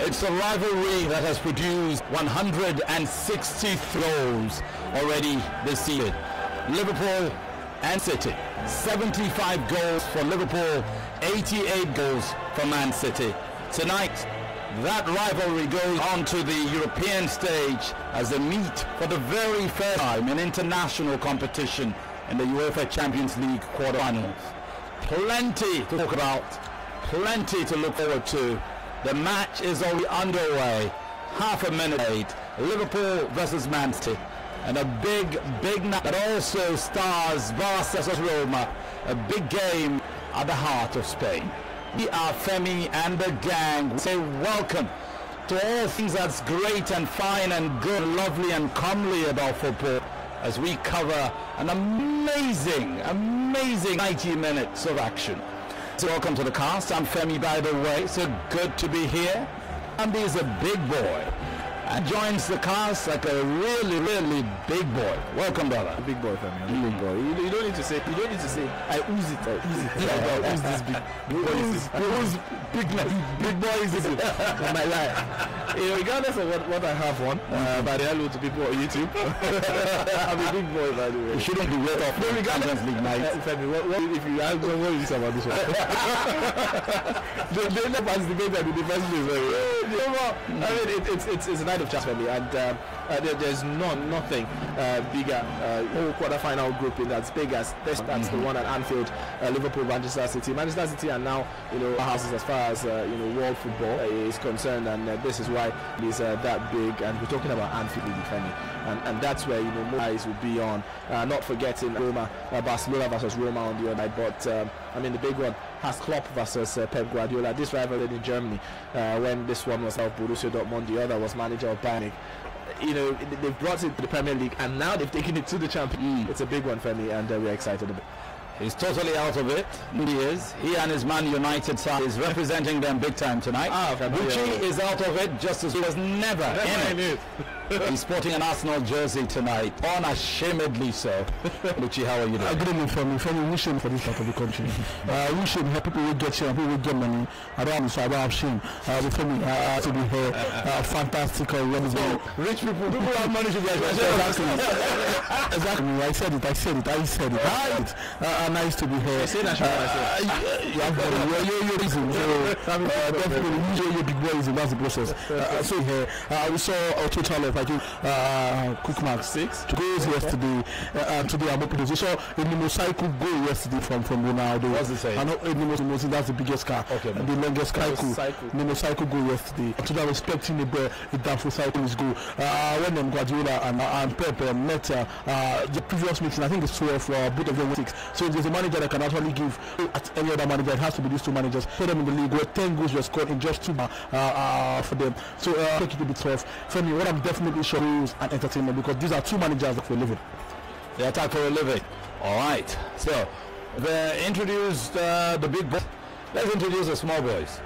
It's a rivalry that has produced 160 throws already this season. Liverpool and City, 75 goals for Liverpool, 88 goals for Man City. Tonight, that rivalry goes on to the European stage as they meet for the very first time in international competition in the UEFA Champions League quarterfinals. Plenty to talk about, plenty to look forward to. The match is already underway. Half a minute late. Liverpool versus Man City. And a big night that also stars Barca versus Roma. A big game at the heart of Spain. We are Femi and the gang. We say welcome to all things that's great and fine and good, lovely and comely about football as we cover an amazing 90 minutes of action. So welcome to the cast. I'm Femi, by the way. So good to be here. Andy is a big boy and joins the cast like a really big boy. Welcome, brother. Big boy, Femi. I'm a big boy. You don't need to say. I ooze it. Who's this big? Who's big? Big boy is it? My life. Regardless of what I have on, by the hello to people on YouTube. I'm a big boy, by the way. You shouldn't be way off. Regardless League night. Femi, what if you ask what is this about this one? They never participated in the first place. I mean, it's a night of chance for me, and there's nothing bigger. Whole quarterfinal grouping that's big as this. That's the one at Anfield. Liverpool, Manchester City, and now houses as far as world football is concerned, and this is why it is that big. And we're talking about Anfield, Femi, and that's where more eyes will be on. Not forgetting Roma, Barcelona versus Roma on the other night, but I mean the big one has Klopp versus Pep Guardiola. This rivalry in Germany, when this one was of Borussia Dortmund, the other was manager of Bayern. They've brought it to the Premier League, and now they've taken it to the Champions League. It's a big one for me, and we're excited about it. He's totally out of it. He is. He and his Man United side is representing them big time tonight. Gucci is out of it just as he was never in it. He's sporting an Arsenal jersey tonight, unashamedly so. Gucci, how are you doing? Good evening, Femi. We shame for this part of the country. We shame here. People will get shame, people will get money. I don't have shame. With Femi, to be here, fantastic. Rich people have money to get exactly. I said it. Nice to be here. Say that. You're reason. Definitely, usually your big boys in the process. So here, we saw a total of quick mark 6 goals yesterday. Today I'm opening. We saw a motorcycle goal yesterday from Ronaldo. What's it say? I know that's the biggest car. Okay. The longest motorcycle goal yesterday. Today I'm expecting a downfall cyclist goal. When Guardiola and Pep met the previous meeting, I think it's 12 both of them were 6. So if there's a manager that can actually give at any other manager, it has to be these two managers. Put them in the league where 10 goals were scored in just 2 for them. So take it a bit tough. For me, what I'm definitely sure is an entertainment, because these are 2 managers for a living. They attack for a living. All right. So they introduced the big boys. Let's introduce the small boys.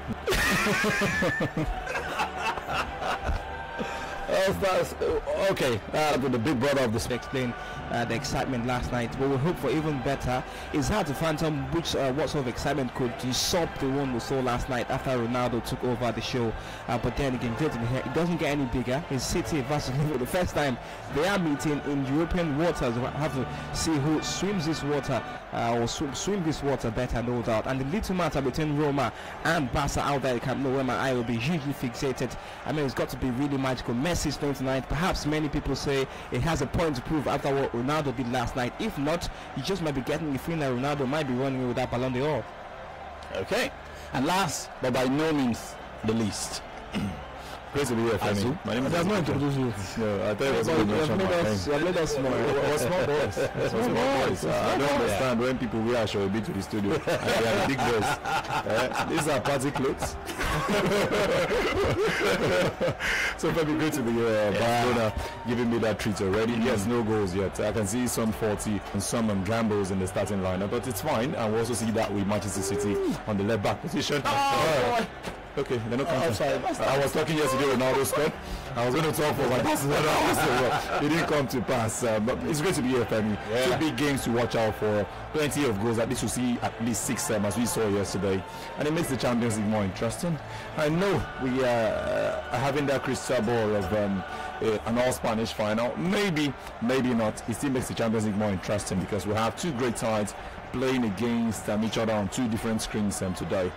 Okay, the big brother of the to explain the excitement last night. What we hope for even better is how to phantom what sort of excitement could usurp the one we saw last night after Ronaldo took over the show. But then again, it doesn't get any bigger. It's City versus Liverpool. The first time they are meeting in European waters. We have to see who swims this water or swim this water better, no doubt. And the little matter between Roma and Barca out there, you can't know where my eye will be hugely fixated. I mean, it's got to be really magical. Messi is playing tonight. Perhaps many people say it has a point to prove after what Ronaldo did last night. If not, you just might be getting the feeling that Ronaldo might be running away with that Ballon d'Or. Okay. And last, but by no means the least, Great to be here, Femi. My name is That's not introduce you. No, I thought it was going to mention my name. You have made us small. Small boys. I don't understand when people wear Ashobi to the studio and they are the big boys. These are party clothes. So Femi, great to be here. Barcelona giving me that treat already. Yes, no goals yet. I can see some 40 and some gambles in the starting lineup, but it's fine. And we also see that with Manchester City on the left back position. Okay, they're not counting. I was talking yesterday with Ronaldo scored. I was going to talk for like that. It didn't come to pass. But it's great to be here, Femi. Yeah. 2 big games to watch out for. Plenty of goals. At least we'll see at least 6 as we saw yesterday. And it makes the Champions League more interesting. I know we are having that crystal ball of an all-Spanish final. Maybe not. It still makes the Champions League more interesting because we have 2 great sides playing against each other on 2 different screens today.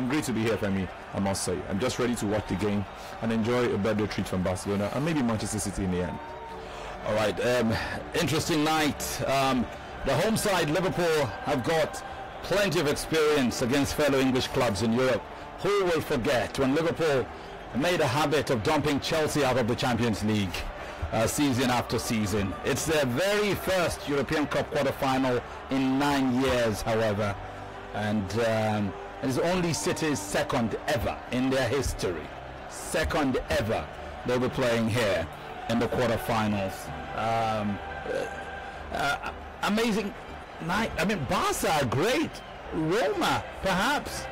Great to be here, Femi, I must say. I'm just ready to watch the game and enjoy a birthday treat from Barcelona and maybe Manchester City in the end. All right, interesting night. The home side, Liverpool, have got plenty of experience against fellow English clubs in Europe. Who will forget when Liverpool made a habit of dumping Chelsea out of the Champions League season after season. It's their very first European Cup quarter-final in 9 years, however, and it's only City's second ever in their history. Second ever they'll be playing here in the quarter-finals. Amazing night. I mean, Barca are great. Roma, perhaps.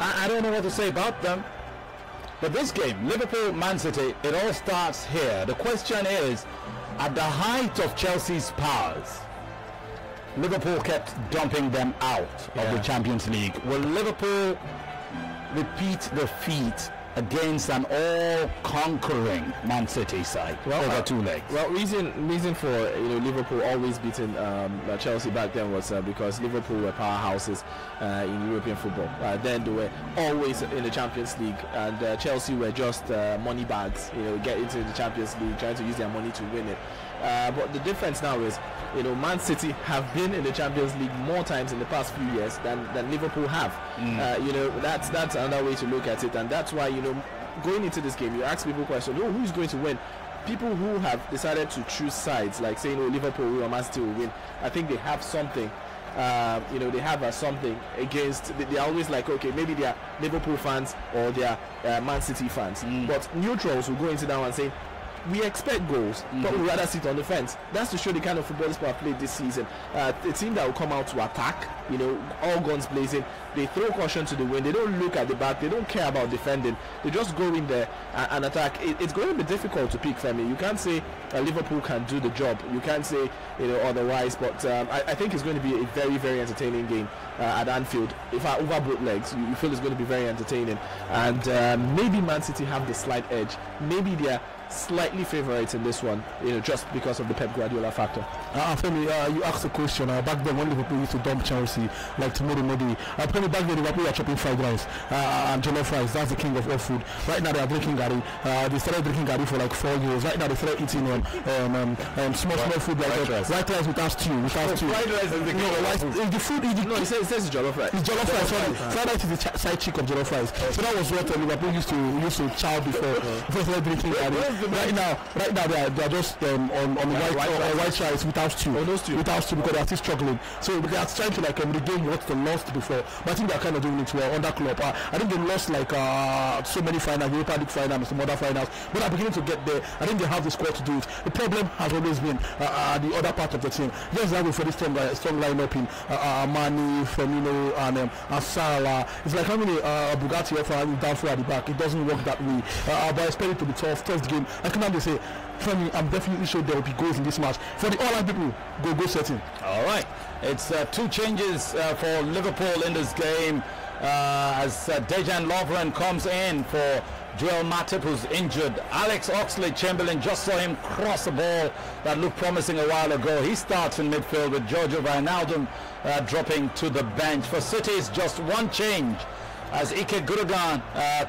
I don't know what to say about them. But this game, Liverpool, Man City, it all starts here. The question is, at the height of Chelsea's powers, Liverpool kept dumping them out of the Champions League. Will Liverpool repeat the feat against an all-conquering Man City side over 2 legs? Well, reason for Liverpool always beating Chelsea back then was because Liverpool were powerhouses in European football. Then they were always in the Champions League, and Chelsea were just money bags. Get into the Champions League, trying to use their money to win it. But the difference now is, Man City have been in the Champions League more times in the past few years than Liverpool have. That's another way to look at it, and that's why going into this game, you ask people questions: who's going to win? People who have decided to choose sides, like saying, Liverpool or Man City will win, I think they have something. They have something against. They are always like, okay, maybe they are Liverpool fans or they are Man City fans, but neutrals will go into that one saying, we expect goals, but we'd rather sit on the fence. That's to show the kind of football this player played this season. A team that will come out to attack, all guns blazing. They throw caution to the wind. They don't look at the back. They don't care about defending. They just go in there and attack. It's going to be difficult to pick, Femi. You can't say Liverpool can do the job. You can't say otherwise. But I think it's going to be a very, very entertaining game at Anfield. If I over both legs, you feel it's going to be very entertaining. And maybe Man City have the slight edge. Maybe they're slightly favourites in this one, just because of the Pep Guardiola factor. Femi, you asked a question back then when Liverpool used to dump Chelsea, like tomorrow maybe. Apparently back then Liverpool were chopping fried rice and jollof rice. That's the king of all food. Right now they are drinking gari. They started drinking gari for like 4 years. Right now they started eating small food like white rice without stew. Fried rice is the king of rice. The food is it says it's jollof rice. It's jollof rice. Sorry, fried rice is the side chick of jollof rice. So that was what Liverpool used to chow before they started drinking gari. Right now they are just on white rice without stew. Without stew because they are still struggling. So they are trying to regain what they lost before. But I think they are kind of doing it well under Klopp. I think they lost so many finals, Europa League finals, and some other finals. But they're beginning to get there. I think they have the squad to do it. The problem has always been the other part of the team. Just have a very strong lineup in Mane, Firmino, and Salah. It's like how many Bugatti offer having downfall at the back. It doesn't work that way. But I expect it to be tough game. I can only say, Femi, I'm definitely sure there will be goals in this match. For the all-out people, go setting. All right. It's 2 changes for Liverpool in this game as Dejan Lovren comes in for Joel Matip, who's injured. Alex Oxlade-Chamberlain, just saw him cross the ball that looked promising a while ago. He starts in midfield with Giorgio Wijnaldum dropping to the bench. For City, it's just 1 change as Ike Gundogan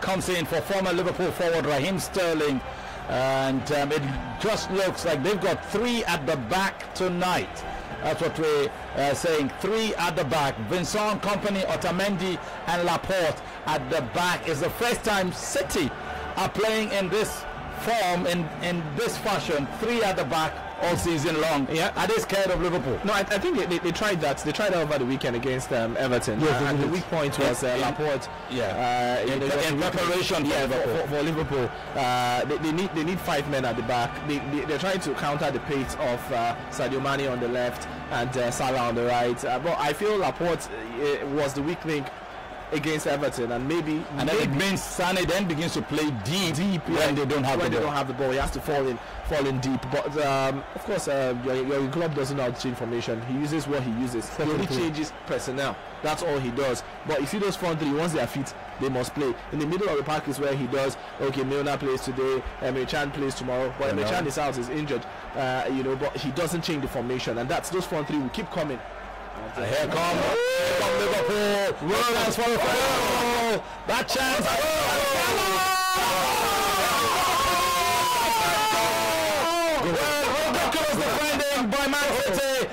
comes in for former Liverpool forward Raheem Sterling. And it just looks like they've got 3 at the back tonight. That's what we're saying. 3 at the back. Vincent Kompany, Otamendi and Laporte at the back. It's the first time City are playing in this form, in this fashion. 3 at the back all season long. Yeah. Are they scared of Liverpool? No, I think they tried that. They tried that over the weekend against Everton. And the weak point was Laporte. In preparation for Liverpool. They need 5 men at the back. They're trying to counter the pace of Sadio Mane on the left and Salah on the right. But I feel Laporte was the weak link against Everton, and maybe then it means Sane then begins to play deep when they don't have the ball. He has to fall in deep. But of course, your club doesn't know how to change formation. He uses what he uses. He only changes personnel. That's all he does. But you see those front three, once they are fit, they must play. In the middle of the park is where he does. Okay, Milner plays today. Emre Can plays tomorrow. But Emre Can is out, is injured. But he doesn't change the formation, and those front three will keep coming. Here come Liverpool. Chance for the goal. That chance. Ridiculous defending by Man City.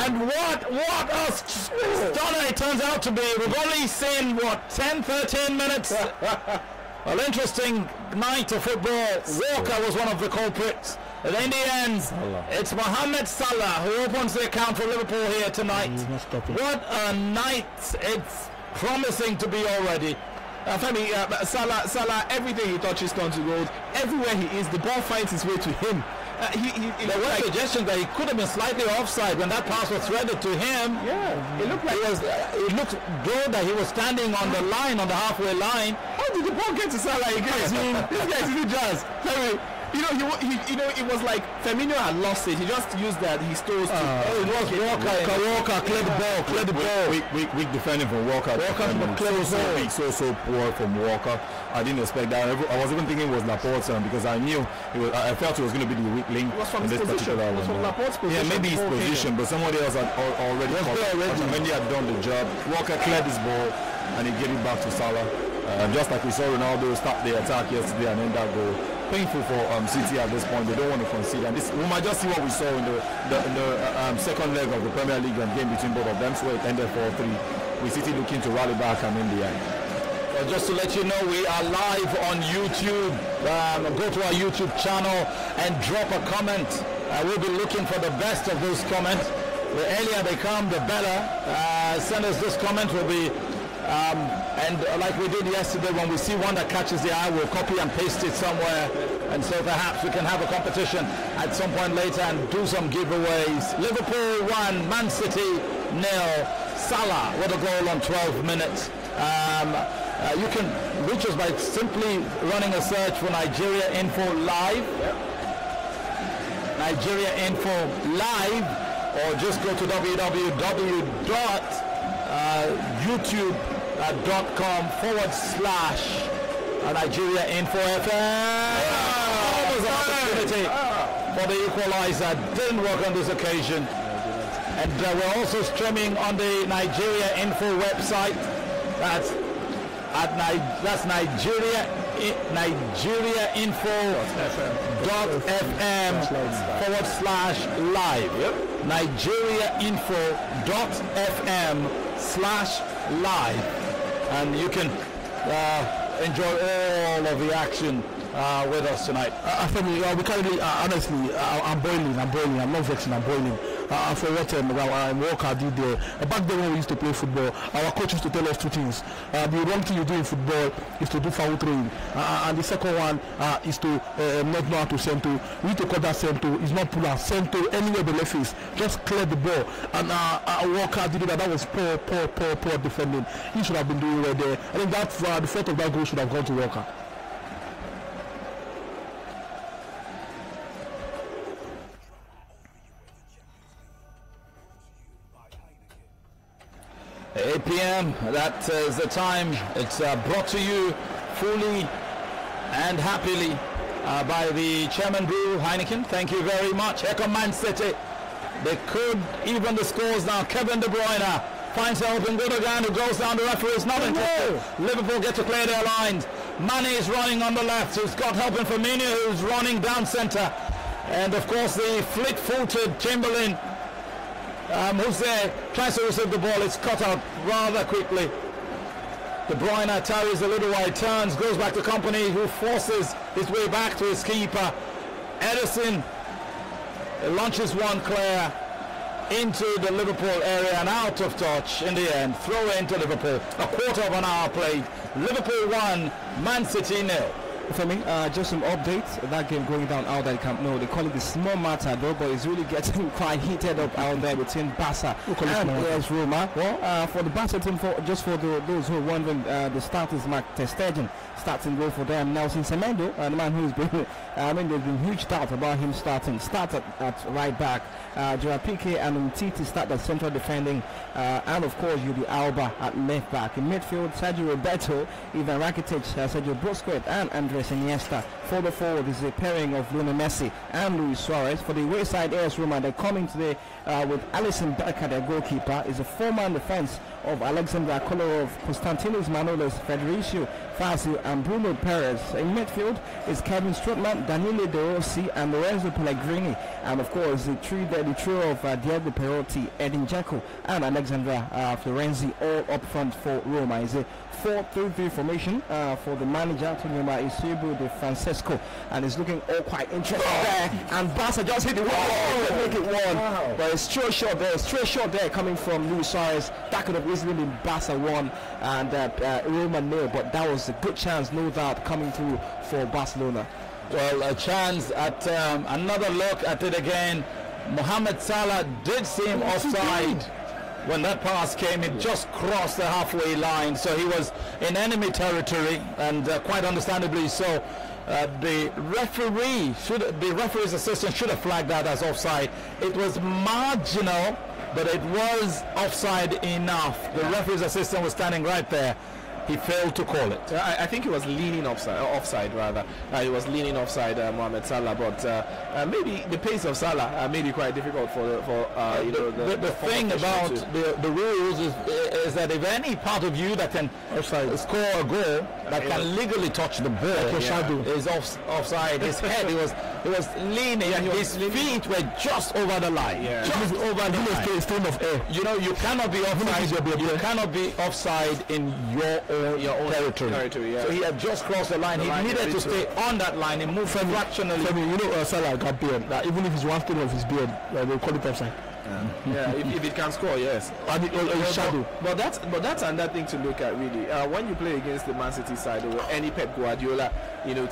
And what a stunner it turns out to be. We've only seen 10-13 minutes. Well, interesting night of football. Walker was one of the culprits. And in the end, it's Mohamed Salah who opens the account for Liverpool here tonight. What a night it's promising to be already. Femi, Salah, everything he touches turns to gold. Everywhere he is, the ball finds its way to him. There were suggestions that he could have been slightly offside when that pass was threaded to him. Yeah, it looked like it looked good that he was standing on the line, on the halfway line. How did the ball get to Salah again? This guy is in jazz. It was like Firmino had lost it. He just used that. He stole it. It was Walker cleared the ball. Weak defending from Walker. So poor from Walker. I didn't expect that. I was even thinking it was Laporte because I knew I felt it was going to be the weak link. It was from his position. It was from Laporte's position. Yeah, maybe his position, but somebody else had already Mendy had done the job. Walker cleared his ball and he gave it back to Salah. Just like we saw Ronaldo start the attack yesterday and end that goal. Painful for City at this point. They don't want to concede, and we might just see what we saw in the second leg of the Premier League game between both of them. So it ended 4-3 with City looking to rally back and in the end. Well, just to let you know, we are live on YouTube. Go to our YouTube channel and drop a comment. We'll be looking for the best of those comments. The earlier they come, the better. Send us this comment. Will be and like we did yesterday, when we see one that catches the eye, we'll copy and paste it somewhere, and so perhaps we can have a competition at some point later and do some giveaways. Liverpool 1, Man City 0. Salah with a goal on 12 minutes. You can reach us by simply running a search for Nigeria Info Live. Nigeria Info Live, or just go to www.youtube.com/Nigeria Info FM. Opportunity for the equalizer. Didn't work on this occasion. And we're also streaming on the Nigeria Info website. That's NigeriaInfo.fm/live. NigeriaInfo.fm/live. And you can enjoy all of the action with us tonight. Femi, we currently, honestly, I'm boiling. I'm not vexing, I'm boiling. For what Walker did there. Back then when we used to play football, our coach used to tell us two things. The wrong thing you do in football is to do foul training. And the second one is to not know how to send to. We need to cut that send to. It's not pull out. Send to anywhere the left is. Just clear the ball. And Walker did that. That was poor defending. He should have been doing right there. I think that the fault of that goal should have gone to Walker. Eight p.m. That is the time. It's brought to you fully and happily by the Chairman Brew Heineken. Thank you very much. Here come Man City. They could even the scores now. Kevin De Bruyne finds help in Gundogan, who goes down. The referee is not interested. Liverpool get to clear their lines. Mane is running on the left, who's got help in Firmino, who's running down centre. And of course the fleet-footed Chamberlain, who's there, tries to receive the ball. It's cut out rather quickly. De Bruyne tarries a little while, turns, goes back to Company, who forces his way back to his keeper. Edison launches one clear into the Liverpool area and out of touch in the end. Throw into Liverpool. A quarter of an hour played. Liverpool 1, Man City 0. Femi, just some updates. That game going down out at Camp Nou. They call it the small matter though, but it's really getting quite heated up out there between Barca and AS Roma. Well, for the Barca team, those who are wondering, the start is Mark Ter Stegen starting goal for them. Nelson Semedo, the man who's been, there's been huge doubt about him starting. Start at right back. Gerard Piqué and Umtiti start at central defending, and of course Yudi Alba at left back. In midfield, Sergio Roberto, Ivan Rakitic, Sergio Busquets and Andres Iniesta. For the forward is a pairing of Lionel Messi and Luis Suarez. For the wayside AS Roma, they're coming today with Alisson Becker, their goalkeeper. Is a four-man defense of Alexander Kolarov, Konstantinos Manolas, Federico Fazio and Bruno Perez. In midfield is Kevin Strootman, Daniele De Rossi and Lorenzo Pellegrini, and of course the trio of Diego Perotti, Edin Dzeko and Alexandra Florenzi, all up front for Roma. Is a 4-3-3 formation for the manager, talking about Eusebio De Francesco, and it's looking all quite interesting there. And Barca just hit the wall, make it one. Wow. But it's straight shot there coming from Luis Suarez. That could have easily been Barca 1 and Roma 0, but that was a good chance, no doubt, coming through for Barcelona. Well, a chance at another look at it again. Mohamed Salah did seem offside when that pass came. It just crossed the halfway line, so he was in enemy territory, and quite understandably so. The referee's assistant should have flagged that as offside. It was marginal, but it was offside enough. The referee's assistant was standing right there. He failed to call it. I think he was leaning offside rather. He was leaning offside, Mohamed Salah, but maybe the pace of Salah made it quite difficult for the thing about the rules is that if any part of you that can score a goal that can legally touch the ball is offside. His head, he was leaning, his feet were just over the line. Just over the line. You know, you cannot be offside. You cannot be offside in your own territory. So he had just crossed the line. He needed to stay on that line and move fractionally. You know, Salah got beard. Even if it's one stain of his beard, they'll call it offside. If it can score, yes. Shadow. But that's another thing to look at, really. When you play against the Man City side or any Pep Guardiola,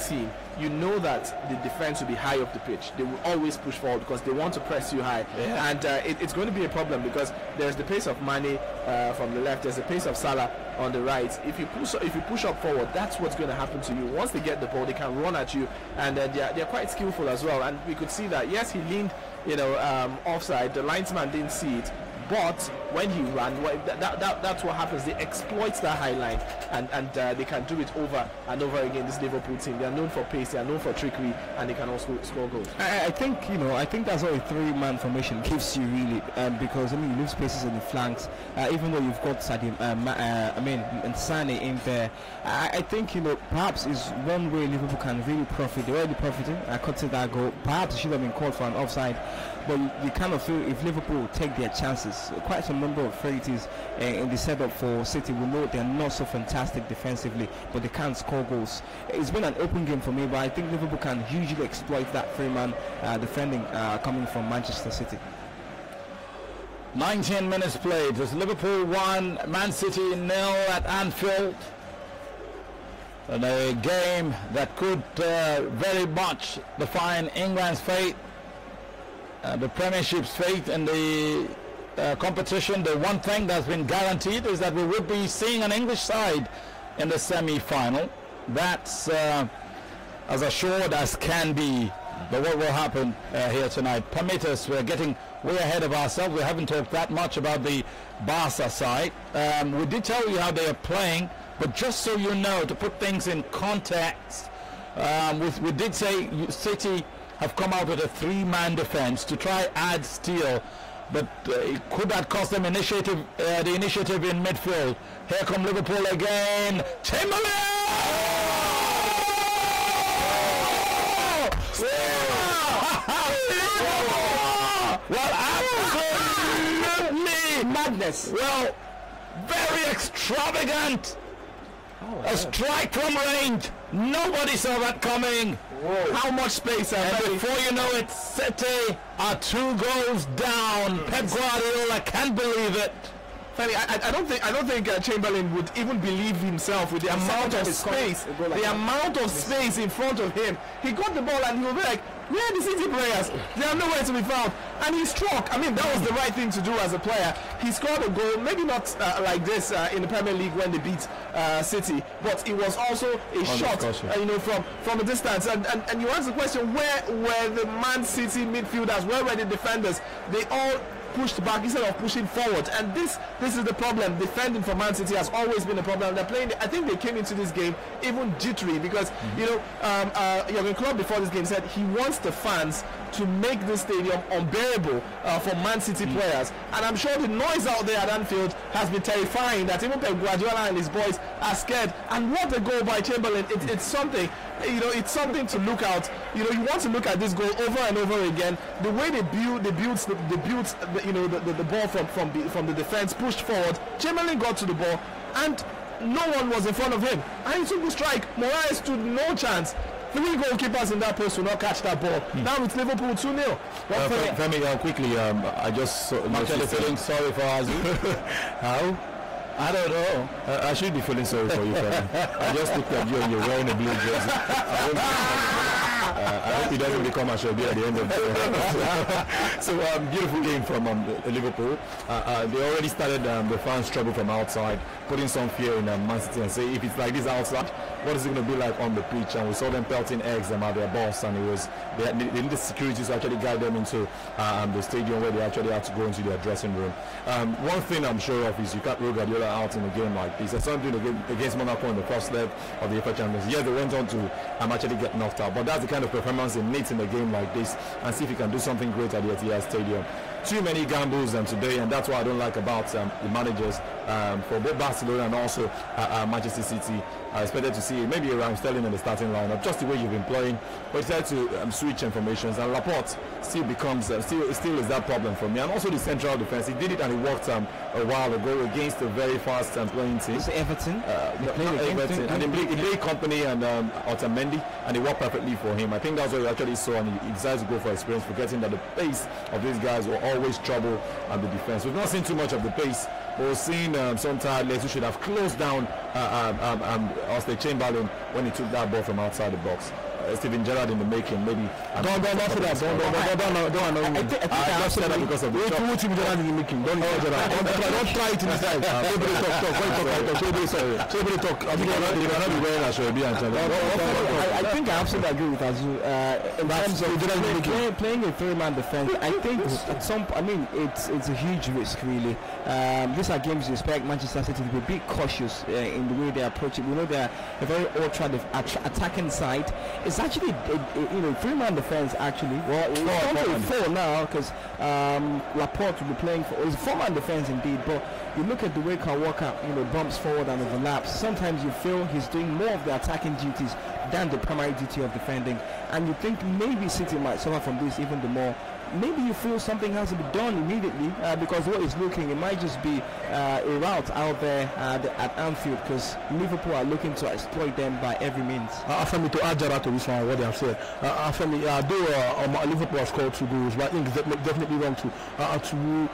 team, you know that the defense will be high up the pitch. They will always push forward because they want to press you high, and it's going to be a problem because there's the pace of Mane from the left, there's the pace of Salah on the right. If you push up forward, that's what's going to happen to you. Once they get the ball, they can run at you, and they're quite skillful as well. And we could see that. Yes, he leaned offside. The linesman didn't see it, but when he ran, that's what happens. They exploit that high line, and they can do it over and over again. This Liverpool team, they are known for pace, they are known for trickery, and they can also score goals. I think that's what a three-man formation gives you, really, because you leave spaces in the flanks. Even though you've got Sadio, and Sane in there, I think perhaps is one way Liverpool can really profit. They're already profiting. I could say that goal. Perhaps it should have been called for an offside. But you kind of feel if Liverpool take their chances, quite some number of frailties in the setup for City. We know they're not so fantastic defensively, but they can't score goals. It's been an open game for me, but I think Liverpool can usually exploit that three-man defending coming from Manchester City. 19 minutes played. It's Liverpool 1, Man City 0 at Anfield. And a game that could very much define England's fate. The Premiership's fate in the competition. The one thing that's been guaranteed is that we would be seeing an English side in the semi-final. That's as assured as can be. But what will happen here tonight? Permit us, we're getting way ahead of ourselves. We haven't talked that much about the Barca side. We did tell you how they are playing, but just so you know, to put things in context, we did say City have come out with a three-man defense to try add steel, but could that cost them the initiative in midfield? Here come Liverpool again. Chamberlain! Well, absolutely madness. Well, very extravagant. A strike from range. Nobody saw that coming. Whoa. How much space? And before you know it, City are 2 goals down. Pep Guardiola can't believe it. Femi, I don't think Chamberlain would even believe himself with the amount of space, in front of him. He got the ball and he will be like, where are the City players? They are nowhere to be found. And he struck. I mean, that was the right thing to do as a player. He scored a goal, maybe not like this in the Premier League when they beat City, but it was also a shot, from a distance. And you ask the question, where were the Man City midfielders? Where were the defenders? They all pushed back instead of pushing forward, and this is the problem. Defending for Man City has always been a problem. They're playing. I think they came into this game even jittery because Jurgen Klopp before this game said he wants the fans to make this stadium unbearable for Man City players, and I'm sure the noise out there at Anfield has been terrifying. That even Pep Guardiola and his boys are scared. And what a goal by Chamberlain! It's something. It's something to look out. You want to look at this goal over and over again. The way they built the ball from the defense, pushed forward. Chamberlain got to the ball, and no one was in front of him. And he took the strike. Moraes stood no chance. 3 goalkeepers in that post will not catch that ball. Now it's Liverpool 2-0. Femi, quickly, I just actually feeling sorry for Azu. How? I don't know. I should be feeling sorry for you, Femi. I just looked at you and you're wearing a blue jersey. I hope he doesn't become Ashobi at the end of the So beautiful game from Liverpool. They already started the fans' trouble from outside, putting some fear in Man City and say, if it's like this outside, what is it going to be like on the pitch? And we saw them pelting eggs at their boss, and they needed security to actually guide them into the stadium where they actually had to go into their dressing room. One thing I'm sure of is you can't rule Guardiola out in a game like this. There's something against Monaco in the first leg of the FA Champions. Yes, they went on to actually get knocked out, but that's the kind of performance they need in a game like this, and see if he can do something great at the Etihad Stadium. Too many gambles today, and that's what I don't like about the managers for both Barcelona and also Manchester City. I expected to see maybe around Sterling in the starting lineup, just the way you've been playing, but he decided to switch informations, and Laporte still becomes still is that problem for me. And also the central defense, he did it and it worked a while ago against a very fast playing team. It's Everton. Everton, and he played Company and Otamendi, and it worked perfectly for him. I think that's what he actually saw, and he decided to go for experience, forgetting that the pace of these guys will always trouble the defense. We've not seen too much of the pace, but we've seen some tired legs who should have closed down Oxlade Chamberlain when he took that ball from outside the box. Steven Gerrard in the making, maybe. Don't answer that. I said that because of the shot. Don't Gerrard in the making. Don't try it in this life. Everybody talk. I think I absolutely agree with Azu. In terms of playing a three-man defense, I think it's a huge risk, really. These are games you expect Manchester City to be a bit cautious in the way they approach it. We know they're a very attacking side. It's actually three-man defense actually. Well, it's down to 4 now because Laporte will be playing for. It's 4-man defense indeed, but you look at the way Kyle Walker bumps forward and overlaps. Sometimes you feel he's doing more of the attacking duties than the primary duty of defending, and you think maybe City might suffer from this even the more. Maybe you feel something has to be done immediately because what is looking, it might just be a route out there at Anfield, because Liverpool are looking to exploit them by every means. Femi, to add to this one, what they have said, Femi, though Liverpool have scored 2 goals, but I think it's definitely wrong to rule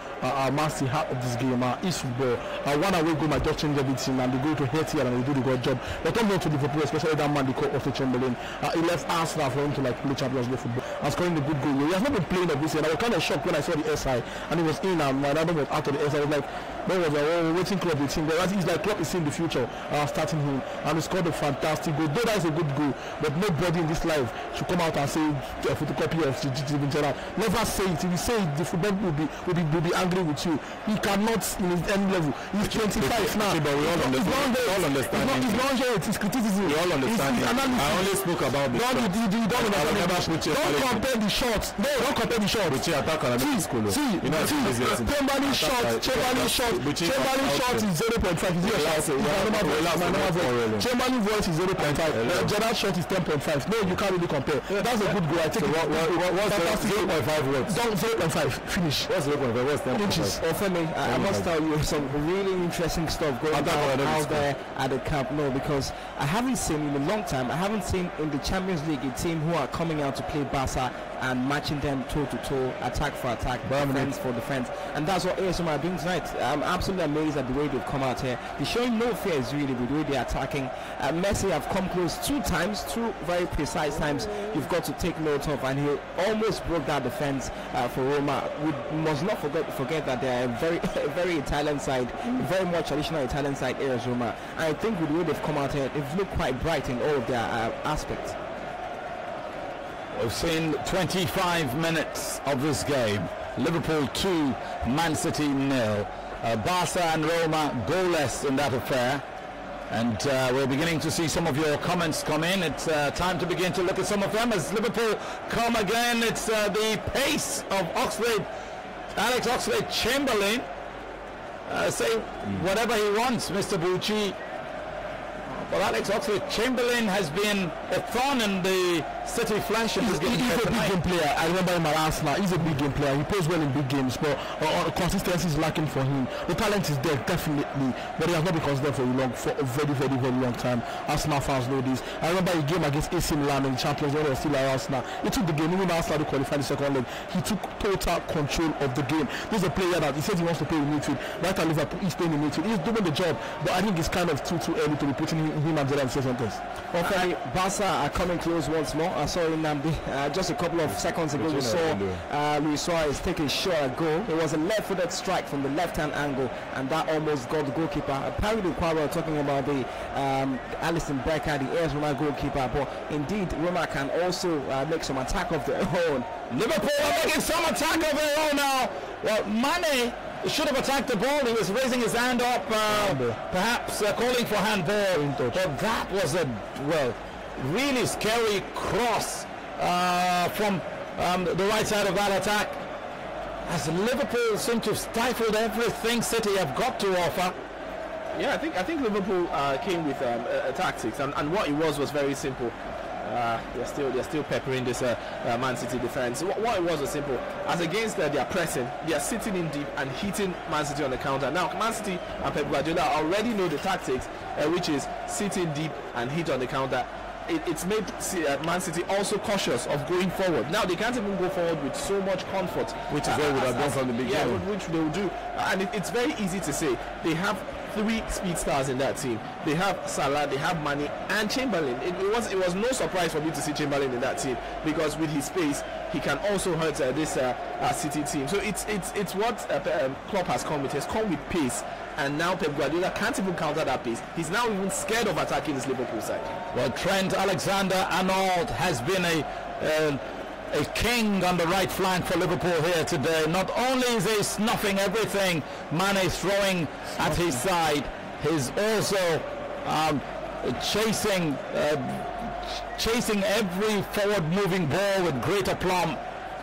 Man City out of this game. It's football. One away goal might just change everything, and they go to hurt here and they do the good job. But don't go to Liverpool, especially that man they call Oxlade Chamberlain. He left Arsenal for him to play Champions League football and scoring the good goal. He has not been playing this year. I was kind of shocked when I saw the SI and it was in, and my other was out of the SI. I was like, there was a waiting club with him. But I think it's like Klopp is seeing the future starting him, and he scored a fantastic goal. Though that is a good goal, but nobody in this life should come out and say a photocopy of Steven Gerrard. Never say it. If you say it, the football will be angry with you. He cannot in his end level. He's 25 now. But we all understand. It's not yet. It's criticism. We all understand. I only spoke about the shot. Don't compare the shots. No, don't compare the shots. Chamberlain shot is 0.5. Chamberlain voice is 0.5. Gerrard's shot is 10.5. No, you can't really compare. That's a good goal. I take what's 0.5 words? 0.5. Finish. What's 0.5? What's 10.5? Inches. Femi, I must tell you some really interesting stuff going on out there at the Camp Nou, because I haven't seen in a long time, I haven't seen in the Champions League a team who are coming out to play Barca and matching them toe to toe, attack for attack, defense for defense, and that's what AS Roma are doing tonight. I'm absolutely amazed at the way they've come out here. They're showing no fears really with the way they're attacking. Messi have come close 2 times, 2 very precise times. You've got to take note of, and he almost broke that defense for Roma. We must not forget that they're a very Italian side, very much traditional Italian side, AS Roma. And I think with the way they've come out here, they've looked quite bright in all of their aspects. We've seen 25 minutes of this game. Liverpool 2, Man City 0. Barca and Roma goalless in that affair. And we're beginning to see some of your comments come in. It's time to begin to look at some of them as Liverpool come again. It's the pace of Alex Oxlade-Chamberlain. Say whatever he wants, Mr. Bucci. Well, Alex Oxlade-Chamberlain has been a thorn in the City flesh in this game. He's a big game player. I remember him at Arsenal. He's a big game player. He plays well in big games, but consistency is lacking for him. The talent is there, definitely, but he has not been consistent for a very long time. Arsenal fans know this. I remember a game against AC Milan in the Champions League, still at Arsenal. He took the game, even Arsenal to qualify the second leg. He took total control of the game. This is a player that he says he wants to play in midfield. Right at Liverpool, he's playing in midfield. He's doing the job, but I think it's kind of too early to be putting him and Zidane sentence. Okay, Barca are coming close once more. I saw in just a couple of seconds ago we saw Luis Suarez take a shot at goal. It was a left-footed strike from the left-hand angle, and that almost got the goalkeeper. Apparently, we were talking about the Alisson Becker, the AS Roma goalkeeper, but indeed Roma can also make some attack of their own. Liverpool are making some attack of their own now. Well, Mane should have attacked the ball. He was raising his hand up, perhaps calling for handball. But that was a really scary cross from the right side of that attack. As Liverpool seem to have stifled everything City have got to offer. Yeah, I think Liverpool came with tactics, and what it was very simple. They're still peppering this Man City defense. What it was simple. As against their pressing, they are sitting in deep and hitting Man City on the counter. Now, Man City and Pep Guardiola already know the tactics, which is sitting deep and hit on the counter. It's made Man City also cautious of going forward. Now they can't even go forward with so much comfort, which is what we would have done from the beginning. Yeah, which they will do, and it's very easy to say. They have 3 speed stars in that team. They have Salah, they have Mane, and Chamberlain. It was no surprise for me to see Chamberlain in that team, because with his pace, he can also hurt this City team. So it's what Klopp has come with. He has come with pace, and now Pep Guardiola can't even counter that pace. He's now even scared of attacking his Liverpool side. Well, Trent Alexander-Arnold has been a king on the right flank for Liverpool here today. Not only is he snuffing everything Mane is throwing at his side, he's also chasing every forward-moving ball with great aplomb.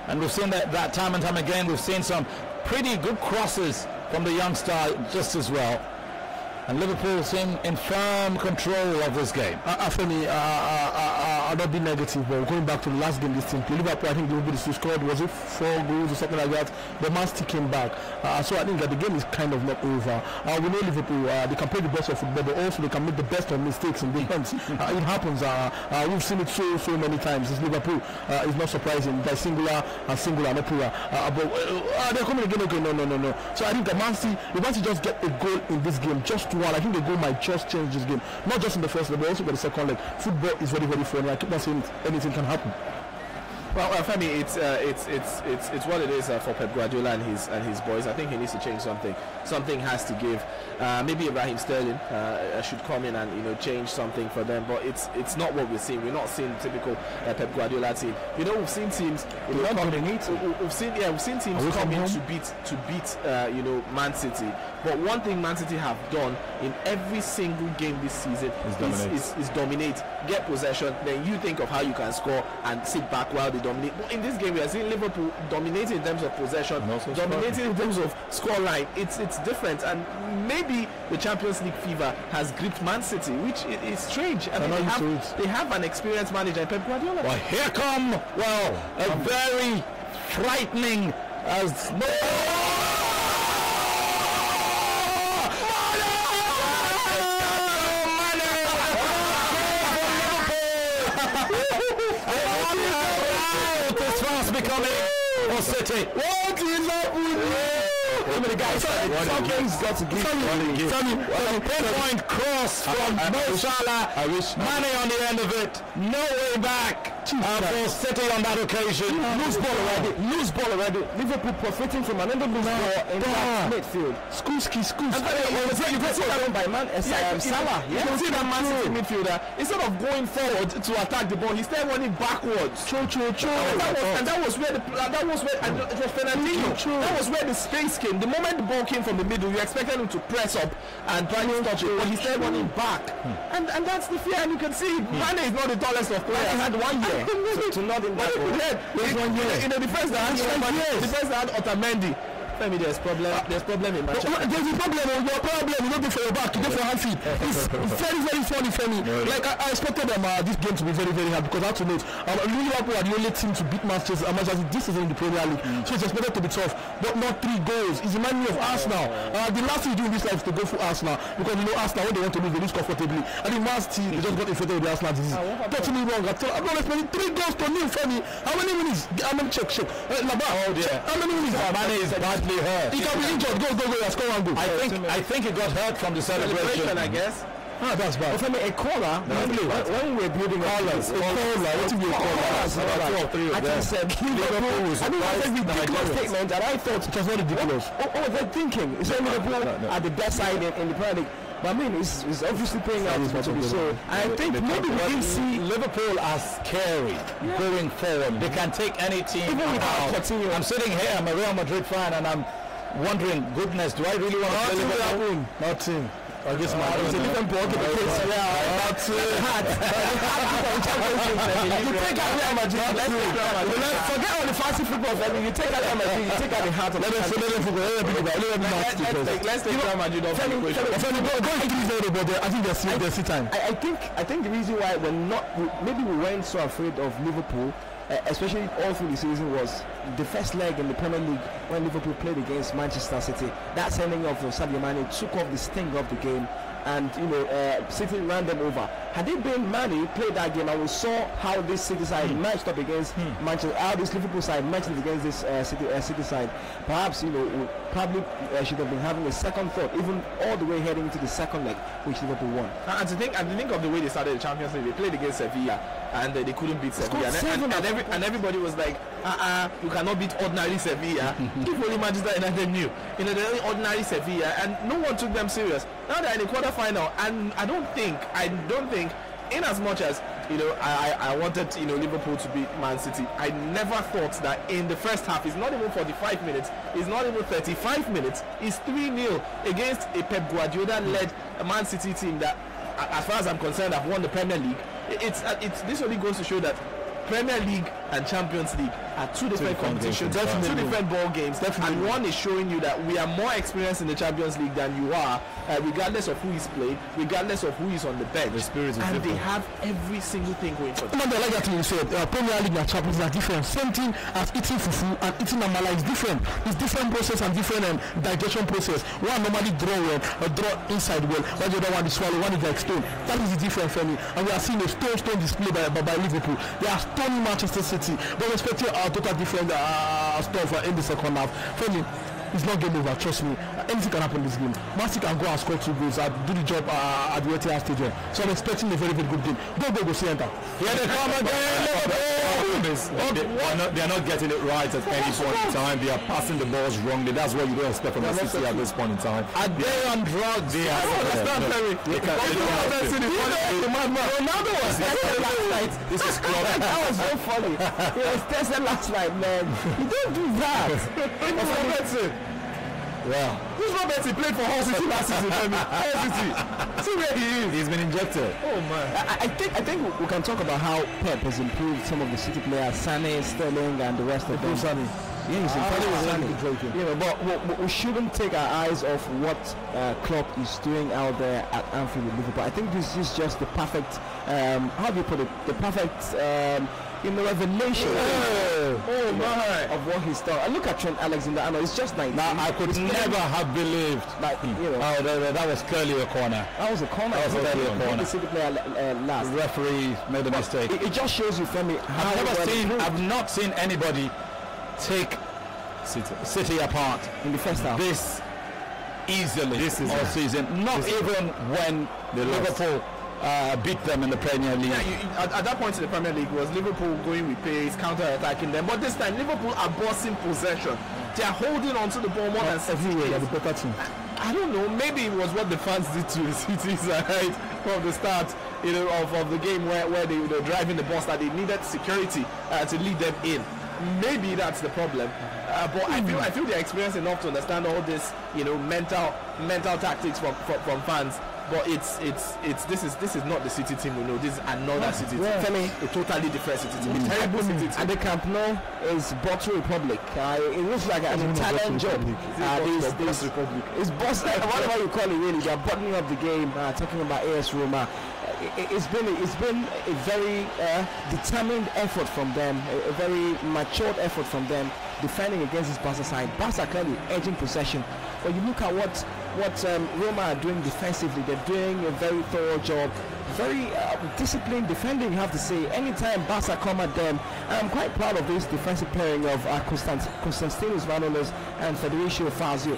And we've seen that time and time again. We've seen some pretty good crosses from the youngster just as well. And Liverpool seem in firm control of this game. Femi, I'll not be negative, but going back to the last game this team played, Liverpool, I think Liverpool scored, was it 4 goals or something like that? The Man City came back. So I think that the game is kind of not over. We know Liverpool, they can play the best of football, but also they can make the best of mistakes in defense. It happens. We've seen it so many times. It's Liverpool. It's not surprising. By singular, no plural. But they're coming again. No. So I think that Man City just get a goal in this game, just one. I think the goal might just change this game, not just in the first leg, but also for the second leg. Football is very funny. I keep on saying anything can happen. Well, Femi, it's what it is for Pep Guardiola and his boys. I think he needs to change something. Something has to give. Maybe Raheem Sterling should come in and change something for them. But it's not what we're seeing. We're not seeing typical Pep Guardiola team. We've seen teams. We've seen teams come in to beat Man City. But one thing Man City have done in every single game this season is dominate, get possession. Then you think of how you can score and sit back while they dominate. But in this game, we are seeing Liverpool dominating in terms of possession, dominating in terms of scoreline. It's different, and maybe the Champions League fever has gripped Man City, which is strange. I mean, they have an experienced manager, Pep Guardiola. Well, here come a very frightening becoming for City. What is happening? The guy said something's got to give. Pinpoint cross from Mo Salah. Mane on the end of it. No way back for City on that occasion. Loose ball already. Liverpool profiting from another loose ball in that midfield. Skuski. You can see that one by Salah. You can see that Man City midfielder, instead of going forward to attack the ball, he's still running backwards. And that was where it was Fernandinho. That was where the space came. The moment the ball came from the middle, you expected him to press up and try to touch it, but he's still running back. And that's the fear. And you can see Mane is not the tallest of players. He had 1 year to not in that in the defense that had Otamendi. Femi, there's problem in Manchester. There's a problem. Your problem is not for your back, you go for hand feet. It's very, very funny, Femi. Like I expected them this game to be very, very hard because I have to note Liverpool are the only team to beat Manchester this season in the Premier League. So it's expected to be tough, but not 3 goals. It's reminding me of Arsenal. The last thing you do in this life is to go for Arsenal because you know Arsenal when they want to lose, they lose comfortably. I think Man City they just got infected with the Arsenal disease. Totally wrong. I'm not expecting 3 goals to nil, Femi. How many minutes? How many check? How many minutes? Mane is badly hurt. He can be injured. Go. Score 1 goal. I think he got hurt from the celebration. I guess. That's bad. Femi, a caller. When we were building callers, what do you call us? I just said Liverpool was a ridiculous statement, and I thought it was not ridiculous. They're thinking. It's only Liverpool at the best side in the Premier League. But I mean, it's obviously paying out. So I think maybe we didn't see Liverpool as scary going forward. They can take any team out. I'm sitting here, I'm a Real Madrid fan, and I'm wondering, goodness, do I really want to play Liverpool? Nothing. I guess it's a different ball. Forget all the fancy football. You take out Real Madrid, you take out the heart of Let's take Real Madrid off the equation. I think there's time. I think the reason why we weren't so afraid of Liverpool, especially all through the season, was the first leg in the Premier League when Liverpool played against Manchester City. That sending off of Sadio Mane took off the sting of the game, and City ran them over. Had it been Mane played that game, and we saw how this City side matched up against Manchester, how this Liverpool side matched against this City side, perhaps we probably should have been having a second thought, even all the way heading into the second leg, which Liverpool won. And to think of the way they started the Champions League, they played against Sevilla and they couldn't beat Sevilla, and everybody was like, you cannot beat ordinary Sevilla. If only Manchester United knew, they're ordinary Sevilla, and no one took them serious. Now they're in the quarterfinal, and I don't think, in as much as I wanted Liverpool to beat Man City, I never thought that in the first half, it's not even 45 minutes, it's not even 35 minutes, it's 3-0 against a Pep Guardiola-led Man City team that, as far as I'm concerned, have won the Premier League. This only goes to show that Premier League and Champions League are two different competitions, two different ball games, and one is showing you that we are more experienced in the Champions League than you are, regardless of who is playing, regardless of who is on the bench. The spirit is different. They have every single thing going for them. I like that thing you said. Premier League and Champions League are different. Same thing as eating fufu and eating amala is different. It's different process and different digestion process. One normally draw inside well, while the other one is swallow, one is extend. That is the difference for me. And we are seeing a stone display by Liverpool. They are stunning Manchester City. They're expecting a total different stuff in the second half. For me, it's not game over, trust me. Anything can happen in this game. Man City can go and score 2 goals and do the job at the Etihad Stadium. So I'm expecting a very, very good game. Go, see enter. Here they come again. They are not getting it right at any point in time. They are passing the balls wrongly. That's what you don't expect from the City at this point in time. Are they on drugs? They are. Ronaldo was tested last night. This is club. That was so funny. He was tested last night, man. You don't do that. Yeah. Who's Robertson played for Hull City last season? Hull City. See where he is. He's been injected. Oh man. I think we can talk about how Pep has improved some of the City players, Sané, Sterling, and the rest of them. Sané. Yeah, but we shouldn't take our eyes off what Klopp is doing out there at Anfield with Liverpool. I think this is just the perfect, how do you put it? The perfect. Revelation of what he's done. And look at Trent Alexander-Arnold. It's just like now I could never have believed that was clearly a corner. That was a corner. That was clearly a corner. The City player last. The referee made a mistake. It just shows you, Femi. I've not seen anybody take City apart in the first half. This all season. Not even when Liverpool beat them in the Premier League. At that point in the Premier League was Liverpool going with pace, counter-attacking them. But this time Liverpool are bossing possession. They are holding on to the ball more than everywhere. The better team. I don't know. Maybe it was what the fans did to City side from the start, of the game where they were driving the bus, that they needed security to lead them in. Maybe that's the problem. But I feel they're experienced enough to understand all this, mental tactics from fans. But this is not the City team we know. This is another City team. Femi, a totally different City team. Terrible City team. And the Camp Nou is Bottle Republic. It looks like an Italian job. This Republic. It's boss. Whatever you call it, really. They're buttoning up the game. Talking about AS Roma. It's been a very determined effort from them, a very matured effort from them, defending against this Barca side. Barca clearly edging possession. But you look at what Roma are doing defensively. They're doing a very thorough job, very disciplined defending, you have to say. Anytime Barca come at them, I'm quite proud of this defensive pairing of Konstantinos Manolas and Federico Fazio.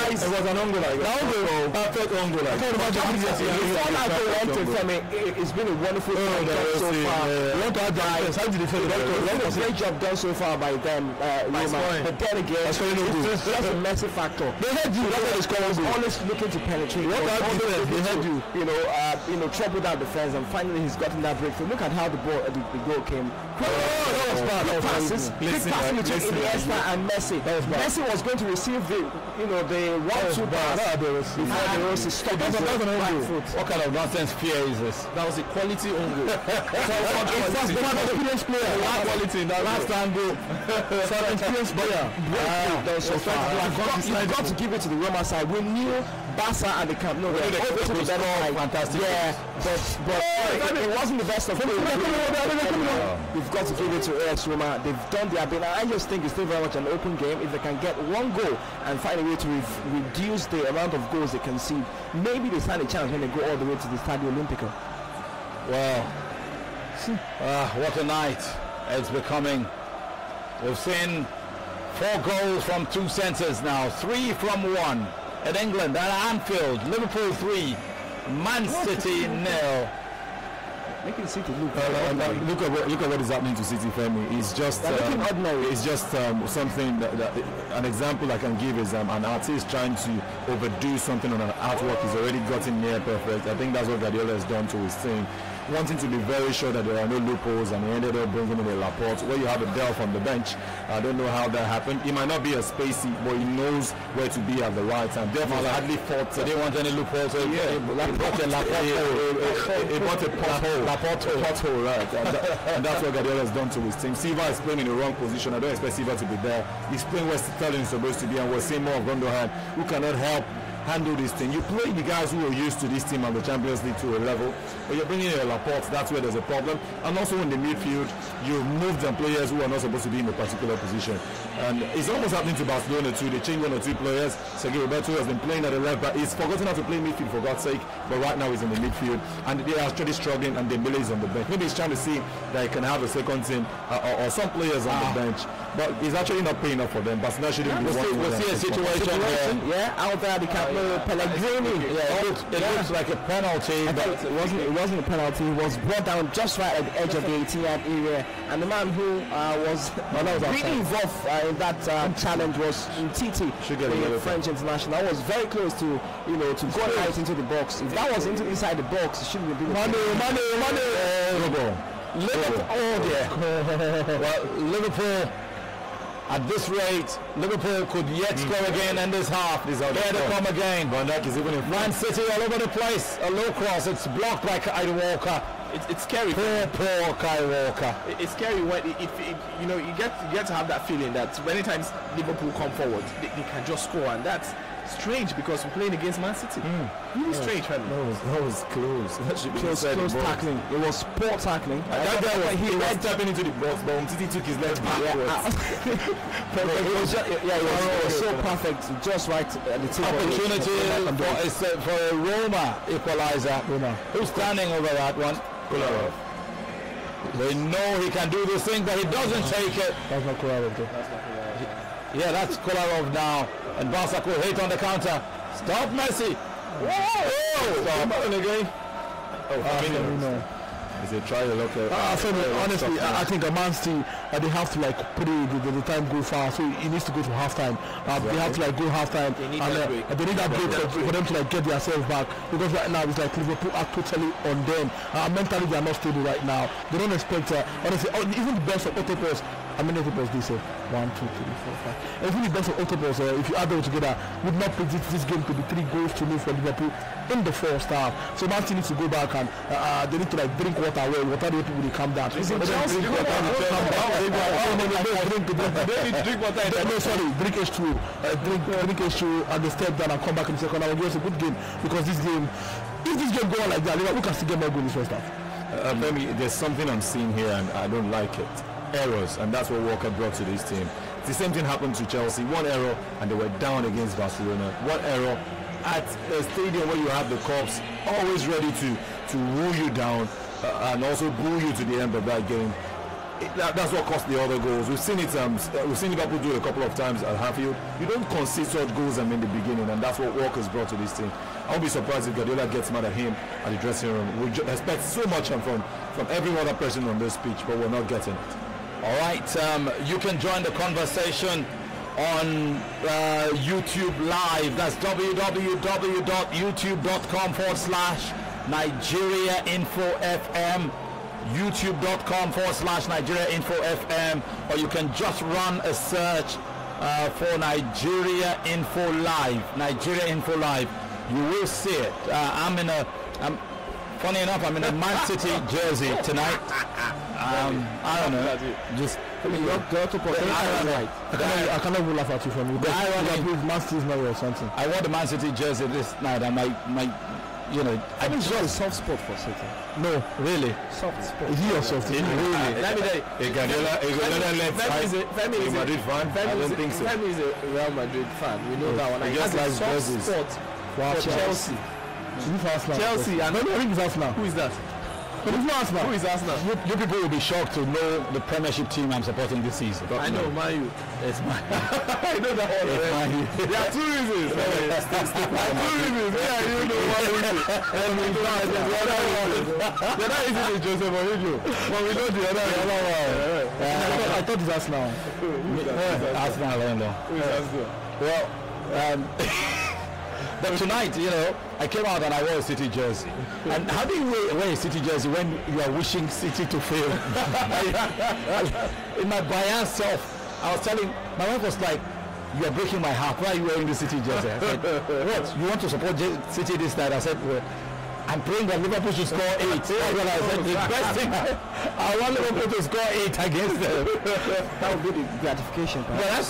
It was an Angola. Perfect Angola. It's been a wonderful job so far. Great job done so far by them, but then again, it's just a massive factor. They had you. That's what it's always looking to penetrate. They had you. Trouble that defense, and finally he's gotten that breakthrough. Look at how the goal came. Passes between Iniesta and Messi. Messi was going to receive the 1-2 pass before the Rossi stopped. What kind of nonsense fear is this? That was a quality own goal. Experienced player. Quality in that last angle. Experienced player. You've got to give it to the Roma side. We knew Barca and the Camp Nou. Fantastic. Yeah, but it wasn't the best of it. We've got to give it to AS Roma. They've done their bit. I just think it's still very much an open game. If they can get one goal and find a way to reduce the amount of goals they concede, maybe they stand a chance when they go all the way to the Stadio Olimpico. Well, what a night it's becoming. We've seen 4 goals from 2 centres now, 3 from 1 at England at Anfield. Liverpool 3, Man City 0. Making City look look at what is happening to City, Femi. It's just something that an example I can give is an artist trying to overdo something on an artwork. He's already gotten near perfect. I think that's what Guardiola has done to his team, wanting to be very sure that there are no loopholes, and he ended up bringing in a Laporte where you have a Delph on the bench. I don't know how that happened. He might not be a spacey, but he knows where to be at the right time. Delph has hardly fought. They didn't want any loopholes. So he brought a pothole, right? And that's what Guardiola has done to his team. Silva is playing in the wrong position. I don't expect Silva to be there. He's playing where Sterling is supposed to be, and we're seeing more of Gundogan, who cannot help handle this thing. You play the guys who are used to this team and the Champions League to a level, but you're bringing in a Laporte. That's where there's a problem. And also in the midfield, you moved some players who are not supposed to be in a particular position. And it's almost happening to Barcelona too. They changed 1 or 2 players. Sergio Roberto has been playing at the left, but he's forgotten how to play midfield, for God's sake. But right now he's in the midfield, and they are actually struggling, and Dembele is on the bench. Maybe he's trying to see that he can have a second team or some players on the bench. But he's actually not paying up for them. Barcelona shouldn't be one. We'll see a situation where, out there the Camp Nou, Pellegrini. It looks like a penalty, but it wasn't a penalty. It was brought down just right at the edge of the 18-yard area, and the man who was really involved in that challenge was Titi, the French international. That was very close to go right into the box. If that was inside the box, it shouldn't have been. Liverpool. At this rate, Liverpool could yet score again in this half. Here to come again. Van Dijk is even in Man City all over the place. A low cross. It's blocked by Kyle Walker. It's scary. Poor Kyle Walker. It's scary when you get to have that feeling that many times Liverpool come forward, they can just score, and that's strange because we're playing against Man City. Really strange, Femi. That was close. That should be Close tackling. It was poor tackling. That guy was tapping into the box, but Umtiti took his leg backwards. It was so perfect, just right at the tip. Opportunity for a Roma equalizer. Who's standing over that one? Kolarov. They know he can do this thing, but he doesn't take it. That's not Kolarov though. Yeah, that's Kolarov now. And Barca could hit on the counter. Stop Messi. Whoa! Stop again. No. Is it trial? Okay. Honestly, I think a Man City they have to like put the time go far, so it needs to go to halftime. They have to like go halftime. They need that break for them to like get themselves back, because right now it's like Liverpool are totally on them. Mentally they are not stable right now. They don't expect honestly even the best of Otopos. How many Otopos do you say? 1, 2, 3, 4, 5. Even the best of Otopos, if you add them together, would not predict this game to be 3 goals to nil for Liverpool in the first half. So Man City needs to go back and they need to like drink water away. Water the people will calm down. Drink water. No, sorry, drink H2. Drink H2 and they step down and come back in the second half. It was a good game, because this game, if this game go on like that, Liverpool can still get more goals in the first half. Femi, there's something I'm seeing here and I don't like it. Errors, and that's what Walker brought to this team. The same thing happened to Chelsea. One error and they were down against Barcelona. One error at a stadium where you have the cops always ready to rule you down and also boo you to the end of that game. That's what cost the other goals. We've seen it. We've seen Liverpool do it a couple of times at Anfield. You don't concede such goals in the beginning, and that's what Walker's brought to this team. I won't be surprised if Guardiola gets mad at him at the dressing room. We expect so much from every other person on this pitch, but we're not getting it. All right, you can join the conversation on YouTube Live. That's www.youtube.com/NigeriaInfoFM, youtube.com/NigeriaInfoFM, or you can just run a search for Nigeria Info Live. Nigeria Info Live. You will see it. Funny enough, I'm in a Man City jersey tonight. I don't know. Just I cannot even laugh at you from you. Man City is not or something. I wore the Man City jersey this night, and my I think it's just a soft spot for City. No, really. Soft spot. Is he your soft? Really? Let me tell you. Femi is a Madrid fan. Femi is a Real Madrid fan. We know that one. He just likes soft spot for Chelsea. Chelsea, and I think it's Arsenal. Who is that? But it's not Arsenal. Who is Arsenal? You people will be shocked to know the Premiership team I'm supporting this season. I know, Man U. It's Man U. I know that one. There are 2 reasons. There are 2 reasons. Yeah, you know one reason. The other reason is Joseph Mourinho. But we know the other one. I thought it's Arsenal. Arsenal, Who is Arsenal? Well, but tonight, I came out and I wore a City jersey. And how do you wear a City jersey when you are wishing City to fail? In my biased self, I was telling, my wife was like, "You are breaking my heart. Why are you wearing the City jersey?" I said, "What? You want to support City this night?" I said, "Well, I'm praying that Liverpool should score 8. That's what I said. The best thing, I want Liverpool to score 8 against them. That would be the gratification. Yeah,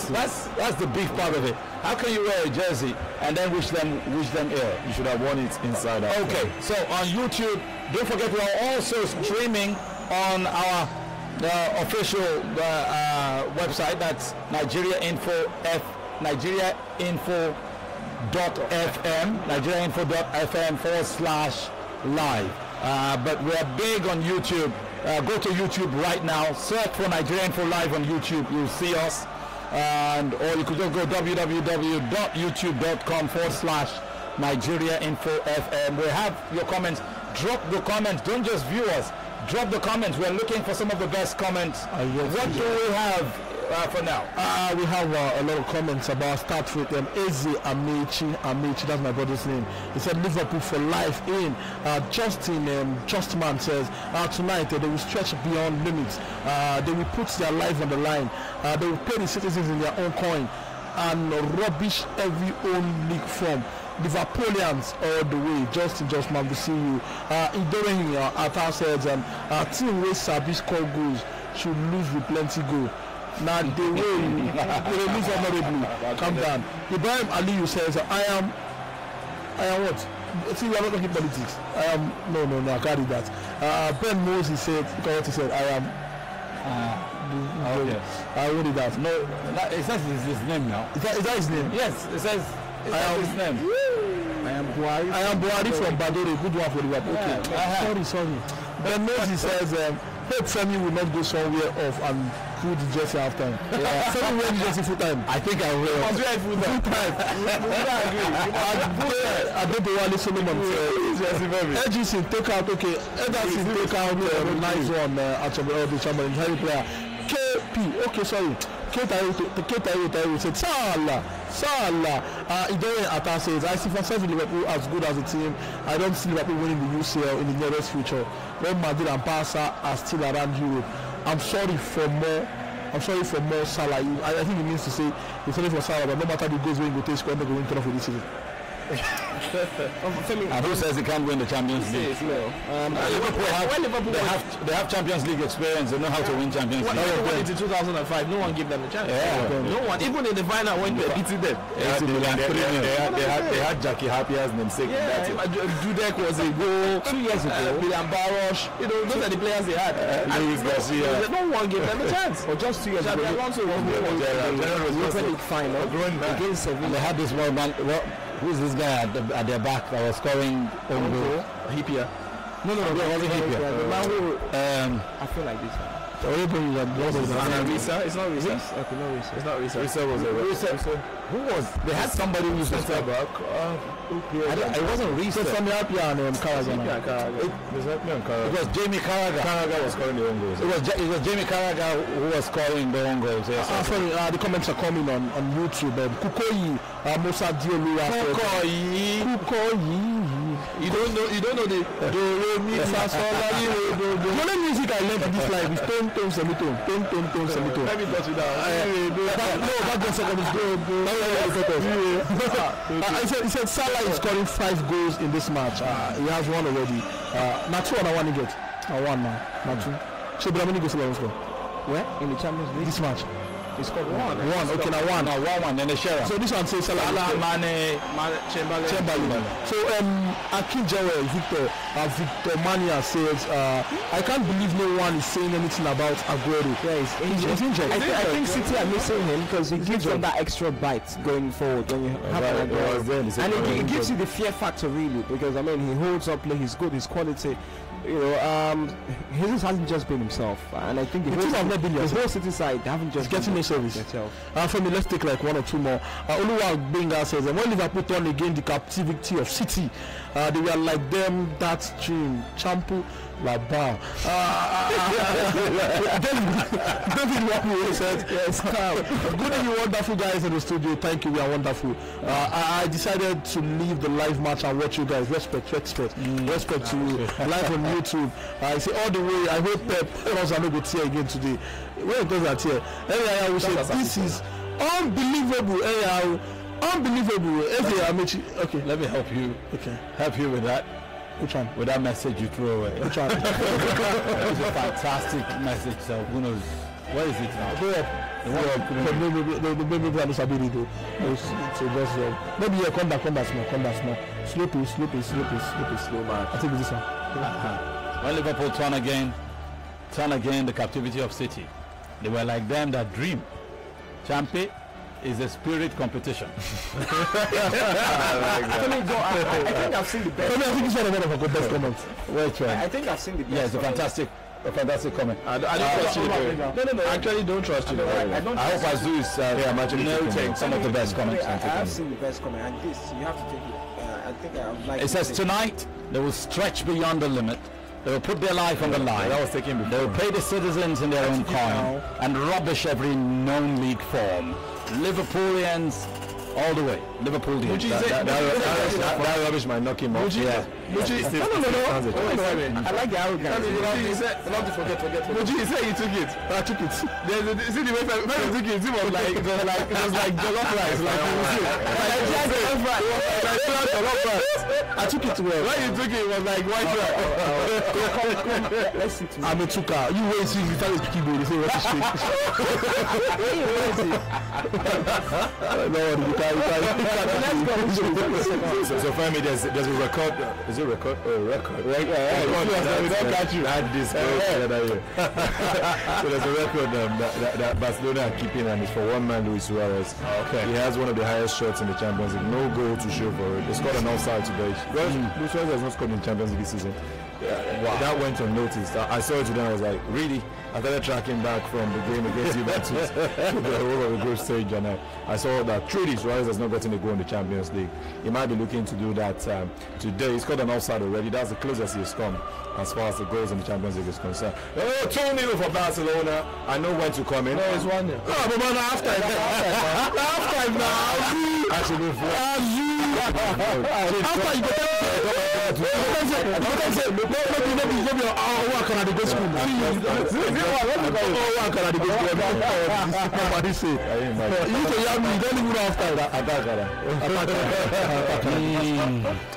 that's the big part of it. How can you wear a jersey and then wish them ill? You should have worn it inside out. Okay, so on YouTube, don't forget we are also streaming on our official website. That's NigeriaInfo.fm/live. But we are big on YouTube. Go to YouTube right now. Search for Nigeria Info Live on YouTube. You'll see us. Or you could just go www.youtube.com/NigeriaInfoFM. We have your comments. Drop the comments. Don't just view us. Drop the comments. We're looking for some of the best comments. What do we have for now? We have a lot of comments about start with Eze Amechi, that's my brother's name. He said Liverpool for life in. Justman says tonight they will stretch beyond limits. They will put their life on the line. They will pay the citizens in their own coin and rubbish every own league form. Liverpoolians all the way. Justman, we see you. Idorehin Ata says team wey sabi score goals should lose with plenty goal. Now the way you lose honorably. Calm down. Ibrahim Aliyu says, I am what? See, we are not talking politics. I am no, I can't do that. Ben Moses said, what he said, I am. Okay. I won't do that. No, it says his name now. Is that his name? Yes, it says his name. I am Buhari from Badore. Good one for the Liverpool. Okay. Sorry. Ben Moses says, hope Femi will not go somewhere off and pull the jersey half time. Femi wear the jersey full time. I think I will. I wear it full time. I don't know why Solomon said. Edison take out, okay. Edison take out nice one the Chamberlain, Harry player. KP, okay, sorry. K-Tayo said, Salah. Idore Atta says, I see myself in Liverpool as good as a team. I don't see Liverpool winning the UCL in the nearest future. When Madrid and Barca are still around Europe. I'm sorry for more Salah. I think it means to say he's sorry for Salah, but no matter the goals when he go take squad, they're going to turn off for this season. And who says he can't win the Champions League? Liverpool have Champions League experience. They know how to win Champions League. In 2005, no one gave them a chance. No one, even in the final when they beat them. They had Jackie Happier's namesake. Dudek was a goal 2 years ago. William Barosh, those are the players they had. Luis Garcia. No one gave them a chance. Or just 2 years ago. Europa League final against Sevilla. They had this one man. Who's this guy at their back that was scoring own goal? Hipia. No, it wasn't Hipia. The man who, I feel like this one. Risa? It's not Risa. Okay, no Risa. It's not Risa. Risa was a who was? They had somebody who was center back. It wasn't Risa. From the Apia and Carragher. It was Jamie Carragher. Carragher was scoring the own goals. It was Jamie Carragher who was scoring the own goals. Yes. Sorry, the comments are coming on YouTube. Kukoyi, Musa Diolua. Kukoyi. You don't know the do re mi fa sol la do. The only music I learned in this life is tone semitone. Let me touch it down. No, that goes second is go. He said Salah is scoring 5 goals in this match. He has one already. Not 2 and 1 he gets. 1 now. Not 2. So how many goals he score? Where? In the Champions League? This match. He scored 1. Okay, now 1. Now 1, then the share. So this one says Salah, Mane, Chamberlain. So Akin Jawel, Victor Mania says, I can't believe no one is saying anything about Aguero. Yeah, he's injured. I think City are missing him because he gives them that extra bite going forward when you have an Aguero. And it gives you the fear factor really, because I mean he holds up play, he's good, his quality. Jesus hasn't just been himself, and I think the whole City side they haven't just getting no service. For me, let's take like 1 or 2 more. Oluwa Benga says, when Liverpool turned again the captivity of City, they were like them that stream Champu Laba. David Wapu said, yes, good and wonderful guys in the studio. Thank you, we are wonderful. I decided to leave the live match and watch you guys. Respect to you. Live on YouTube. I say all the way. I hope Pep was not going to again today. Where it does that here? Anyhow, I will say this is unbelievable. Unbelievable. Okay, let me help you. Okay, help you with that. Which one? With that message you throw away. Which one? It's a fantastic message. So who knows? What is it now? Maybe come back small. Slow pace, slow man. I think it's this one. When Liverpool turn again the captivity of City. They were like them that dream. Champion is a spirit competition. I think I've seen the best. I think it's one of the best comments. I think I've seen the best. Yeah, it's a fantastic comment. I don't trust you. No. I actually don't trust you. I hope Azu is I'm actually noting some of the best comments. I have seen the best comment, and this you have to take it. I think I would like. It says tonight they will stretch beyond the limit. They will put their life on the line. That was taken before. They will pay the citizens in their own coin and rubbish every known league form. Liverpoolians all the way. Liverpoolians. That rubbish might knock him off. Yeah. Muji, no. I like the arrogance. He said, not to forget. Muji, he said you took it. I took it. See the way Femi took it, it was like jollof rice. I took it well. When you took it was like white rice. Let's see to I'm a tuka. You wait see if you start speaking Igbo, they say what is straight. So Femi, there's a record. Is it record? Record. We don't catch you. Had this. So there's a record that Barcelona are keeping, and it's for one man, Luis Suarez. Okay. He has one of the highest shots in the Champions League. No goal to show for it. They scored an offside today. Luis Suarez has not scored in Champions League this season. Wow. That went unnoticed. I saw it today and I was like, really? I started tracking back from the game against Juventus to the whole of the group stage, and I saw that truly Suarez has not gotten a goal in the Champions League. He might be looking to do that today. He's got an offside already. That's the closest he's come as far as the goals in the Champions League is concerned. 2-0 for Barcelona. I know when to come in. No, it's 1-0. Oh, but man, half-time now. Actually, After you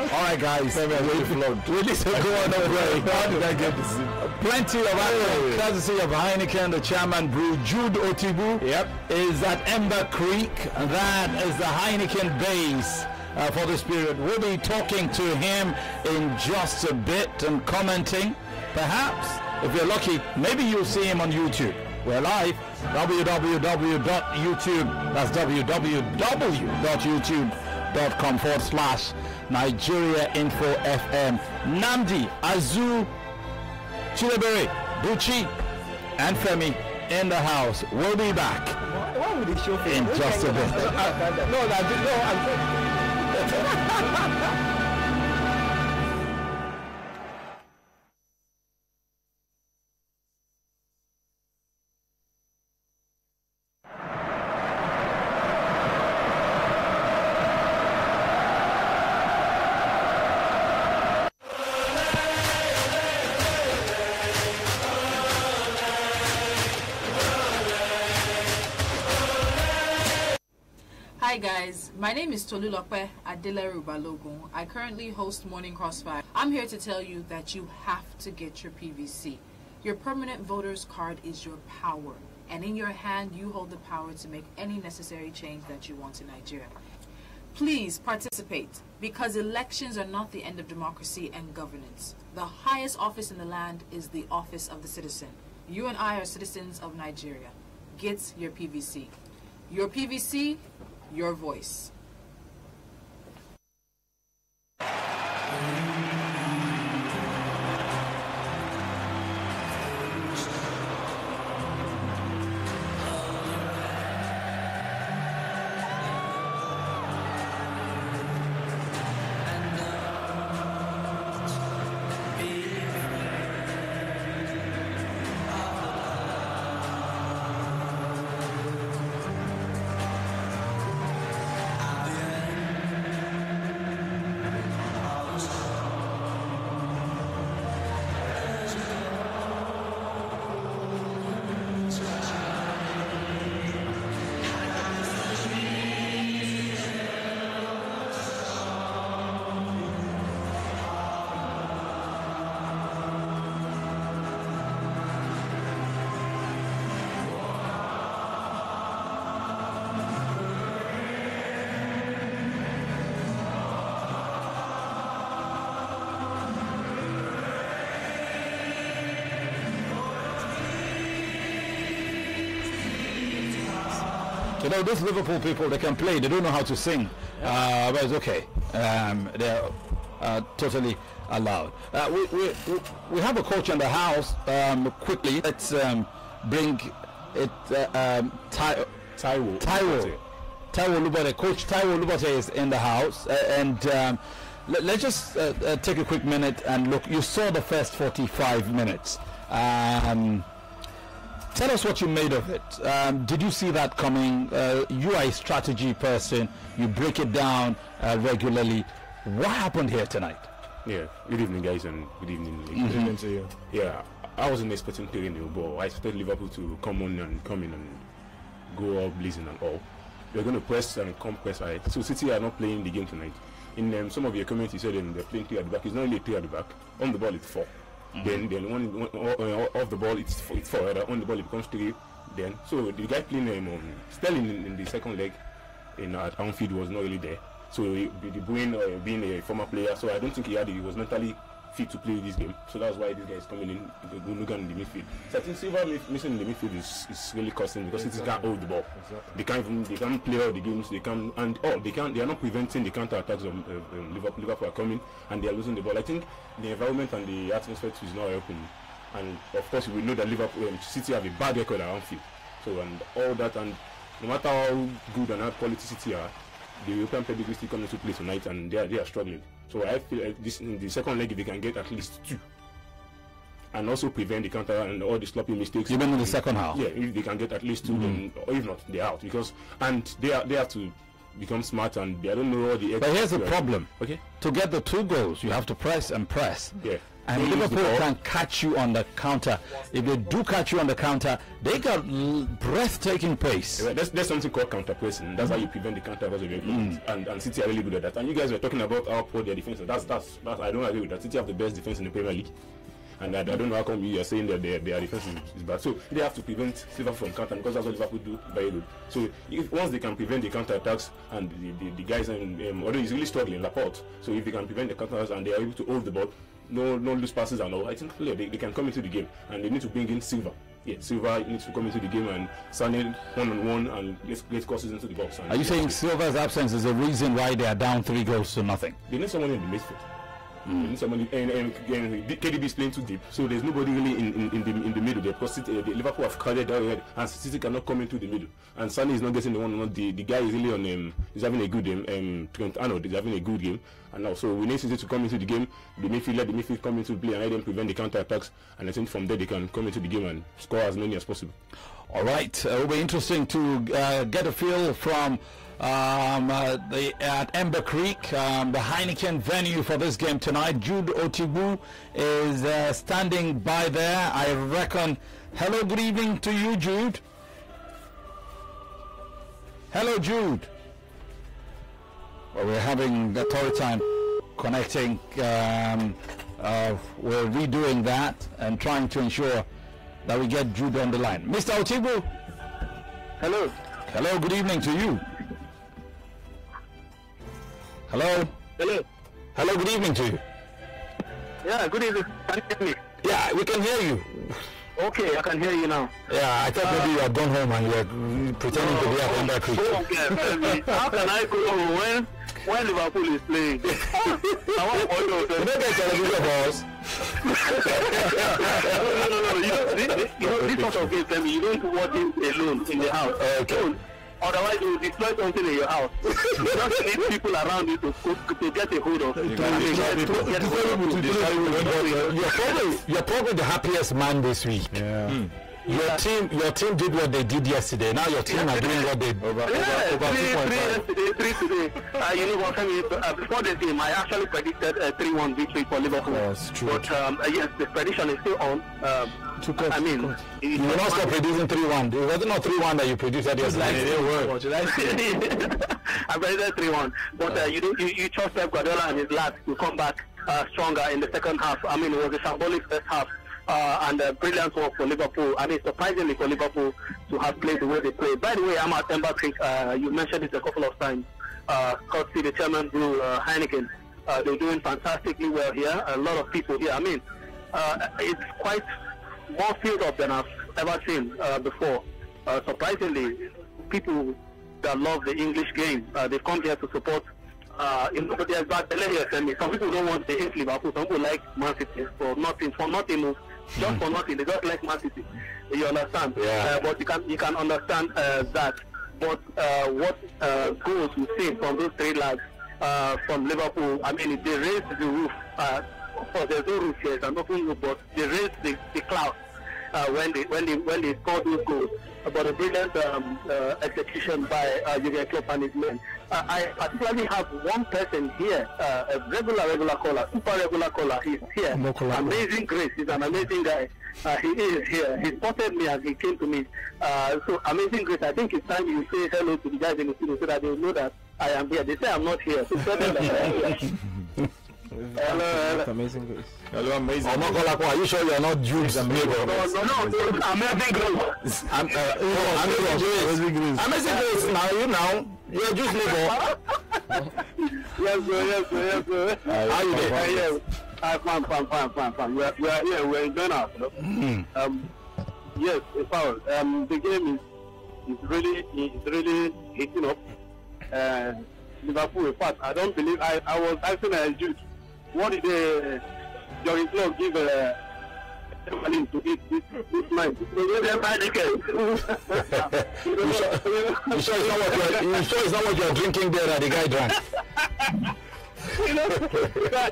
all right, guys. Plenty of action, courtesy of Heineken. The chairman brew Jude Otibu is at Ember Creek. That is the Heineken base for this period. We'll be talking to him in just a bit and commenting. Perhaps, if you're lucky, maybe you'll see him on YouTube. We're live, www.youtube, that's www.youtube.com/Nigeria Info FM. Namdi, Azu, Chilebere, Buchi, and Femi in the house. We'll be back. Why would he show in just a bit. Hi guys, my name is Tolulope Adeleru Balogun. I currently host Morning Crossfire. I'm here to tell you that you have to get your PVC. Your permanent voter's card is your power, and in your hand you hold the power to make any necessary change that you want in Nigeria. Please participate, because elections are not the end of democracy and governance. The highest office in the land is the office of the citizen. You and I are citizens of Nigeria. Get your PVC. Your PVC, your voice. You know, those Liverpool people, they can play, they don't know how to sing, but it's okay. They're totally allowed. We have a coach in the house. Quickly, let's bring it. Taiwo Lubate. Coach Taiwo Lubate is in the house, and let's just take a quick minute and look. You saw the first 45 minutes. Tell us what you made of it. Did you see that coming? You are a strategy person. You break it down regularly. What happened here tonight? Yeah, good evening, guys, and good evening. Good evening to you. Yeah, I wasn't expecting 3-0, but I expected Liverpool to come in and go all blazing and all. They're going to press and come press high. So City are not playing the game tonight. In some of your comments, you said they're playing 3 at the back. It's not really 3 at the back. On the ball, it's 4. Then one off the ball, it's 4. On the ball, it becomes 3. Then so the guy playing Sterling in the second leg at Anfield was not really there. So De Bruyne being a former player, so I don't think he was mentally fit to play this game. So that's why this guy is coming in, Gundogan in the midfield. So I think Silva missing in the midfield is really costing because City can't hold the ball. Exactly. They can't play all the games. They are not preventing the counter attacks of Liverpool. Liverpool are coming and they are losing the ball. I think the environment and the atmosphere is not helping. And of course we know that Liverpool City have a bad record at Anfield. So and all that, and no matter how good and how quality City are, the European pedigree still coming to play tonight, and they are struggling. So I feel this in the second leg, if they can get at least 2, and also prevent the counter and all the sloppy mistakes. Even in the second half. Yeah, if they can get at least 2, then, or if not, they're out they have to become smart, and I don't know all the. But here's the problem. Okay. To get the 2 goals, you have to press and press. Yeah. And Liverpool can catch you on the counter. If they do catch you on the counter, they got breathtaking pace. Yeah, there's something called counter pressing. That's how you prevent the counter of your opponent. And City are really good at that. And you guys were talking about how poor their defense is. That's I don't agree with that. City have the best defense in the Premier League. And I don't know how come you are saying that their defense is bad. So they have to prevent Liverpool from counter, because that's what Liverpool do very good. So once they can prevent the counter attacks, and the guys, although he's really struggling, Laporte. So if they can prevent the counter attacks and they are able to hold the ball, no loose passes and all, I think they can come into the game, and they need to bring in Silva. Yeah, Silva needs to come into the game and Sané one-on-one and get crosses into the box. Are you saying Silva's absence is the reason why they are down 3 goals to nothing? They need someone in the midfield. They need somebody, and KDB is playing too deep, so there's nobody really in the middle there, because Liverpool have crowded down here, and City cannot come into the middle, and Sané is not getting the one-on-one. The guy is really on he's having a good game. Trent Arnold is having a good game, and now so we need City to come into the game. Let the midfield come into play and let them prevent the counter attacks, and I think from there they can come into the game and score as many as possible. All right, it will be interesting to get a feel from at Ember Creek, the Heineken venue for this game tonight. Jude Otigbu is standing by there, I reckon. Hello, good evening to you, Jude. Hello, Jude. Well, we're having a tough time connecting. We're redoing that and trying to ensure that we get Jude on the line. Mr. Otigbu. Hello. Hello, good evening to you. Hello. Hello. Hello, good evening to you. Yeah, good evening. Can you hear me? Yeah, we can hear you. Okay, I can hear you now. Yeah, I thought maybe you had gone home and you were pretending to be at Ember Creek. Okay, how can I go home when Liverpool is playing? I want to follow them. You don't get television balls. No. This sort of game, Femi, you don't watch it alone in the house. Okay. Otherwise, you will destroy something in your house. You just need people around you to get a hold of. You're probably the happiest man this week. Yeah. Your team did what they did yesterday. Now your team are doing what they over 2.5. Three today. You know what, Femi, before the game, I actually predicted a 3-1 victory for Liverpool. Yes, true. But yes, the prediction is still on. I mean, you will not stop producing 3-1. It wasn't not 3-1 that you produced yesterday. It didn't work. I predicted 3-1. But you trust Pep Guardiola and his lads to come back stronger in the second half. I mean, it was a symbolic first half. And a brilliant work for Liverpool. I mean, surprisingly for Liverpool to have played the way they played. By the way, I'm at Ember Creek. You mentioned it a couple of times. Courtesy the chairman brew Heineken. They're doing fantastically well here. A lot of people here. I mean, it's quite more filled up than I've ever seen before. Surprisingly, people that love the English game, they've come here to support. There's bad here. Some people don't want to hate Liverpool. Some people like Man City for nothing. Just for nothing, they just like Man City. You understand? Yeah. But you can understand that. But what goals we've seen from those 3 lads from Liverpool, I mean, they raised the roof. Of course, there's no roof here, there's nothing roof, but they raised the cloud. when they scored those goals. But a brilliant execution by Jurgen Klopp and his men. I particularly have one person here, a regular caller, super regular caller. He's here. Amazing Grace. He's an amazing guy. He is here. He spotted me as he came to me. So amazing Grace. I think it's time you say hello to the guys in the studio so that they know that I am here. They say I'm not here. So tell them that I am here. Hello. Amazing Grace. Hello, amazing. Are you sure you're not Jude's neighbor? No, amazing Grace. Amazing Grace. Now, you're Jude's neighbor. Yes, sir. How you doing? Yes. Fine. We are here. We're enjoying ourselves. Yes, Paul. The game is really heating up. Liverpool. In fact, I don't believe I was asking Jude, what did Jurgen Klopp give to eat this night? You sure it's not what you're drinking there that the guy drank?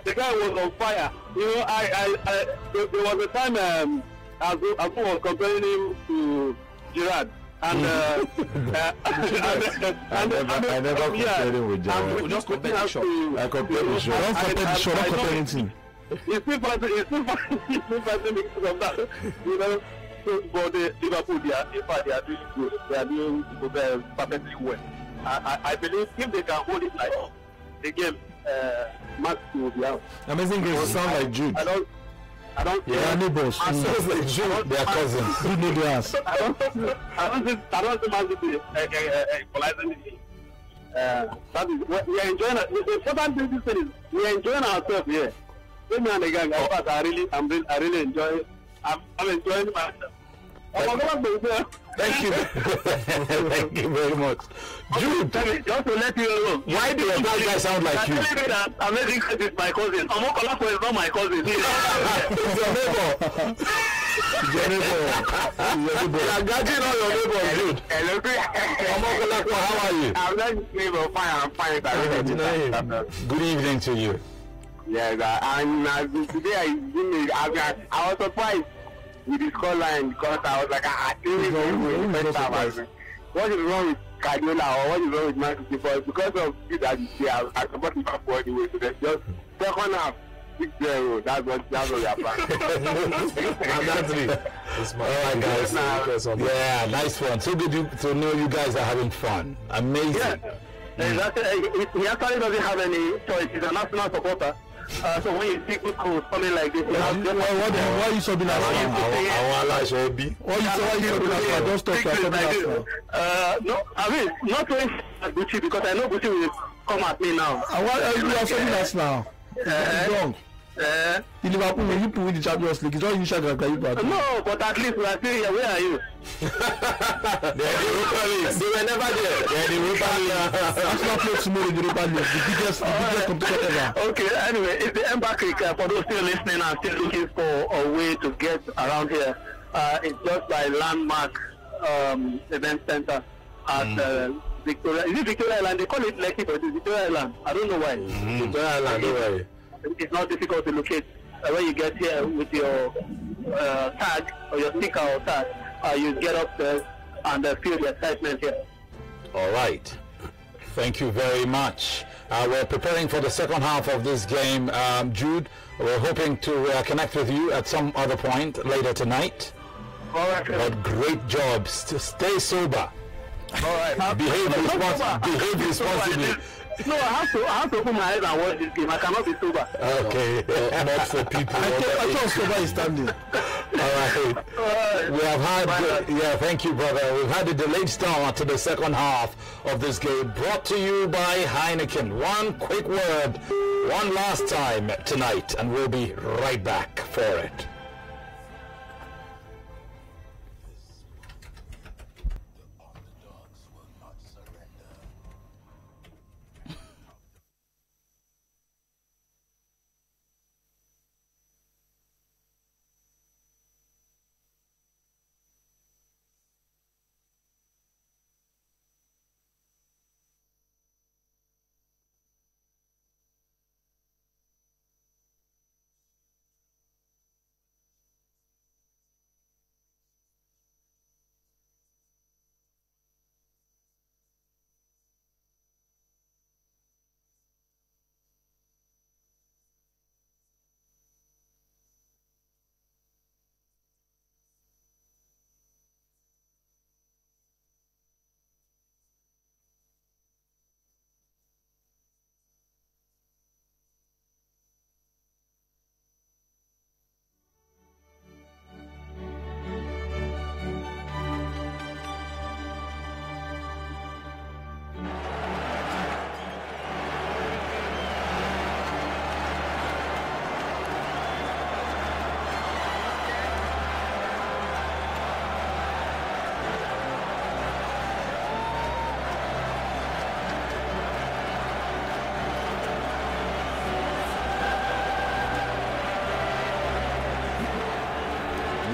The guy was on fire. There was a time I was comparing him to Gerrard. And I never compared him with Gerrard. We just compared the shot. I compared the shot. Don't compare the show, don't compare anything. It's still fighting because of that. But Liverpool, they are doing good. They are doing perfectly well. I believe if they can hold it like the game, Max will be out. Amazing Grace sound like Jude. I don't. They are neighbors. Sounds like Jude. They are cousins. Good neighbors. I don't think Max will be equalizing the game. That is, we are enjoying it. The important thing is we are enjoying ourselves here. Me and the gang, I really enjoy. I'm enjoying myself. Thank you. Thank you very much. Jude, just to let you know, why do your guy sound like you? I'm telling you that Amazing Grace is my cousin. Omokolako is not my cousin. He's your neighbor. Your neighbor. You are gagging on your neighbor, Jude. Omokolako, how are you? I'm not neighbor. Fine. Good evening to you. Yes, and today I was surprised with the scoreline because I was like, I think what is wrong with Guardiola or what is wrong with Man City? But because of you that you see, I support Liverpool anyway. So there's just second half 6-0. That's what we are planning. All right, guys. Yeah, nice one. So good to know you guys are having fun. Amazing. Yeah. He actually doesn't have any choice. He's a national supporter. So when you see good goals coming like this, why are you subbing us now? Why you subbing us now? Don't stop subbing us now. No, I mean, not going at Gucci because I know Gucci will come at me now. Why are you subbing us now? It's wrong. The Liverpool, when you win the Champions League, it's not initial Gagayuba. No, but at least we are still here. Where are you? They were never there. They're the Europa League. Arsenal play tomorrow in the Europa League, the biggest competition ever. Okay, anyway, it's the Ember Creek. For those still listening and still looking for a way to get around here, it's just by landmark event center at Victoria. Is it Victoria Island? They call it Lekki, but it's Victoria Island. I don't know why. Victoria Island, don't worry. It's not difficult to locate. When you get here with your tag or your sticker or tag, you get up there and feel the excitement here. All right. Thank you very much. We're preparing for the second half of this game. Jude, we're hoping to connect with you at some other point later tonight. All right. But great job. Stay sober. All right. Behave responsibly. No, I have to open my eyes and watch this game. I cannot be sober. Okay. Not for people. I thought sober is standing. All right. We have had, thank you, brother. We've had a delayed start to the second half of this game, brought to you by Heineken. One quick word, one last time tonight, and we'll be right back for it.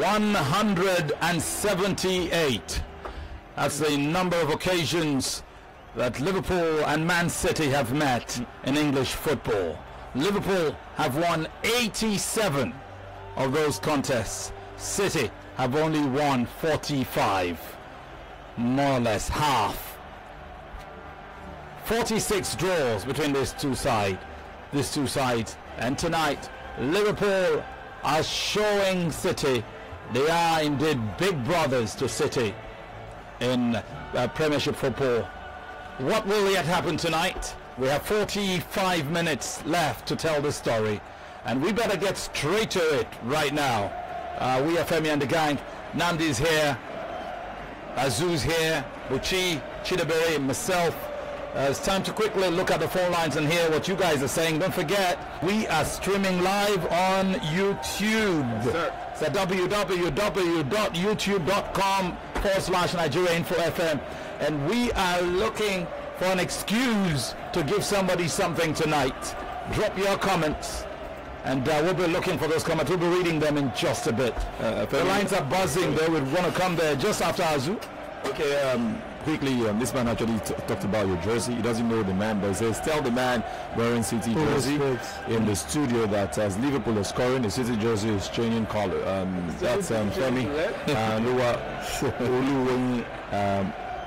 178. That's the number of occasions that Liverpool and Man City have met in English football. Liverpool have won 87 of those contests. City have only won 45, more or less half. 46 draws between these two sides. And tonight, Liverpool are showing City they are indeed big brothers to City in Premiership football. What will yet happen tonight? We have 45 minutes left to tell the story, and we better get straight to it right now. We are Femi and the gang. Namdi's here, Azu's here, Buchi, Chidabere, myself. It's time to quickly look at the phone lines and hear what you guys are saying. Don't forget, we are streaming live on YouTube. So www.youtube.com/NigeriaInfoFM, and we are looking for an excuse to give somebody something tonight. Drop your comments, and we'll be looking for those comments. We'll be reading them in just a bit. The lines are buzzing though. We want to come there just after Azu. Okay, quickly, this man actually talked about your jersey. He doesn't know the man, but he says, tell the man wearing City jersey in the studio that as Liverpool is scoring, the City jersey is changing color. That's Femi.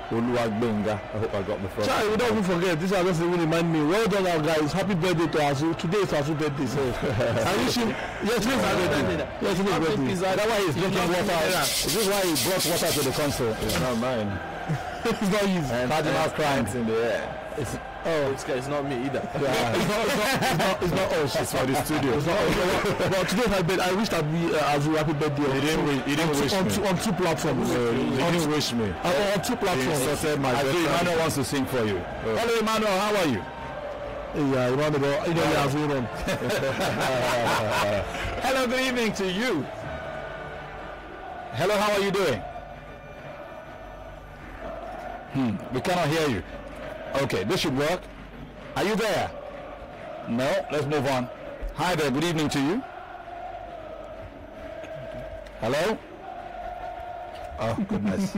Oluwagbenga. I hope I got the first. Charlie, we don't even forget. This is just really remind me. Well done, our guys. Happy birthday to Azu. Today is Azu's birthday. So I wish him. Yes, today's our birthday. Yes, today's birthday. That's why he's drinking water. This is why he brought water to the console. It's not mine. It's not his. Cardinal crimes in the air. It's not me either. Yeah. It's not us. It's for the studio. It's not us. But today I wish that we Azu happy birthday. He didn't wish me. On two platforms. He didn't wish me. On two platforms. Emmanuel wants to sing for you. Hello, Emmanuel. How are you? Yeah, Emmanuel. You know, Azu on. Hello, good evening to you. Hello, how are you doing? We cannot hear you. Okay, this should work. Are you there? No, let's move on. Hi there, good evening to you. Hello? Oh, goodness.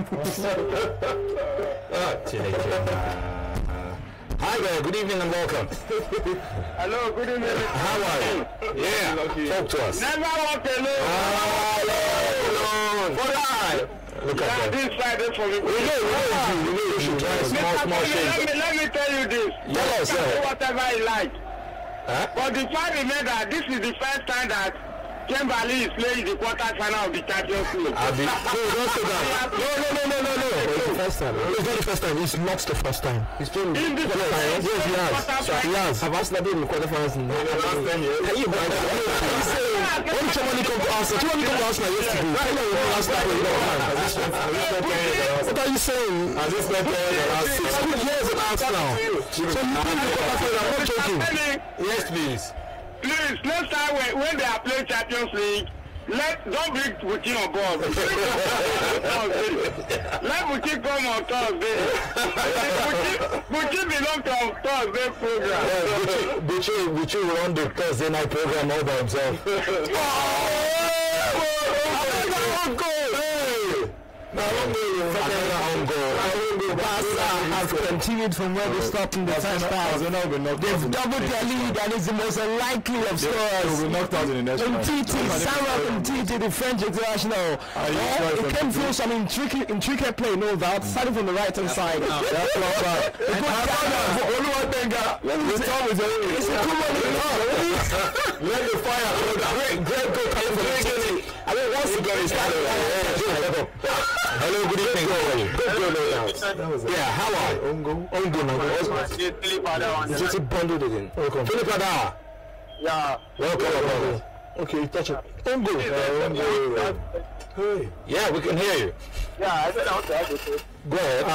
Hi there, good evening and welcome. Hello, good evening. How are you? Yeah, talk to us. Never walk alone. Look at that. This Friday for me. We know you should try a small shake. Let me tell you this. Tell us, sir. Whatever you like. But the fact remains that this is the first time that Kimberly is playing the quarter-final of the Champions League. No, don't say that. No. It's the first time. It's not the first time. It's not the first time. He's playing in the quarter-finals. Yes, he has. Have Arsenal been in the quarter-finals in the last 10 years? Can you buy that? When did somebody come to Arsenal? Somebody come to Arsenal yesterday. What are you saying? Has this been playing the last 6 years at Arsenal? So you playing the quarter-finals. I'm not joking. Yes, please. Please, next time when they are playing Champions League, don't bring Buchi on board. Let Buchi come on Thursday. Buchi belongs to our Thursday program. Buchi will run the Thursday night program all by himself. Barca have continued from where they stopped in the first half. They've doubled their lead, and it's the most unlikely of scores. Umtiti, the French international. It came through some intricate play, no doubt, starting from the right hand side. Let the fire. Great goal coming from Umtiti. I mean, once the goal is started, hello, good evening. How are you? Yeah, how are you? Ongo. Just bundled it in. Welcome. Philipada. Yeah. Welcome. Okay, touch it. Ongo. Yeah, we can hear you. Yeah, I said I want to ask you. Go ahead.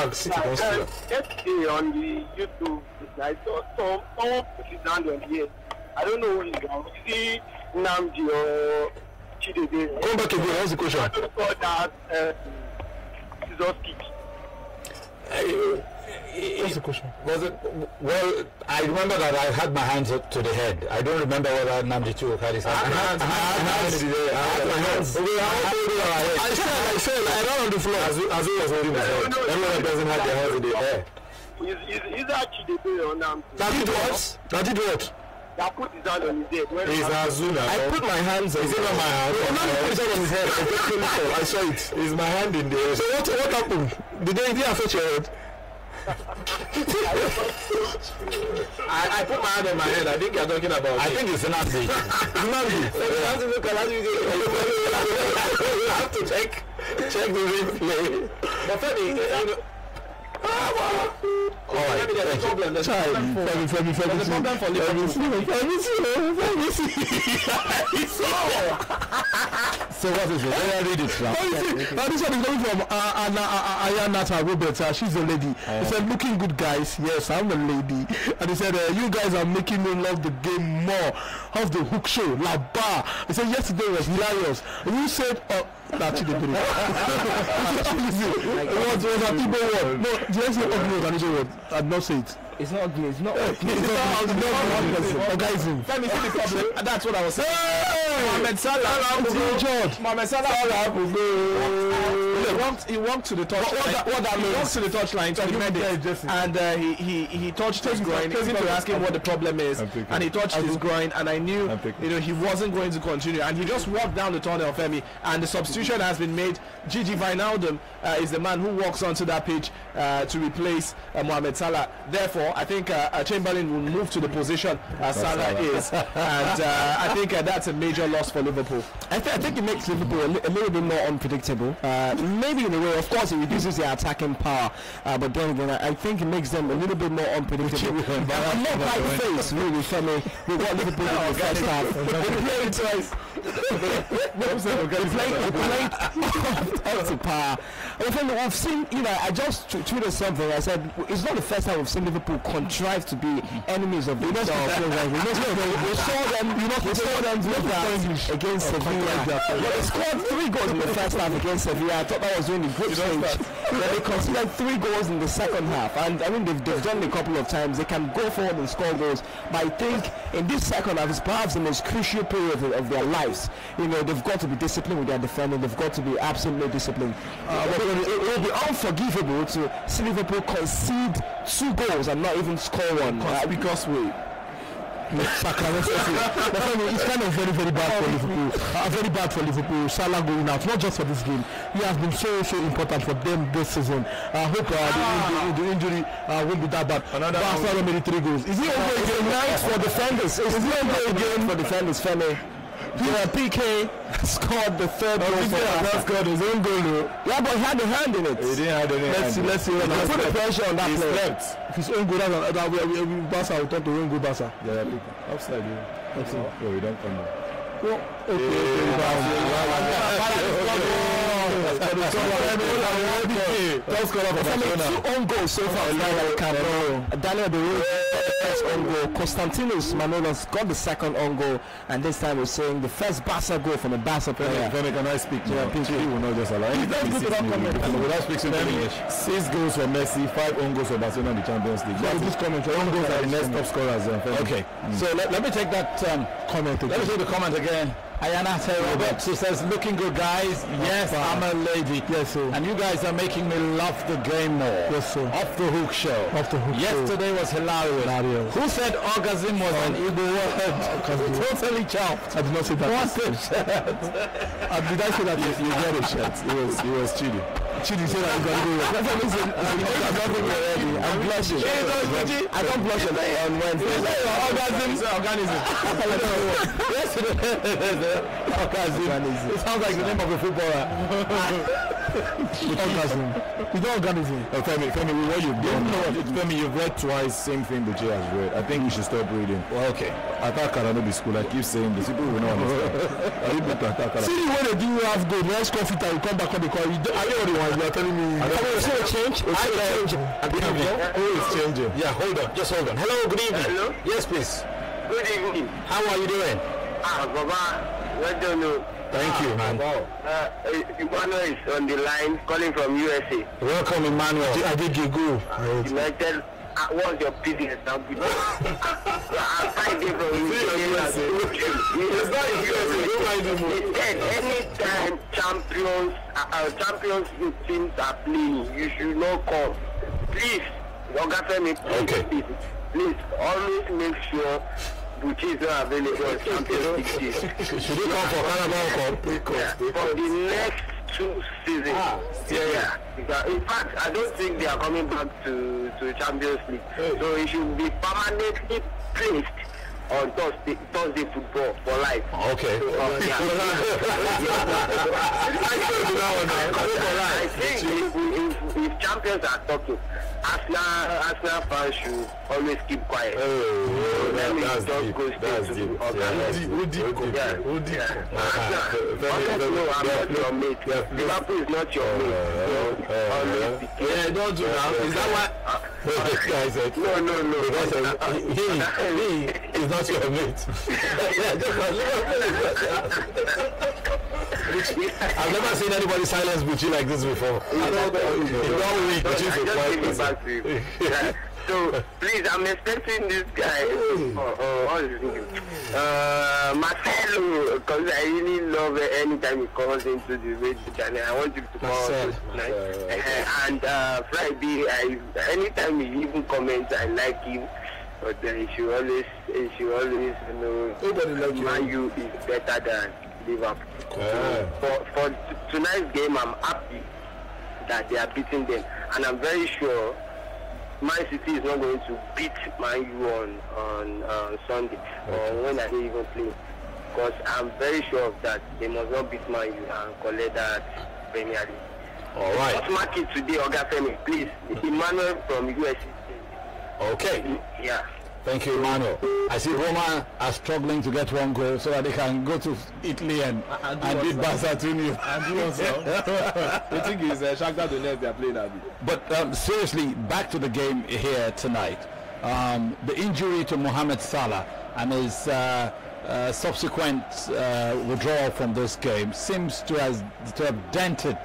Yesterday on the YouTube, I saw someone put his hand on the head. I don't know who he's on. Is he Namdi or Chidebe? Come back again. What's the question? I don't know that scissors kick. What's the question? Was it? Well, I remember that I had my hands up to the head. I don't remember whether Namdi Chu had his hands. I had my hands. I said, I ran on the floor. As he was holding his head. Everyone doesn't have their hands in the air. He's actually doing on That did what? That did what? I put his hand on his head. He's Azuna. I put my hands on his head. Is it on my hand? No, put his hand on his head. I saw it. Is my hand in there? So what happened? Did they affect your head? I put my hand on my head. I think you're talking about. I think it's Nazi. It's Nazi. You have to check the replay. But Femi, alright, there's a problem. There's a problem for Liverpool. So what is it? I read it now. This one is coming from Ayanata Roberts. She's a lady. He said, looking good guys. Yes, I'm a lady. And he said, you guys are making me love the game more. Of the hook show, La Bar. He said, yesterday was hilarious. And you said, that's it. It was a people word. No, the answer of the word. I'd not say it. It's not ugly. It's not ugly. It's not Let me see the problem. That's what I was saying. Mohamed Salah. Mohamed Salah. He walked to the touchline. What that means? He walked to the touchline to the medic, and he touched his groin. He came to ask him what the problem is, and he touched his groin, and I knew he wasn't going to continue, and he just walked down the tunnel, Femi, and the substitution has been made. Gigi Wijnaldum is the man who walks onto that pitch to replace Mohamed Salah. Therefore, I think Chamberlain will move to the position Salah is, and I think that's a major loss for Liverpool. I think it makes Liverpool a little bit more unpredictable. Maybe in a way, of course, it reduces their attacking power, but then again, I think it makes them a little bit more unpredictable. I'm not quite faced really, Femi, with what Liverpool did in the first half. They played up to par. We've seen, I just tweeted something. I said it's not the first time we've seen Liverpool contrive to be enemies of themselves. We saw them do that against Sevilla. They scored 3 goals in the first half against Sevilla. I thought that was really good stage. They considered 3 goals in the second half, and I mean they've done it a couple of times. They can go forward and score goals, but I think in this second half is perhaps the most crucial period of their lives. They've got to be disciplined with their defending. They've got to be absolutely disciplined. It will be unforgivable to see Liverpool concede 2 goals and not even score one. Because it's kind of very, very bad for Liverpool. Very bad for Liverpool. Salah going out, not just for this game. He has been so important for them this season. I hope the injury won't be that bad. Barcelona made 3 goals. Is he over again? Nice for defenders. Is he over again for defenders, Femi? PK scored the 3rd goal. He scored his own goal. Yeah, but he had a hand in it. He didn't have any hand. Let's see. Put the pressure on that He player. slept. His own goal. Barca will turn to own goal. Barca. Yeah, upside you. Oh, we don't come back. Two own goals so far. Daniel the first own goal. Konstantinos Manolas got the 2nd own goal, and this time we're saying the first Barca goal from a Barca player. Can I speak? Yeah, he will not just allow anything. Without speaking English. 6 goals for Messi, 5 own goals for Barcelona in the Champions League. This comment. Own goals are the next top scorers. Okay, so let me take that comment again. Let me take the comment again. Ayana Roberts, who says, looking good guys. Yes, I'm a lady. Yes, sir. And you guys are making me love the game more. Yes, sir. Off the hook show. Yesterday was hilarious. Who said orgasm was an Igbo word? Totally chopped. I did not say that. What a shirt. Did I say that? You get a shirt. He was cheating. Chidi said that he's going to do it. I'm blushing. I don't blush on Wednesday. Organism. It sounds like the name of a footballer. Organism. You know organism. Femi, what you've done? Femi, you've read twice. Same thing the J has read. I think you should stop reading. Well, okay. Attack Karano be school. I keep saying this. People will not understand. I need to attack Karano. See when they do have goal, let's go fit and come back on the call. Are you the one? You are telling me. It's going to change. It's changing. Yeah, hold on. Just hold on. Hello, good evening. Hello? Yes, please. Good evening. How are you doing? Baba, what do you know? Thank you, man. Emmanuel is on the line, calling from USA. Welcome, Emmanuel. I did you go. United, what's your business now? I'm fighting from USA. It's not USA. Anytime champions teams are playing, you should not come. Please, Femi, please, always make sure Buchi is not available on Champions League. Should he come for Carabao Cup? For the next 2 seasons. In fact, I don't think they are coming back to Champions League. So it should be permanently placed on Thursday football for life. Okay. So, I think if champions are talking, Arsenal fans should always keep quiet. That's deep. I'm not your mate. Liverpool is not your mate. Don't do that. Is that why? No. He is not your mate. I've never seen anybody silence Buchi like this before. So please, I'm expecting this guy. Marcelo, because I really love it anytime he comes into the radio channel. I want him to call tonight. And Friday, anytime he even comments, I like him. But he should always, Man U is better than Liverpool. For tonight's game, I'm happy that they are beating them, and I'm very sure Man City is not going to beat Man U on Sunday, or when are they even playing? Because I'm very sure of that. They must not beat Man U and collect that Premier League. All right. Let's mark it today, Femi, please. Emmanuel from USA. Okay. Yeah. Thank you, Emmanuel. I see Roma are struggling to get one goal so that they can go to Italy and beat Barca 2-0. The thing is, Shakhtar Donetsk, they are playing that. But seriously, back to the game here tonight. The injury to Mohamed Salah and his subsequent withdrawal from this game seems to have dented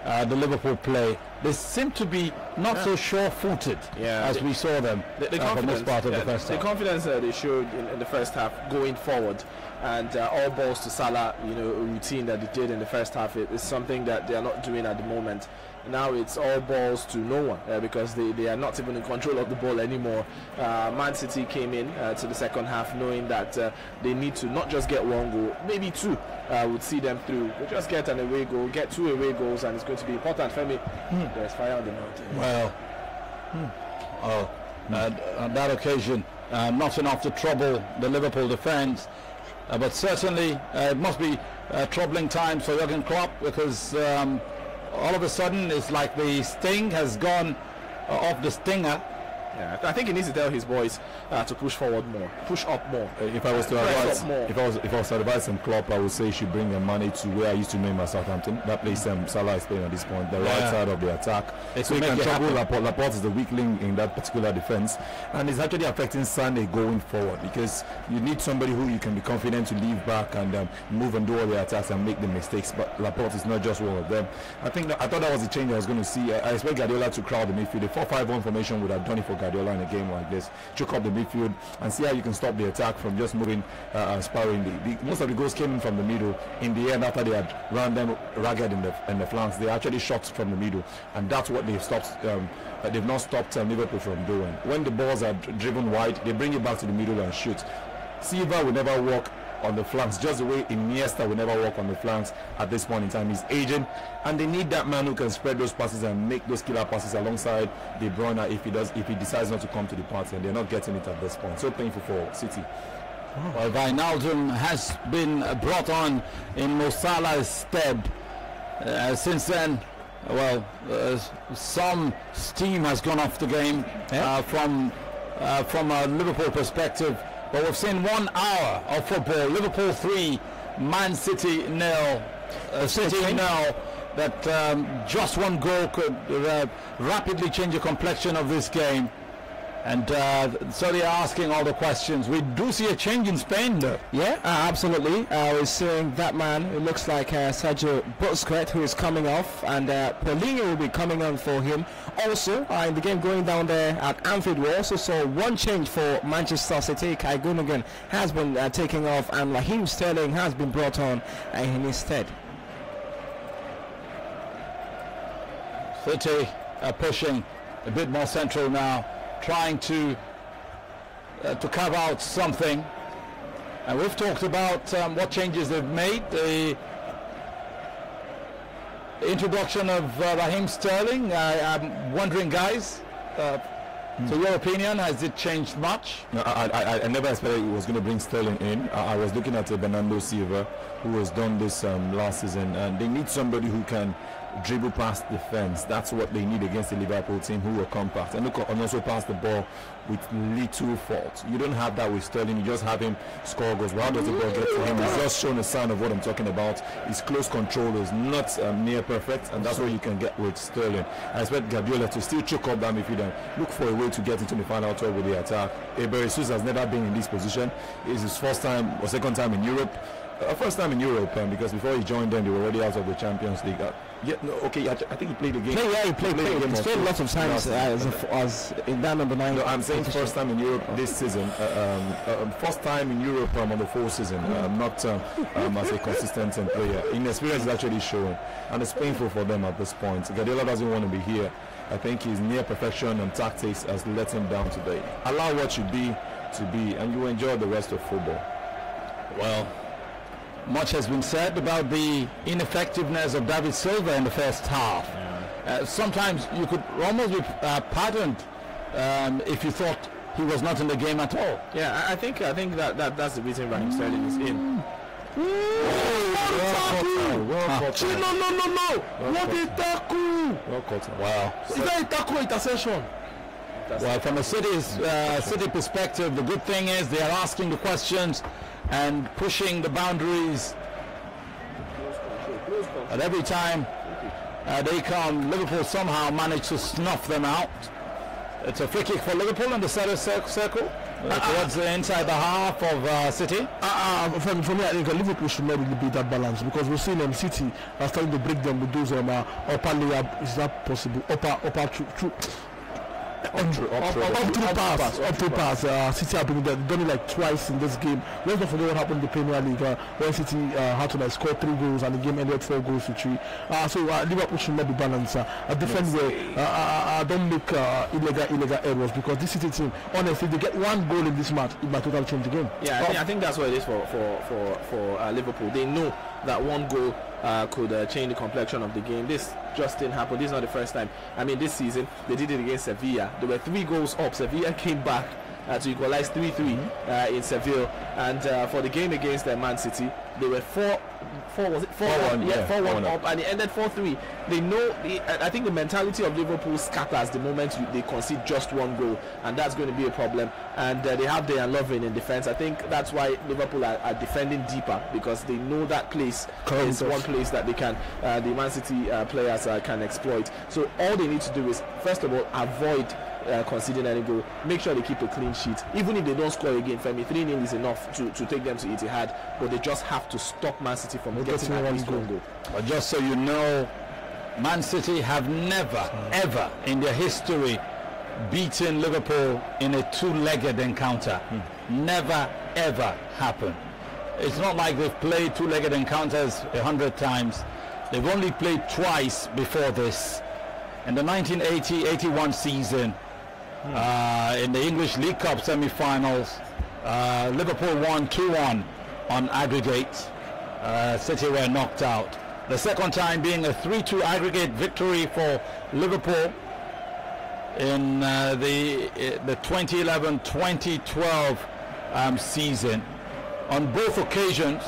the Liverpool play. They seem to be not so sure-footed as we saw them for most part of the first half. The confidence they showed in the first half going forward, and all balls to Salah, a routine that they did in the first half, is something that they are not doing at the moment. Now it's all balls to no one because they are not even in control of the ball anymore. Man City came in to the second half knowing that they need to not just get one goal, maybe two would see them through. They just get an away goal, get 2 away goals, and it's going to be important. Femi, there's fire on the mountain. Well, on that occasion, not enough to trouble the Liverpool defence, but certainly it must be troubling times for Jurgen Klopp because all of a sudden it's like the sting has gone off the stinger. Yeah, I think he needs to tell his boys to push forward more, push up more. If I was to advise him, Klopp, I would say he should bring the money to where I used to know him at Southampton. That place Salah is playing at this point, the right side of the attack. So he can trouble Laporte. Laporte is the weak link in that particular defense, and it's actually affecting Sané going forward because you need somebody who you can be confident to leave back and move and do all the attacks and make the mistakes. But Laporte is not just one of them. I thought that was the change I was going to see. I expect Guardiola to crowd the midfield. The 4-5-1 formation would have done it for Guardiola in a game like this. Choke up the midfield and see how you can stop the attack from just moving sparingly. Most of the goals came in from the middle. In the end, after they had run them ragged in the flanks, they actually shot from the middle, and that's what they've stopped. They've not stopped Liverpool from doing. When the balls are driven wide, they bring it back to the middle and shoot. Silva will never walk on the flanks, just the way Iniesta will never walk on the flanks at this point in time. He's aging, and they need that man who can spread those passes and make those killer passes alongside De Bruyne if he decides not to come to the party, and they're not getting it at this point. So painful for City. Well, Wijnaldum has been brought on in Mo Salah's stead. Since then, some steam has gone off the game from a Liverpool perspective. But we've seen 1 hour of football. Liverpool 3, Man City 0. City 0. That just one goal could rapidly change the complexion of this game. And so they are asking all the questions. We do see a change in Spain, though. Yeah, absolutely. We're seeing that man. It looks like Sergio Busquets, who is coming off, and Paulinho will be coming on for him. Also, in the game going down there at Anfield, we also saw one change for Manchester City. Kai Gundogan has been taking off, and Raheem Sterling has been brought on in his stead. City pushing a bit more central now, trying to carve out something. And we've talked about what changes they've made. The introduction of Raheem Sterling. I'm wondering, guys, so your opinion, has it changed much? No, I never expected it was going to bring Sterling in. I was looking at Bernardo Silva, who has done this last season, and they need somebody who can dribble past the fence. That's what they need against the Liverpool team, who are compact and also pass the ball with little fault. You don't have that with Sterling. You just have him score goals. How does the ball get to him? He's just shown a sign of what I'm talking about. His close control is not near perfect, and that's what you can get with Sterling. I expect Guardiola to still choke up that midfield and look for a way to get into the final third with the attack. Jesus has never been in this position. It's his first time or second time in Europe. First time in Europe, because before he joined them, they were already out of the Champions League. I think he played the game. He played lots of times as in that number 9. No, I'm saying first time in Europe this season. First time in Europe on the full season, not as a consistent player. Inexperience is actually showing, and it's painful for them at this point. Guardiola doesn't want to be here. I think his near perfection and tactics has let him down today. Allow what you be to be, and you enjoy the rest of football. Well, much has been said about the ineffectiveness of David Silva in the first half. Sometimes you could almost be pardoned if you thought he was not in the game at all. Yeah, I think that's the reason Raheem Sterling is in. No! What a tackle! Wow. Is that a tackle interception? Well, from a City perspective, the good thing is they are asking the questions and pushing the boundaries. And every time they come, Liverpool somehow manage to snuff them out. It's a free kick for Liverpool in the center circle towards the inside the half of City. For me, I think Liverpool should not really be that balanced, because we've seen City are starting to break them with those upper layer. Is that possible? Upper through up through pass. City have done it like twice in this game. Let's not forget what happened in the Premier League when City had to score 3 goals and the game ended 4 goals to 3. So Liverpool should not be balanced. A different way. Don't make illegal errors, because this City team, honestly, they get 1 goal in this match, it might totally change the game. Yeah, I think that's what it is for Liverpool. They know that 1 goal could change the complexion of the game. This just didn't happen. This is not the first time. I mean, this season they did it against Sevilla. There were 3 goals up. Sevilla came back to equalize 3-3 in Seville, and for the game against Man City, they were 4-1 up, and it ended 4-3. They know. I think the mentality of Liverpool scatters the moment they concede just 1 goal, and that's going to be a problem. And they have their Lovren in defense. I think that's why Liverpool are defending deeper, because they know that place is one place that they can, the Man City players can exploit. So all they need to do is, first of all, avoid conceding any goal. Make sure they keep a clean sheet. Even if they don't score again, Femi, 3-0 is enough to take them to Etihad, but they just have to stop Man City from getting at least 1 goal. But just so you know, Man City have never, ever in their history beaten Liverpool in a 2-legged encounter. Never, ever happened. It's not like they've played 2-legged encounters 100 times. They've only played twice before this. In the 1980-81 season, in the English League Cup semi-finals, Liverpool won 2-1 on aggregate. City were knocked out. The second time being a 3-2 aggregate victory for Liverpool in the 2011-2012 season. On both occasions,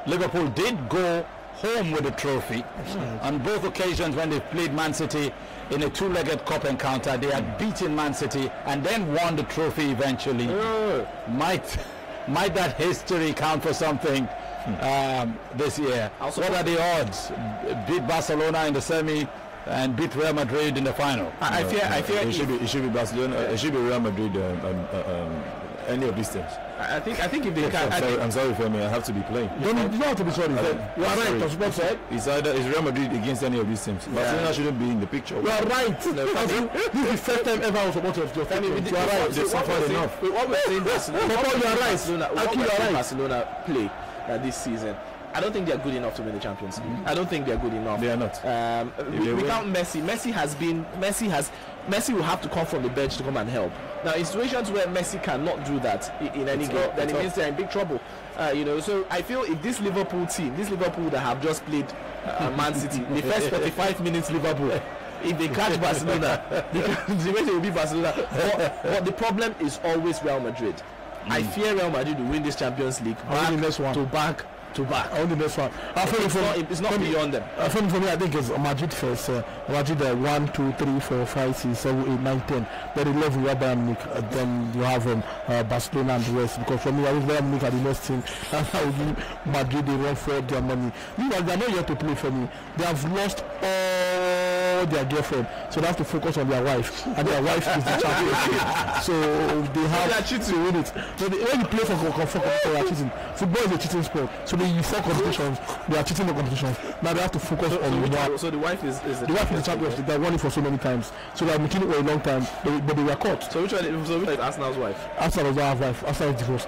Liverpool did go home with the trophy. On both occasions when they played Man City in a 2-legged cup encounter, they had beaten Man City and then won the trophy eventually. Might that history count for something this year? What are the odds? Beat Barcelona in the semi, and beat Real Madrid in the final. I fear it should be Barcelona. It should be Real Madrid. Any of these teams. I think if they can. I'm sorry, Femi. I have to be playing. You don't have to be sorry. You are right. That's what I said. It's Real Madrid against any of these teams. Barcelona shouldn't be in the picture. You are right. This is the first time ever I was supported to your team. You are right. They suffered enough. What we're saying, Barcelona play this season. I don't think they are good enough to win the Champions League. I don't think they are good enough. They are not. Without Messi, Messi will have to come from the bench to come and help. Now, in situations where Messi cannot do that in any game, then it means they're in big trouble. So I feel if this Liverpool that have just played Man City, the first 35 minutes Liverpool, if they catch Barcelona, they will beat Barcelona. But the problem is always Real Madrid. I fear Real Madrid will win this Champions League back to back. Only this one. It's not beyond them. For me, I think it's Madrid first. Madrid 1, 2, 3, 4, 5, 6, 7, 8, 9, 10. Then 11 you have Bayern Munich. Then you have Barcelona and the rest. Because for me, I wish Bayern Munich are the next team. And I will give Madrid they run for their money. Meanwhile, they are not yet to play for me. They have lost all their girlfriend, so they have to focus on their wife, and their wife is the champion. So they have to win it. So when you play for they are cheating. Football is a cheating sport. So they four competitions, they are cheating the competitions. Now they have to focus on one. So the wife is the wife is the champion. They won it for so many times. So they are making it for a long time, but they were caught. So which one is Arsenal's wife? Arsenal does not have wife. Arsenal is divorced.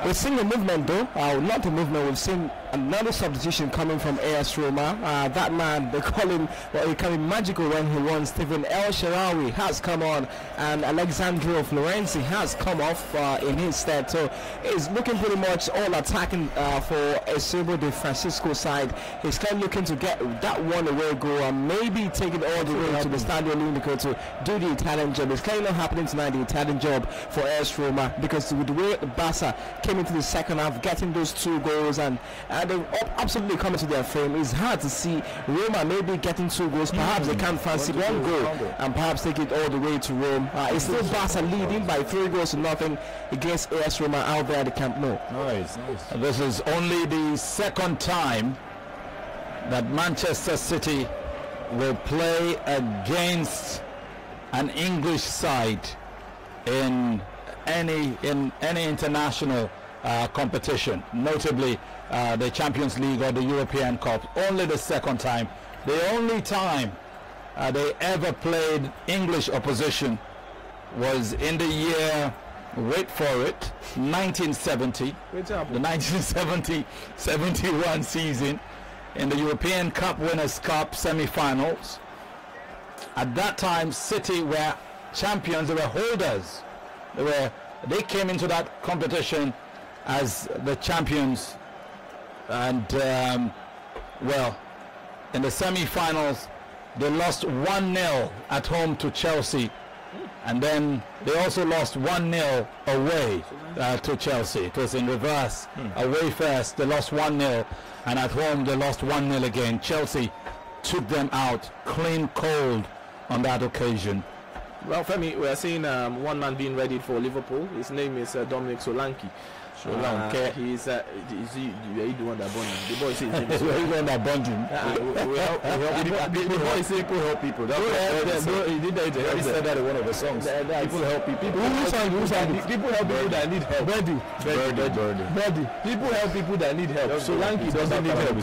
We've seen a movement though, not a movement, we've seen another substitution coming from AS Roma. That man, they call him, he can be magical when he runs. Stephen El Shaarawy has come on, and Alexandro Florenzi has come off in his stead. So he's looking pretty much all attacking for Eusebio de Francisco side. He's kind of looking to get that one away goal and maybe take it all the way to the Stadio Olimpico to do the Italian job. It's kind of not happening tonight, the Italian job for AS Roma, because with the way Barca came into the second half, getting those 2 goals, and they've absolutely come into their frame. It's hard to see Roma maybe getting 2 goals. Perhaps they can't fancy 1 goal and perhaps take it all the way to Rome. It's still Barca leading by 3 goals to nothing against AS Roma out there at the Camp Nou. Nice. This is only the second time that Manchester City will play against an English side in any international competition, notably the Champions League or the European Cup. Only the second time. The only time they ever played English opposition was in the year, wait for it, 1970, the 1970-71 season in the European Cup Winners' Cup semi-finals. At that time, City were champions, they were holders. They came into that competition as the champions, and in the semi-finals they lost 1-0 at home to Chelsea, and then they also lost 1-0 away to Chelsea. It was in reverse. Away first they lost 1-0, and at home they lost 1-0 again. Chelsea took them out clean cold on that occasion. Well, Femi, we are seeing one man being ready for Liverpool. His name is Dominic Solanke. He's the one that bonded. The boy says he's the one that bonded. The boy says people help people. He did that. He said that in one of the songs. People help people. People help people that need help. Birdie. People help people that need help. Solanke doesn't need help.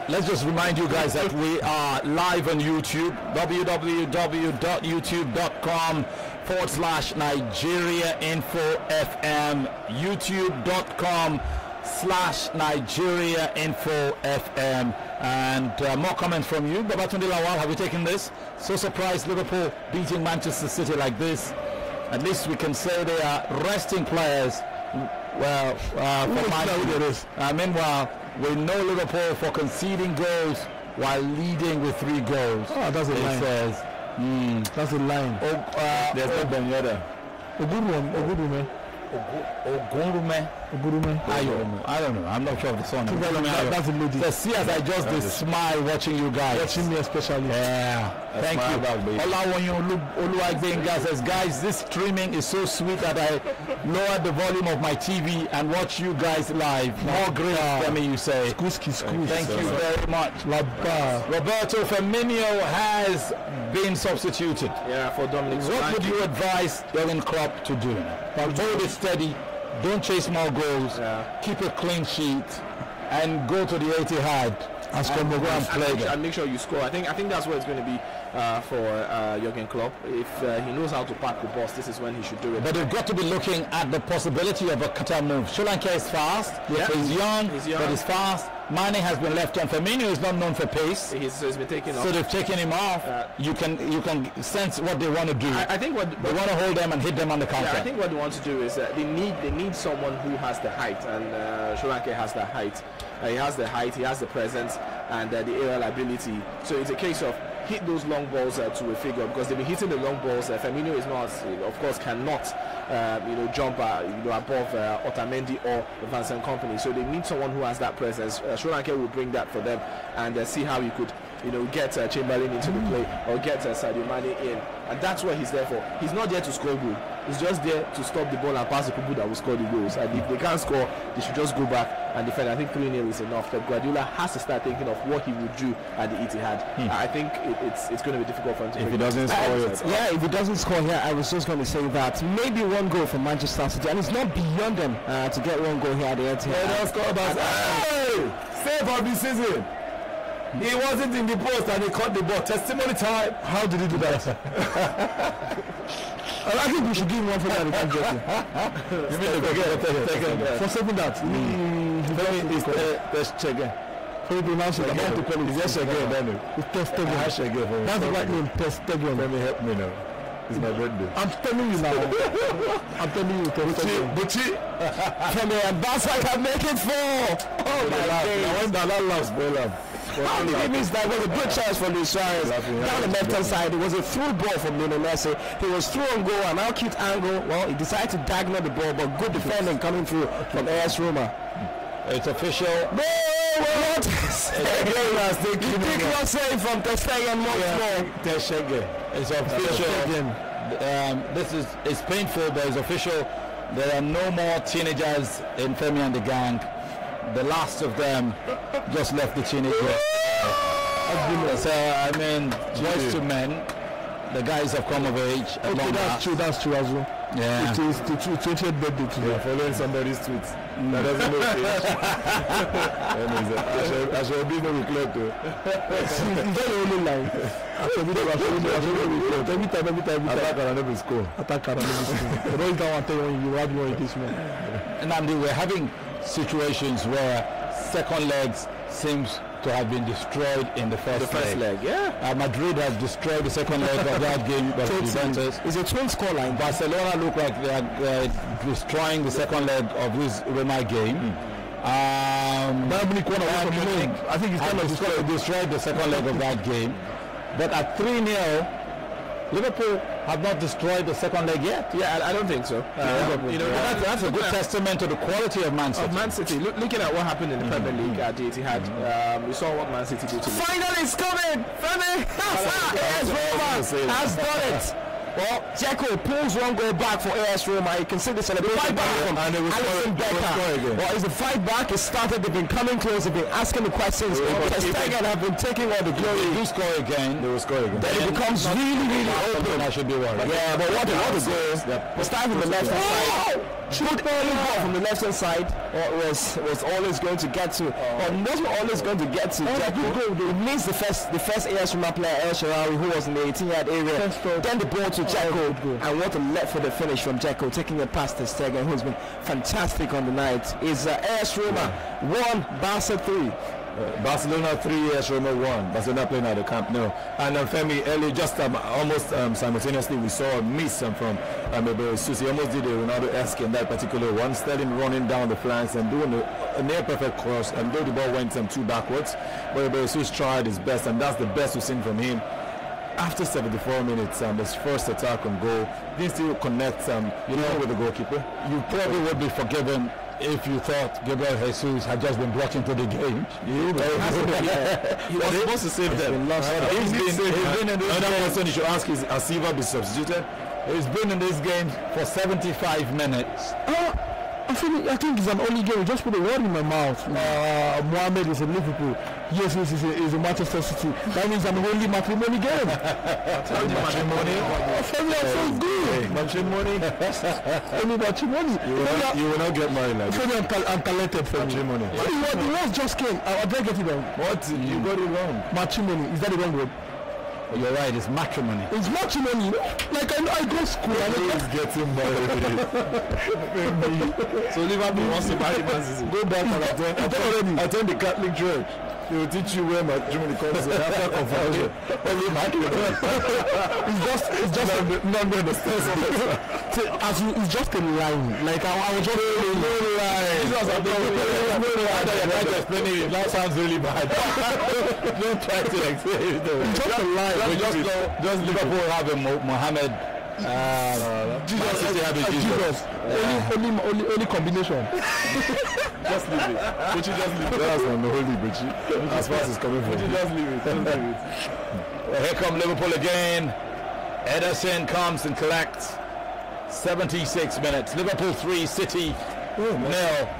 Let's just remind you guys that we are live on YouTube. www.youtube.com/Nigeria Info FM. youtube.com/Nigeria Info FM. And more comments from you. Babatunde Lawal, have you taken this? So surprised Liverpool beating Manchester City like this. At least we can say they are resting players. Well, meanwhile, we know Liverpool for conceding goals while leading with 3 goals. Oh, that's a line. That's a line. There's no Ben Yedder. A good one, man. Ogurume. I don't know. I'm not sure of the song. That's the lady. See as I just smile watching you guys. Watching me especially. Yeah. Thank you. Olawonyo Oluwagbenga says, guys, this streaming is so sweet that I lowered the volume of my TV and watch you guys live. More grace, Femi, you say. Thank you very much. Roberto Firmino has been substituted. Yeah, for Dominic. What would you advise Jurgen Klopp to do? Hold it steady. Don't chase more goals. Keep a clean sheet and go to the Etihad and make sure you score. I think that's what it's going to be for Jurgen Klopp. If he knows how to park the bus, this is when he should do it. But they've got to be looking at the possibility of a counter move. Sri Lanka is fast. Yeah. He's young, but he's fast. Mane has been left on. Firmino is not known for pace. He's been taken off. So they've taken him off. You can sense what they want to do. I think what they want to hold them and hit them on the counter. Yeah, I think what they want to do is they need someone who has the height, and Sri Lanka has the height. He has the height, he has the presence, and the aerial ability. So it's a case of hit those long balls to a figure, because they've been hitting the long balls. Firmino is not, of course, cannot jump above Otamendi or Vincent Kompany. So they need someone who has that presence. Sri Lanka will bring that for them, and see how he could get Chamberlain into the play or get Sadio Mane in, and that's what he's there for. He's not there to score goal. He's just there to stop the ball and pass the people that will score the goals. And if they can't score, they should just go back and defend. I think 3-0 is enough. Pep Guardiola has to start thinking of what he would do at the Etihad. I think it's going to be difficult for him to. If he doesn't score if he doesn't score here, I was just going to say that maybe one goal for Manchester City, and it's not beyond them to get one goal here at the Etihad. They don't score about save of the season. He wasn't in the post and he caught the ball. Testimony time. How did he do that? I think we should give him one for that. You mean for saving that? Let's check again. How you pronounce it? Yes, again. It's Testegen. That's the right name, Testegen. Let me help me now. It's my birthday. I'm telling you now. I'm telling you, Buchi. Femi and Barca can make it 4. Oh my days. I went down that last ball. How did he miss that? It was a good chance for Luis Suarez. Down the left-hand side, it was a through ball from Lionel Messi. He was through on goal, and now cute angle. Well, he decided to diagonal the ball, but good defending coming through from AS Roma. It's official. No, what? He did not say from Testegen once more. Testegen. It's official. It's painful, but it's official. There are no more teenagers in Femi and the gang. The last of them just left the teenage years. So I mean, boys to men, the guys have come of age. Okay, that's true as well. Yeah. It is the 20th birthday today. Following somebody's tweets. That doesn't look I shall be no regret though. It's not the only line. Every time. Attack and never score. Attack and never score. The only time I tell you have more engagement. And we're having situations where second legs seems to have been destroyed in the first leg. Madrid has destroyed the second leg of that game by Juventus. It's a twin score line. Barcelona look like they are destroying the second leg of this Roma game. I think he's kind of destroyed the second leg of that game. But at 3-0, Liverpool have not destroyed the second leg yet. Yeah, I don't think so. That's a good testament to the quality of Man City. Looking at what happened in the Premier League at the Etihad, we saw what Man City did to Liverpool. Finally, it's coming! Femi! AS Roma has done it! Well, Dzeko pulls one goal back for AS Roma. You can see the celebration from Alisson Becker. Well, it's a fight back. It started. They've been coming close. They've been asking the questions. Testegen have been taking all the glory. They do score again. They will score again. Then it becomes really open. I should be worried. Yeah, but what a goal. We start from the left hand side. Shoot ball from the left hand side was always going to get to, or wasn't always going to get to Dzeko. It means the first AS Roma player, El Shaarawy, who was in the 18-yard area. Then the ball to Dzeko, and what a let for the finish from Dzeko, taking it past Testegen, who's been fantastic on the night. Is AS Roma 1, Barca 3. Barcelona 3, AS Roma 1. Barcelona playing at the Camp Nou. And Femi early, just almost simultaneously, we saw a miss from Susi. He almost did a Ronaldo-esque in that particular one. Sterling running down the flanks and doing a near perfect cross. And though the ball went too backwards, but Susi tried his best, and that's the best we've seen from him after 74 minutes, his first attack on goal didn't still connect, with the goalkeeper. You probably would be forgiven if you thought Gabriel Jesus had just been brought into the game. He was supposed to save them. He's been in this Another question you should ask is, has Silva been substituted? He's been in this game for 75 minutes. I think it's an only game. Just put a word in my mouth. Mohamed is in Liverpool. Yes, is a Manchester City. That means an only matrimony game. Matrimony? Femi, I'm so good. Matrimony? Only matrimony. You will not get married like Femi, I'm talented, Femi. Matrimony. The words just came. I didn't get it wrong. What? You got it wrong. Matrimony. Is that the wrong word? You're right, it's matrimony. It's matrimony. Like I go to school. He's getting married. So Liverpool wants to marry Man City. Go back and attend the Catholic Church. They will teach you where matrimony comes in after confirmation. It's just non-understanding. It's just a line. Like I was just no lie. That sounds really bad. Don't try to explain it. It's just a line. Just Liverpool have a Mohammed. Jesus. Only combination. Just leave it. But you just leave it. That's on the holy Bichi. As far as it's coming from. Just leave it. Just leave it. Well, here come Liverpool again. Ederson comes and collects. 76 minutes. Liverpool 3, City 0.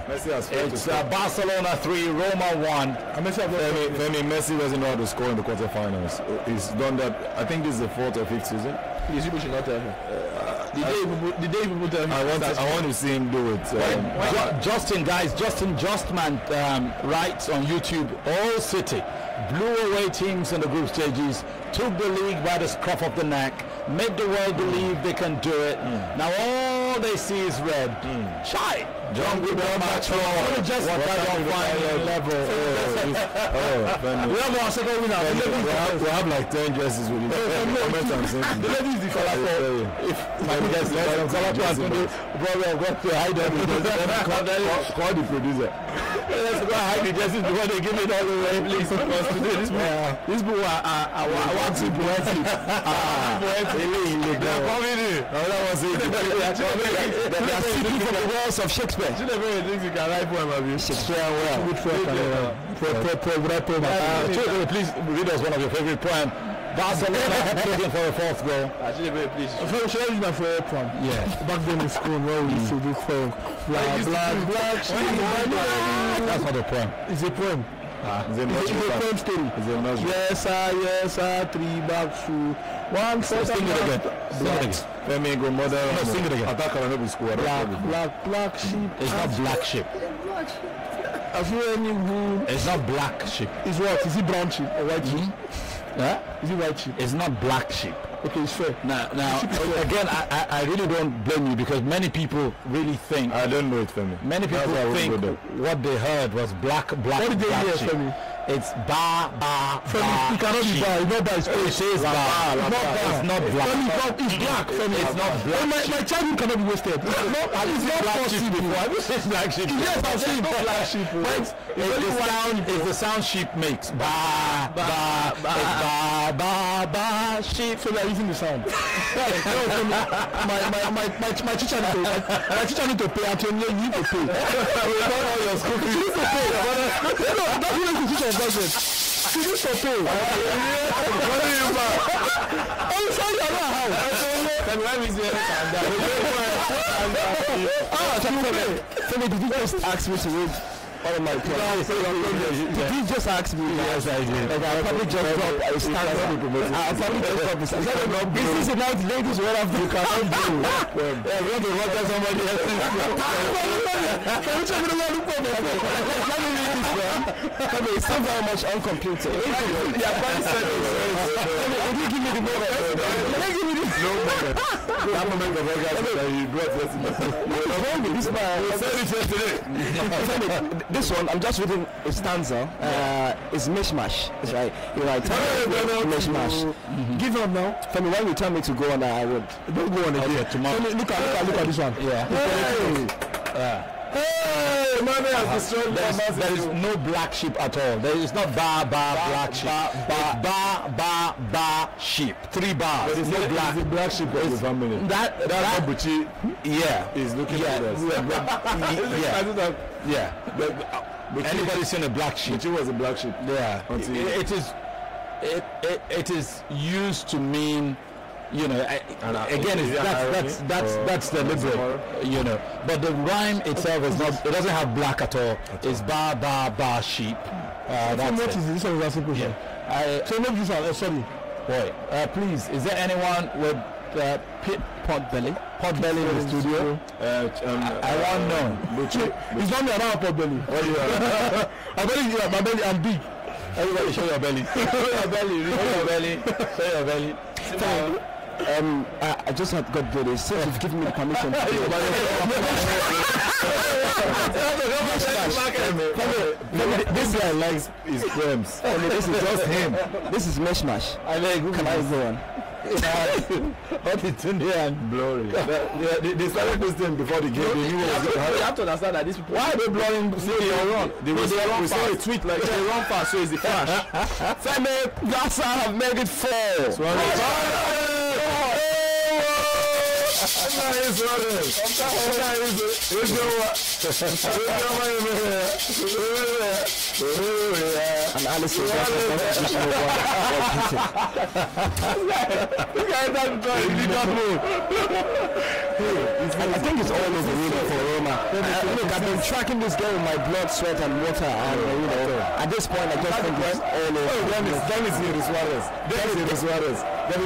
It's Barcelona 3, Roma 1. Messi doesn't know how to score in the quarterfinals. He's done that. I think this is the 4th or 5th season. Yes, you should not tell him. Did they even put him? I want to see him do it. Justin Justman writes on YouTube, all City blew away teams in the group stages, took the league by the scruff of the neck, made the world believe they can do it. Now all they see is red. Chai! John Goodell Macho. Just what kind of level. We have our second winner. We have like 10 dresses with it. The lady is the color. If my guess, let's go hide them. Call the producer. Let's go hide the dresses before they give it all away, please. Because today these people are waxing poetic. They are coming in. They are seeking for the walls of Shakespeare. You never think you can write poem about Shakespeare well. Please read us one of your favorite poems. Barcelona looking for a 4th goal. Please. Should I use my favorite poem? Yeah. Back then in school, where we used to do poem. Black. That's not a poem. It's a poem. It's a poem story. Yes, sir. 3 back to 1. Sing it again. Femi go mother. No, sing it again. Attack Kalanobi school. Black sheep. It's not black sheep. Have you any who? It's not black sheep. It's what? Is it brown sheep or white sheep? Is it white sheep? It's not black sheep. Okay, it's fair. Now again, I really don't blame you because many people really think. I don't know it, Femi. Many people think what they heard was black. What did they hear, Femi? It's bar. Femi, it cannot be bar. It's not bar. It is bar. It's not black. Femi, it's black. Femi, it's not black. My childhood cannot be wasted. It's not black sheep before. Have you seen black sheep? Yes, I've seen black sheep. It's the sound sheep makes. Ba. Sheep. So they are using the sound. My teacher need to pay. Actually, you need to pay. All your school fees. You need to pay. No, that's really the teacher budget. You need to pay. I'm sorry, I don't know how. Femi, did you just ask me to read all of my plans? Did you just ask me? Yes, I did. Like I'll probably just drop a stand. I'll probably just drop a stand. This is about ladies where I've you cannot do. Yeah, we want to work on somebody else. Can you check it out? Let me read this one. It's still very much uncomputed. Yeah, very serious. Can you give me the moment? Can you give me this? No moment. That moment of orgasm that you brought yesterday. This man, I said it yesterday. This one, I'm just reading a stanza. It's mishmash. It's right. You're right. Mishmash. Give up now. Femi, when you tell me to go on, I would. Don't go on again. Tomorrow. Femi, look at this one. Yeah. Hey, Mane has destroyed there is no black sheep at all. There is not black sheep. Ba sheep. 3 bars. There is no black sheep of the family. That Buchi is looking at us. Anybody seen a black sheep? Buchi was a black sheep. Yeah. It is used to mean, you know, again, that's deliberate, you know. But the rhyme itself is not. It doesn't have black at all. It's ba sheep. What is this? This is a simple question. So maybe this one. Sorry. Boy, please, is there anyone with pot belly in the studio? I want no. It's not me around pot belly. My belly, I'm big. Everybody show your belly. Show your belly. Show your belly. I just have got good. So you've given me the permission. This guy likes his poems. This is just him. This is mishmash. Can I go on? What is in there and blurry? They started this thing before the game. They knew what was going to happen. You have to understand that these people. Why are they blurring? They run. We saw a tweet like they run fast, so it's the flash. Femi, Gasa have made it 4. And Alice is I think it's all over really for Roma. Look, I've been tracking this game with my blood, sweat, and water, and you know, at this point, I just think it's all over.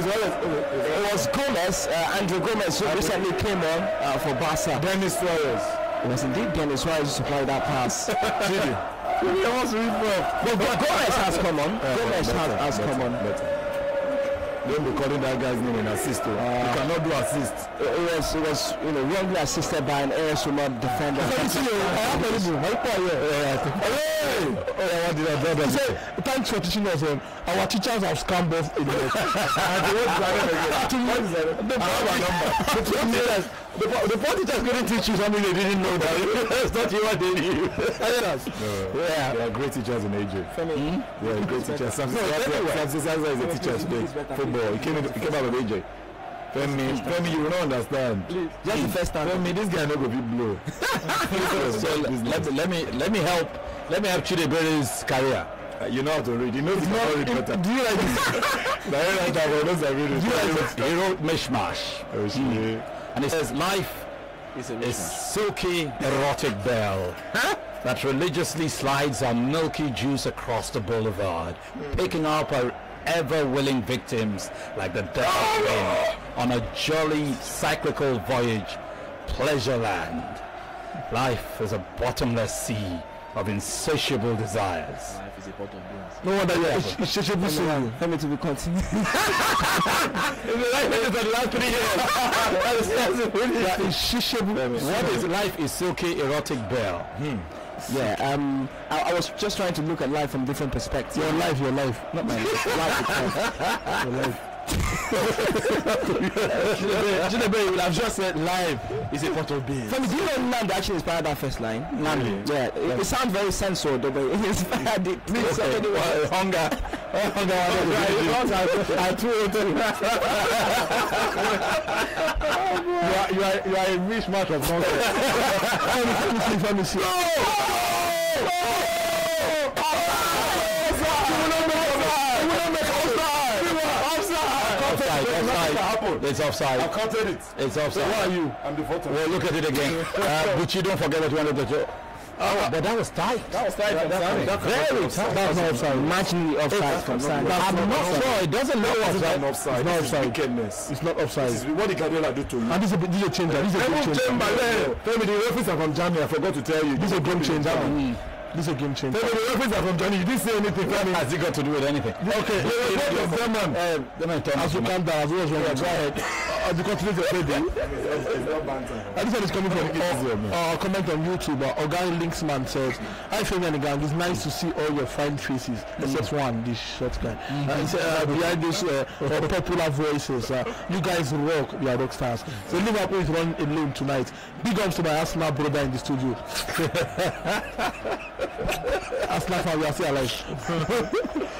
It was Gomez, Andrew Gomez, who recently came on for Barca. Dennis Suarez. It was indeed Dennis Suarez who supplied that pass. But Gomez has come on. Gomez has come on. Don't be calling that guy's name an assist. You cannot do assist. It was wrongly assisted by an AS Roma defender. Thanks for teaching us. Our teachers have scammed us in The poor teachers couldn't teach you something they didn't know. That's not what they knew. They are great teachers in AJ. They are great teachers. Samson Sansa is a teacher today. Football. He came out of AJ. Femi, you will not understand. Just the first time. Femi, this guy no go be blow. So let me help Chidibere's career. You know how to read. He knows how to read better. Do you like this? He wrote Mishmash. And it says, life is silky erotic bell that religiously slides her milky juice across the boulevard, picking up her ever-willing victims like the death wind on a jolly cyclical voyage, Pleasureland. Life is a bottomless sea of insatiable desires. Life is a pot of beans. No wonder you are insatiable. Let me to be continued. What is life is silky erotic bell? Yeah, I was just trying to look at life from different perspectives. Your life, not my life. Life itself. Your life. You would have just said life is a pot of beans. Femi, do you know Nandi actually inspired that first line? Nandi. Yeah, it sounds very censored, but it inspired it. Please, Hunger. I you are a mishmash of nonsense. Let me see. It's offside. I counted it. It's offside. Who are you? I'm the photo. Well, look at it again. But you don't forget what you wanted to do. But that was tight. That was tight from Sani. Very tight. That's not offside. Marginally offside from Sani. I'm not sure. It doesn't look offside. Offside. It's not offside. Wickedness. It's not offside. This is what the Guardiola do to you. And this is a changer. This is a game changer. Femi, the referees are from Germany. I forgot to tell you. This is a game changer. This is a game changer. Femi, the referees are from Germany. You didn't say anything. Femi, Has it got to do with anything? Okay. As you calm down, as well as go ahead. the continent already. It's not banter. And this one is coming from comment on YouTube. Organic Linksman says, "Hi Femi and the gang, it's nice to see all your fine faces. Except one, this short guy. Behind those popular voices, you guys rock. You are rock stars. So Liverpool is running alone tonight. Big ups to my Arsenal brother in the studio. Arsenal fan, we are still alive.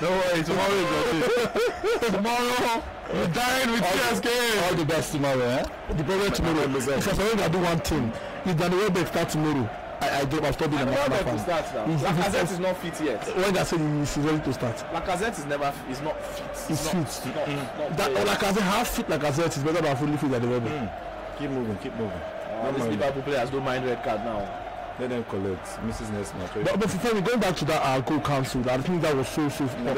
Don't worry, tomorrow is okay. Tomorrow, we're dying with CSK. All the best tomorrow, eh? The problem tomorrow. If I do one thing, if Danny Welbeck start tomorrow, I don't have to be a Arsenal fan. Lacazette is not fit yet. When they say he's ready to start. Lacazette is not fit. He's fit. Lacazette, how fit Lacazette is better than fully fit at the Welbeck. Keep moving. These Liverpool players don't mind red card now. Let them collect. Mrs. next match. But for Femi, going back to that goal council, I think that was so that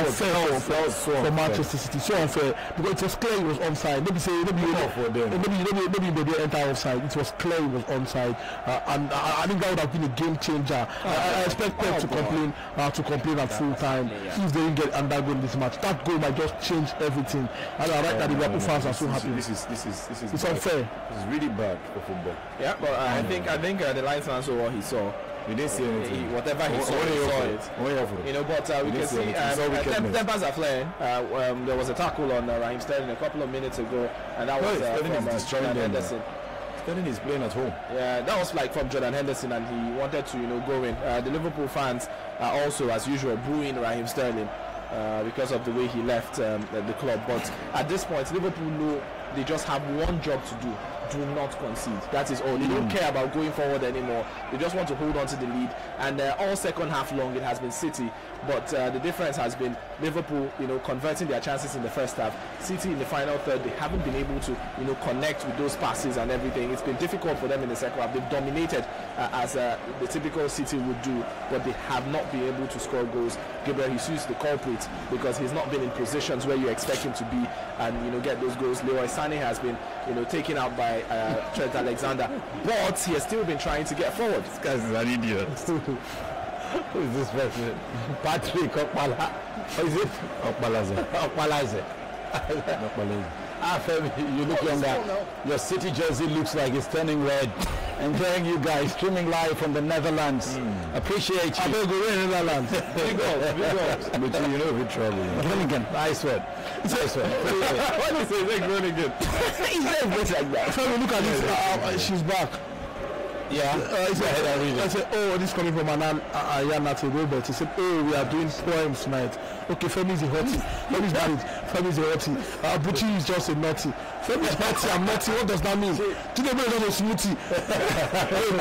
was so for Manchester City, so unfair because it was clear it was onside. Maybe they enter offside. It was clear it was onside, and I think that would have been a game changer. I expect Pep to complain at full time if they didn't get under goal in this match. That goal might just change everything. And I like that the Liverpool fans are so happy. This is it's unfair. It's really bad for football. Yeah, but I think the linesman saw what he saw. We didn't see anything. Whatever he saw, he saw it. You know, but we can see tempers are flaring. There was a tackle on Raheem Sterling a couple of minutes ago, and that was from Jordan Henderson. Sterling is playing at home. Yeah, that was like from Jordan Henderson, and he wanted to go in. The Liverpool fans are also, as usual, booing Raheem Sterling because of the way he left the club. But at this point, Liverpool know they just have one job to do. Do not concede. That is all. They don't care about going forward anymore. They just want to hold on to the lead. And all second half long, it has been City. But the difference has been Liverpool, converting their chances in the first half. City in the final third, they haven't been able to, connect with those passes and everything. It's been difficult for them in the second half. They've dominated as the typical City would do, but they have not been able to score goals. Gabriel Jesus, the culprit, because he's not been in positions where you expect him to be and get those goals. Leroy Sané has been, taken out by Trent Alexander, but he has still been trying to get forward. This guy is an idiot. Who is this person? Patrick Okpala. What is it? Okpalaze. Femi, you look younger. Your City jersey looks like it's turning red. Enjoying you guys, streaming live from the Netherlands. Appreciate you. I will go in Netherlands. Big ups. But you know big trouble. Groningen, I swear. What do you say? Like Groningen. He's very good like that. Femi, look at this. She's back. Yeah. I said, this coming from Ayanate Robert. He said, we are doing poems tonight. Okay, Femi is a hottie. Femi is married. Femi is a hottie. Buchi is just a naughty. Femi is naughty. I'm naughty. What does that mean? Today is not a smoothie.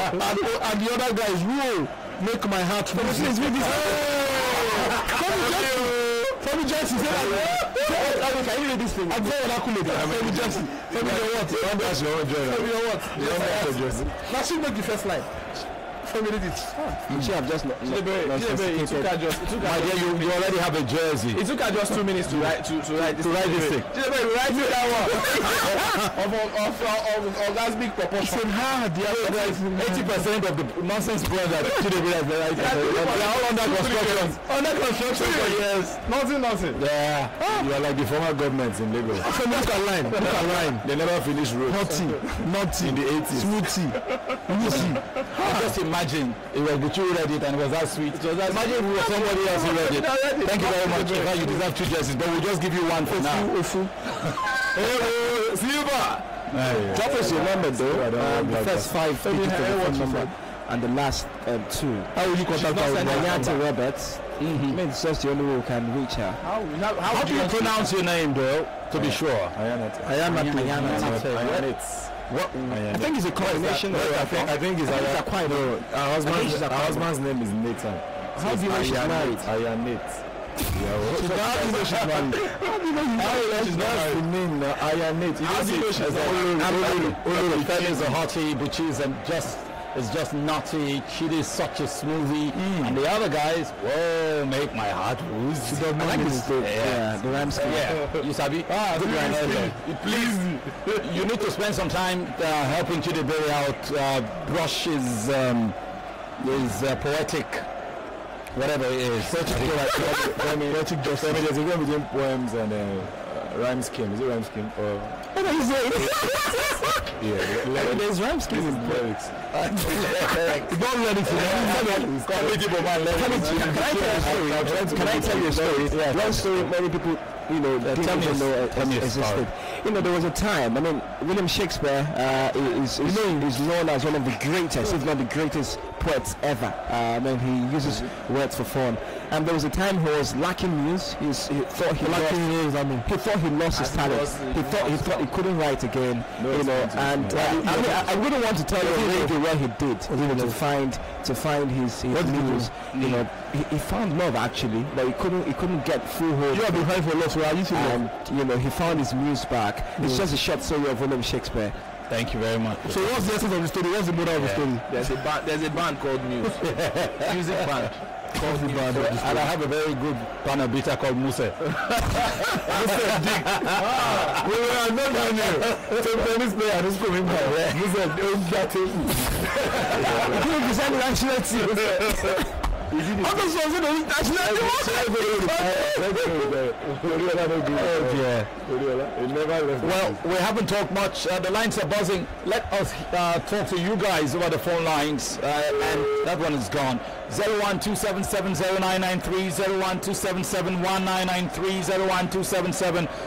and the other guy is, whoa, make my heart woozy. Femi Johnson said that. Can you read this thing? I'm very calculated. Femi Johnson. Femi what? Femi what? Now she make the first line. Femi did it. She have just it took her just. My dear, you already have a jersey. It took her just 2 minutes to write this thing. Write this thing. Write that one. of that big proportion. The other guys, 80% of the nonsense points that Chidebe has been writing. They are all under construction. Under construction for years. Nothing. Yeah. You are like the former governments in Lagos. Look at line. They never finish road. Naughty. In the 80s. Smoothie. Just imagine it was the two read it and it was that sweet. Imagine if it was somebody else who read it. Thank you very much. You deserve 2 jerseys, but we'll just give you one for now. Silva. Drop us your number though. The first 5 digits of the phone number and the last 2. How will you contact her? Ayante Roberts. I mean, it's just the only way we can reach her. How do you pronounce your name though? To be sure. Ayante. What? I think it's a combination. I think it's quite. Her husband's name is Nathan. How do you know she's married? Ayanate. How do you know she's married? She's not the name. Ayanate. How do you know she's married? Femi is a hottie, Buchi is just nutty. Chidi is such a smoothie. And the other guys, whoa, make my heart woozy. I like this. The Ramsky. Yeah. You sabi? Good one. Please, you need to spend some time helping Chidebere out. Brush his poetic, whatever it is. Poetic justice. There's a difference between poems and rhyme scheme. Is it rhyme scheme? What are you saying? Yeah, there's rhyme scheme in lyrics. Don't let it. Can I tell you a story? Yeah. One story many people, didn't know existed. There was a time. I mean, William Shakespeare is known as one of the greatest, if not the greatest poets ever. He uses words for fun. And there was a time he was lacking muse. He thought he lost his talent. He thought he couldn't write again. I wouldn't want to tell you really what he did to find his muse. He found love actually, but he couldn't get full hold. You have been crying for love, so and he found his muse back. It's just a short story of William Shakespeare. Thank you very much. So what's the essence of the story? What's the moral of the story? There's a band called Muse. Music band. And I have a very good panel beater called Muse. We were not down here. So tennis player is coming back. Muse, don't get it. You design the national team. Well, we haven't talked much. The lines are buzzing. Let us talk to you guys over the phone lines, and that one is gone. 012770993, 012771993,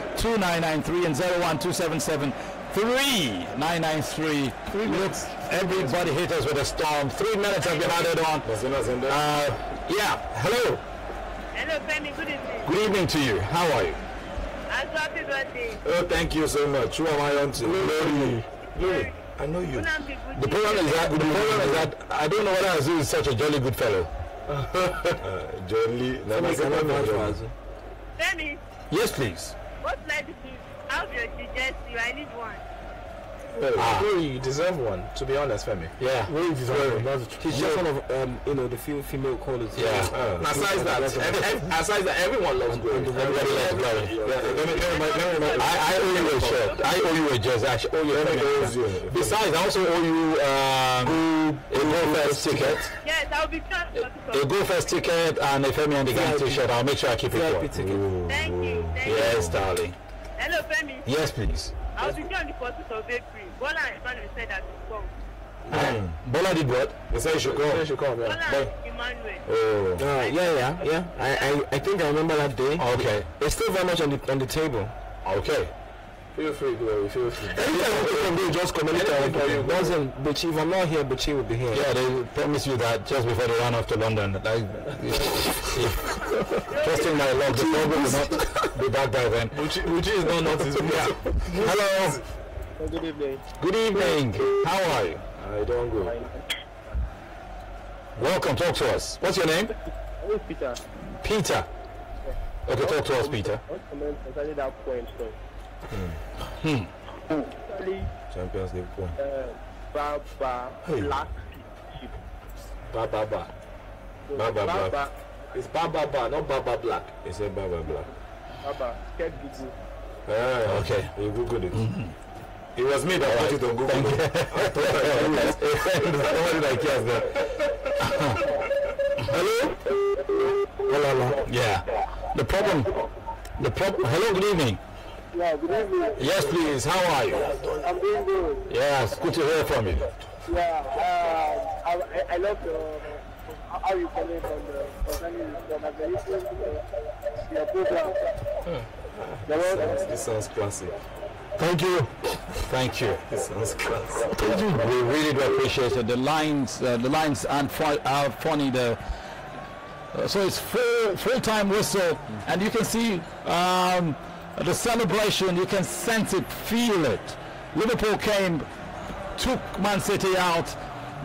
012772993, and 012773993. Everybody hit us with a storm. 3 minutes have been added on. Hello. Hello, Femi. Good evening. Good evening to you. How are you? I'm happy birthday. Oh, thank you so much. Who am I on to? Glory. I know you. The problem is that I don't know whether Azu is such a jolly good fellow. Jolly. Femi. Yes, please. What flight did you? How do you suggest you? I need one. Well, you deserve one, to be honest, Femi. Yeah. Really deserve one. He's just one of the few female callers. Yeah. Aside that, everyone loves Glory. Everybody loves Glory. I owe you a shirt. I owe you a jersey. I owe you. Besides, I also owe you a Go First ticket. Yes, I'll be sure. A Go First ticket and a Femi and the Gang t-shirt. I'll make sure I keep it. Thank you. Yes, darling. Hello, Femi. Yes, please. I'll be sure on the 14th of April. Bola and Emmanuel said that you come. Bola did what? They said you should come. Bola and Emmanuel. Oh. I think I remember that day. Okay. It's still very much on the table. Okay. Feel free, Glory. Feel free. Anytime we just communicate. Doesn't Bichi? If I'm not here, Bichi will be here. Yeah, they promised you that just before they ran off to London. Like, trusting my luck, the problem will not be back by then. Uchi is not noticed. Hello. Good evening. Good evening. How are you? I don't go. Welcome. Talk to us. What's your name? I'm Peter. Peter. Okay, talk to us, Peter. What's comment concerning that point, so? Champions League point. Baba Black Sheep. Baba. It's Baba, not Baba Black. It's a Baba Black. Baba, get Google. Okay. You Googled it. It was me that put it on Google. Hello? Hello. Yeah. The problem. Hello, good evening. Yeah, good evening. Yes, please. How are you? I'm doing good. Yes, good to hear from you. Yeah, I love how you comment on the concerning your program. This sounds classy. Thank you. Thank you. This sounds classy. We really do appreciate it. The lines aren't funny. So it's full-time whistle, and you can see the celebration. You can sense it, feel it. Liverpool came, took Man City out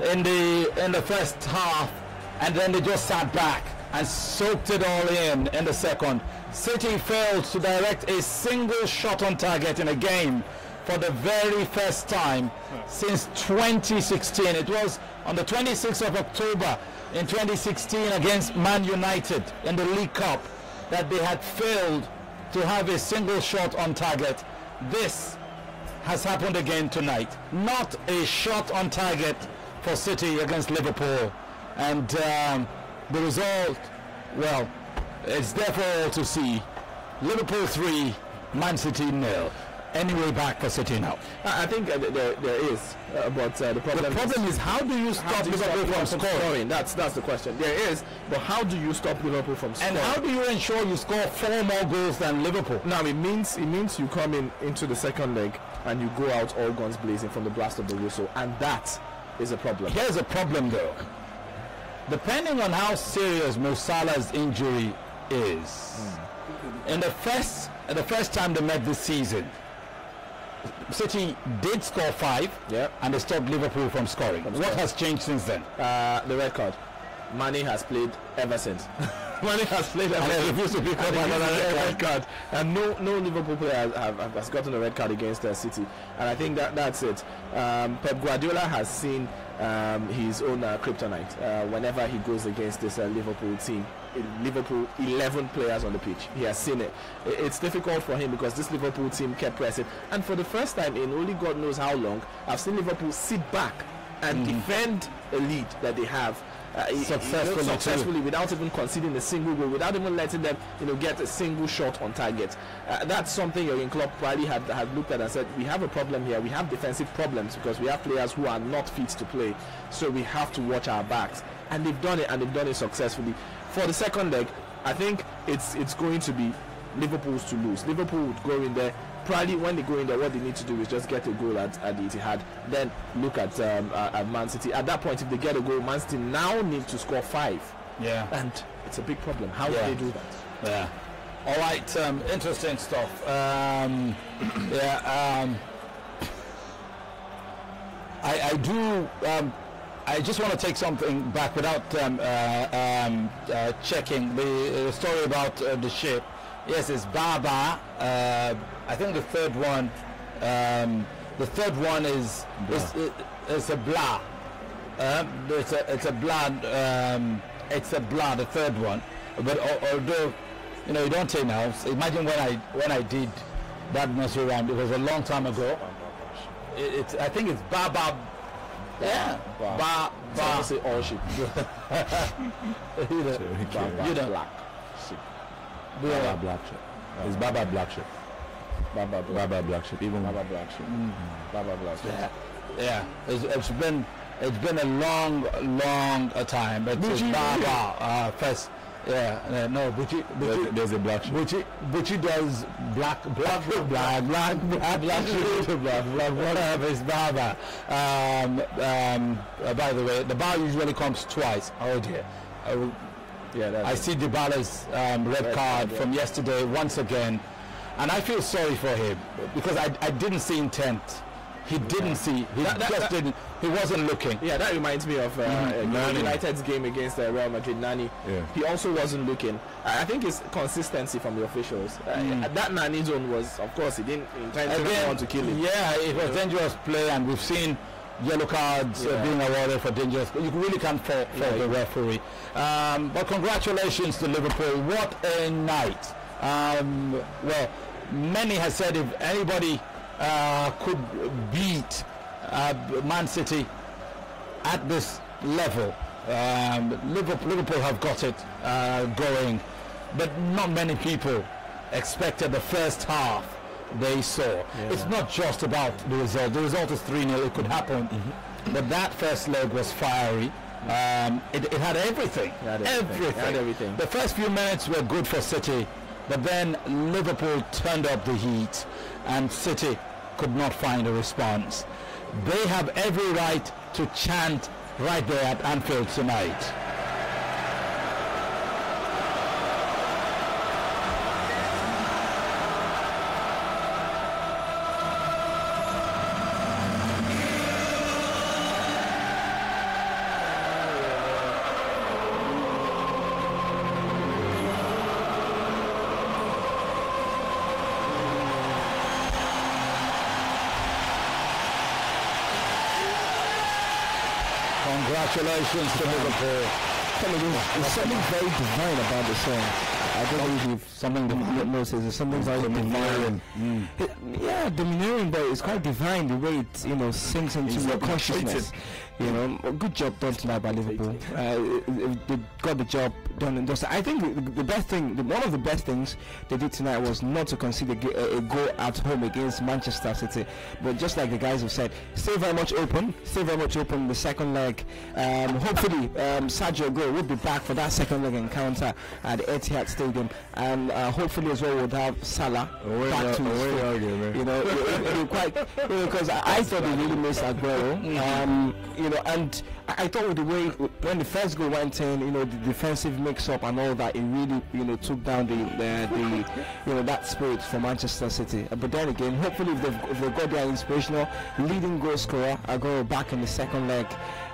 in the first half, and then they just sat back and soaked it all in the second. City failed to direct a single shot on target in a game for the very first time since 2016. It was on the 26th of October in 2016 against Man United in the League Cup that they had failed to have a single shot on target. This has happened again tonight. Not a shot on target for City against Liverpool. And the result, well, it's there for all to see. Liverpool 3, Man City 0. Any way back for City now? I think there is, but the problem is how do you stop Liverpool from scoring? That's the question. There is, but how do you stop Liverpool from scoring? And how do you ensure you score 4 more goals than Liverpool? Now it means you come into the second leg and you go out all guns blazing from the blast of the whistle, and that is a problem. Here's a problem though. Depending on how serious Mo Salah's injury is, in the first time they met this season, City did score 5, and they stopped Liverpool from scoring. What has changed since then? The red card. Mane has played ever since. Mane has played ever since. And refused to pick up another red card. And no Liverpool player has gotten a red card against City. And I think that's it. Pep Guardiola has seen his own kryptonite whenever he goes against this Liverpool team. Liverpool 11 players on the pitch. He has seen it. It's difficult for him because this Liverpool team kept pressing, and for the first time in only God knows how long, I've seen Liverpool sit back and defend a lead that they have successfully without even conceding a single goal, without even letting them get a single shot on target. That's something Jurgen Klopp probably had looked at and said, we have a problem here. We have defensive problems because we have players who are not fit to play, so we have to watch our backs. And they've done it, and they've done it successfully. For the second leg, I think it's going to be Liverpool's to lose. Liverpool would go in there. Probably when they go in there, what they need to do is just get a goal at the Etihad. Then look at Man City. At that point, if they get a goal, Man City now need to score 5. Yeah. And it's a big problem. How do they do that? Yeah. All right. Interesting stuff. I do. I just want to take something back without checking the story about the ship. Yes, it's Baba. I think the third one. The third one is it's a blah. It's a blah. It's a blah. The third one, but although you don't say now. Imagine when I did that nursery rhyme. It was a long time ago. I think it's Baba. Yeah, Ba say all ship. Black ship. Baba black ship. It's Baba black ship. Baba black ship. Even Baba black ship. Baba black ship. Yeah. It's been a long time. But it's Baba first. Yeah, no, Bucci. There's a black ship. Bucci does black, whatever. It's Baba. By the way, the bar usually comes twice. Oh dear. I see Dybala's red card from yesterday once again, and I feel sorry for him because I didn't see intent. He didn't see. He didn't. He wasn't looking. Yeah, that reminds me of United's game against Real Madrid. Nani. Yeah. He also wasn't looking. I think it's consistency from the officials. That Nani zone was, of course, he didn't want to kill him. Yeah, it was dangerous play, and we've seen yellow cards being awarded for dangerous. You really can't fault the referee. But congratulations to Liverpool. What a night. Well, many have said if anybody could beat Man City at this level, Liverpool have got it going, but not many people expected the first half they saw. It's not just about the result. The result is 3-0. It could happen, but that first leg was fiery. It had everything. Everything. The first few minutes were good for City, but then Liverpool turned up the heat, and City could not find a response. They have every right to chant right there at Anfield tonight. Congratulations to Liverpool. There's something very divine about the song. I don't believe something Moses. Something very divine. Yeah, domineering, but it's quite divine the way it sinks into your consciousness. Good job done tonight by Liverpool. They got the job done and dusted. I think the best thing, one of the best things they did tonight was not to concede a goal at home against Manchester City. But just like the guys have said, stay very much open in the second leg. Hopefully, Sergio Aguero will be back for that second leg encounter at the Etihad Stadium, and hopefully as well we'll have Salah back to his quite because I thought they really missed Aguero. And I thought with the way when the first goal went in, the defensive mix-up and all that, it really, took down the that spirit for Manchester City. But then again, hopefully if they've got their inspirational leading goal scorer, Aguero back in the second leg,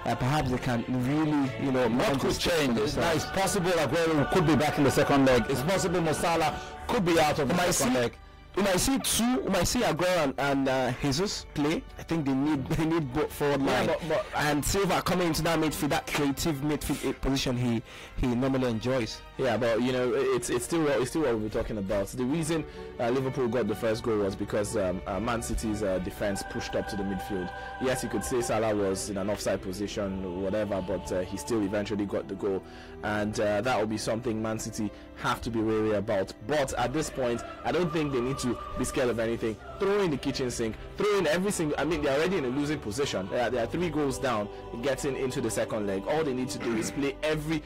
perhaps they can really, what could change? It's possible Aguero could be back in the second leg. It's possible Mo Salah could be out of the second leg. We might see Aguero and Jesus play. I think they need both forward line. And Silva coming into that midfield, that creative midfield position he normally enjoys. Yeah, but it's still what we're talking about. The reason Liverpool got the first goal was because Man City's defense pushed up to the midfield. Yes, you could say Salah was in an offside position or whatever, but he still eventually got the goal, and that will be something Man City have to be wary about. But at this point, I don't think they need to be scared of anything. Throw in the kitchen sink, throw in every single. I mean, they're already in a losing position. They are 3 goals down, getting into the second leg. All they need to do is play every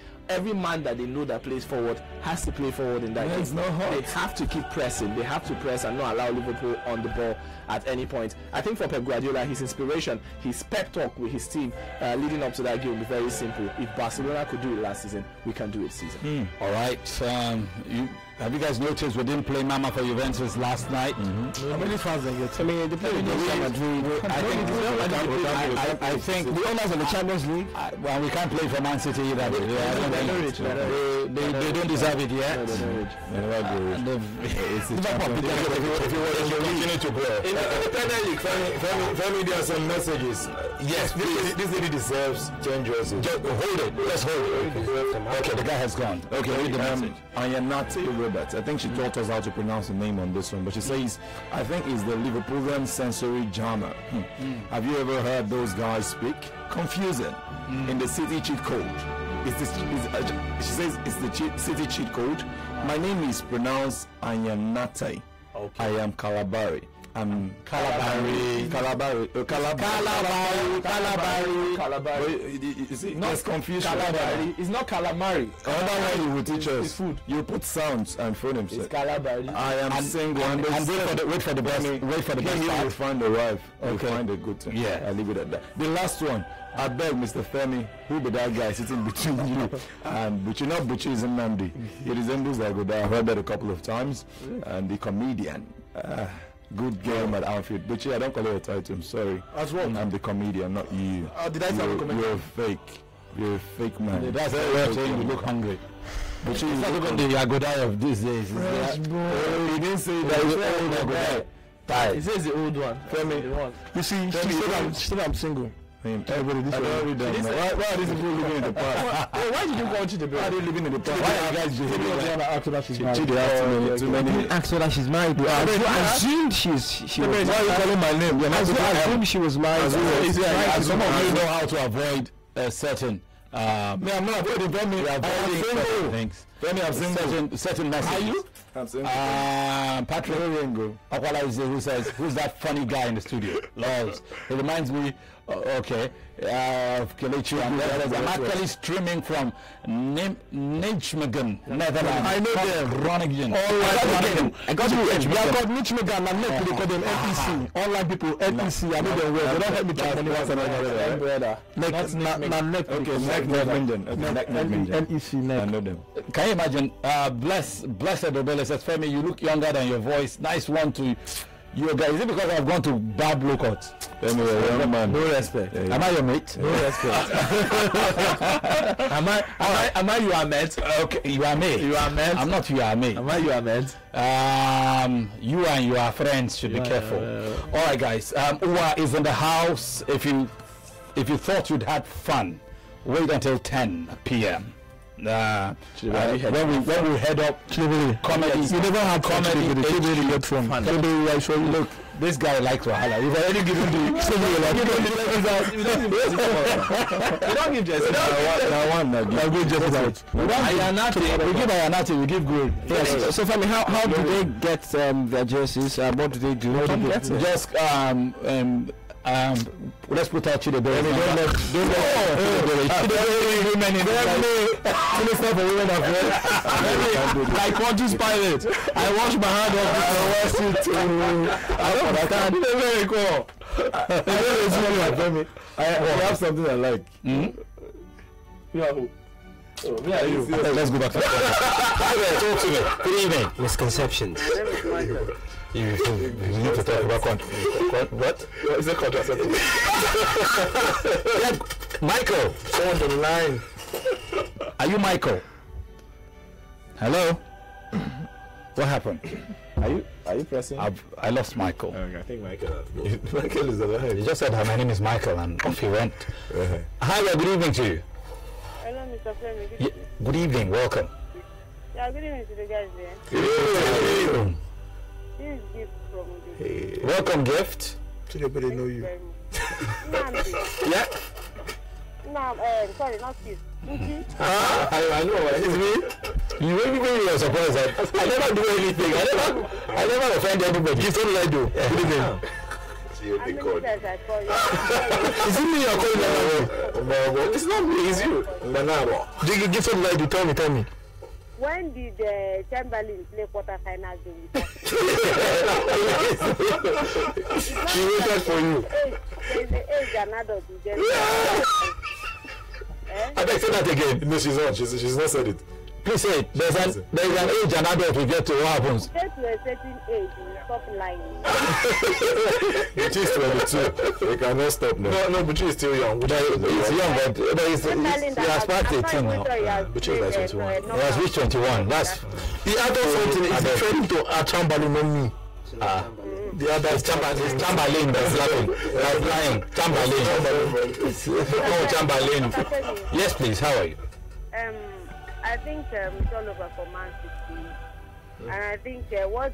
man that they know that plays forward has to play forward in that game. They have to keep pressing. They have to press and not allow Liverpool on the ball at any point. I think for Pep Guardiola, his inspiration, his pep talk with his team leading up to that game will be very simple. If Barcelona could do it last season, we can do it this season. All right. Have you guys noticed we didn't play Mama for Juventus last night? How many fans they get? I mean, they play Real Madrid. I think the owners of the Champions League. Well, we can't play for Man City either. They don't deserve it yet. If you continue to play in the Premier League, Femi, there are some messages. Yes, this lady deserves change also. Hold it. Let's hold it. Okay, the guy has gone. Okay, read the message. Ayanate Roberts. I think she taught us how to pronounce the name on this one, but she says, I think it's the Liverpoolian sensory jammer. Have you ever heard those guys speak? Confusing. In the City cheat code. She says it's the City cheat code. My name is pronounced Ayanate. Okay. I am Calabari. I'm Calabari. You see, there's confusion. Calabari. It's not calamari. Another way you will teach us. It's food. You put sounds and phonemes. It's Calabari. I am single. And wait for the best. Wait for the best. You will find a wife. Okay. You'll find a good thing. Yeah. I'll leave it at that. The last one. I beg, Mr. Femi, who be that guy sitting between you and Buchi? Not Buchi, is Nnamdi. He resembles Agoda. I've heard that a couple of times. And the comedian. Good game at Anfield. Buchi, I don't call it a title. I'm sorry. As well. I'm the comedian, not you. Did I tell the comedian? You're fake. You're a fake man. That's why saying you look hungry. Buchi is not even the Agoda of these days. Fresh boy. He didn't say that. He's old Agoda. He says the old one. Femi. You see, she said I'm single. Everybody, this why are these people living in the past? Why did you go to the bed? Why are they living in the past? Why are you guys asked whether she's married. I assumed she was. Why are you calling my name? I assumed she was married. Some of you know how to avoid certain. I'm not avoiding Femi. We are avoiding certain things. Femi, I'm single. Certain messages. Are you? I'm single. Patrick Akwala is who says, who's that funny guy in the studio? Loves. It reminds me, of Kelechi and others. I'm actually streaming from Nijmegen, Netherlands. I know them. Groningen. I got you. They are called Nijmegen and Nek. They call them NPC. Online people, NPC. I know them well. They don't help me track money once in a while. Nek. Okay, NEC. I know them. Can you imagine? Blessed Obele says, Femi, you look younger than your voice. Nice one to you guys. Is it because I've gone to bad low cuts? Anyway, young man. No respect. Am I your mate? No respect. Am I you are met? Okay, you are me. You are met. I'm not you are me. Am I you are met? You and your friends should be careful. All right, guys. Uwa is in the house. If you thought you'd had fun, wait until 10 p.m. when we head up comedy, you never had comedy. Look, this guy likes Wahala. You've already given the You don't give Jesse out. We give Ayanate, we give Good. Yes. So Femi, how do they get their jerseys? What do they do? Just let's put out Chidebe. Don't women in like Quantus Pilot. I wash my hand off. I don't understand. Very cool. I have something I like. Let's go back to talk to me. Good evening. Misconceptions. You need to talk about what? Is it contraceptive? Yeah, Michael, someone on the line. Are you Michael? Hello? What happened? Are you pressing? I lost Michael. Okay, I think Michael. Michael is alive. He just said, my name is Michael, and off he went. Hi there, good evening to you. Hello, Mr. Femi. Good evening, welcome. Yeah, good evening to the guys there. Good evening. This is Gift from the... Welcome, Gift. Nobody know you. Yeah. No, sorry, not Gift. I know, it's me. You were surprised that I never do anything. I never offend anybody. Gift, what did I do? Good evening. How many times I call you? Is it me you're calling? It's not me, it's you. Gift, what did I do? Tell me. When did Chamberlain play quarterfinal game with us? She waited for you. There's the age and adult. I beg say that again. No, she's not. She's not said it. Please say it. There's an age and adult we get to. What happens? Get to a certain age, you stop lying. But she's 22. We cannot stop now. No, but she's still young. He's young, but he has passed 18 now. But she's like 21. He has reached 21. That's the adult 14 is referring to Chamberlain, not me. The other is Chamberlain that's laughing. That's lying. Chamberlain. Yes, please. How are you? I think it's all over for Man City. And I think what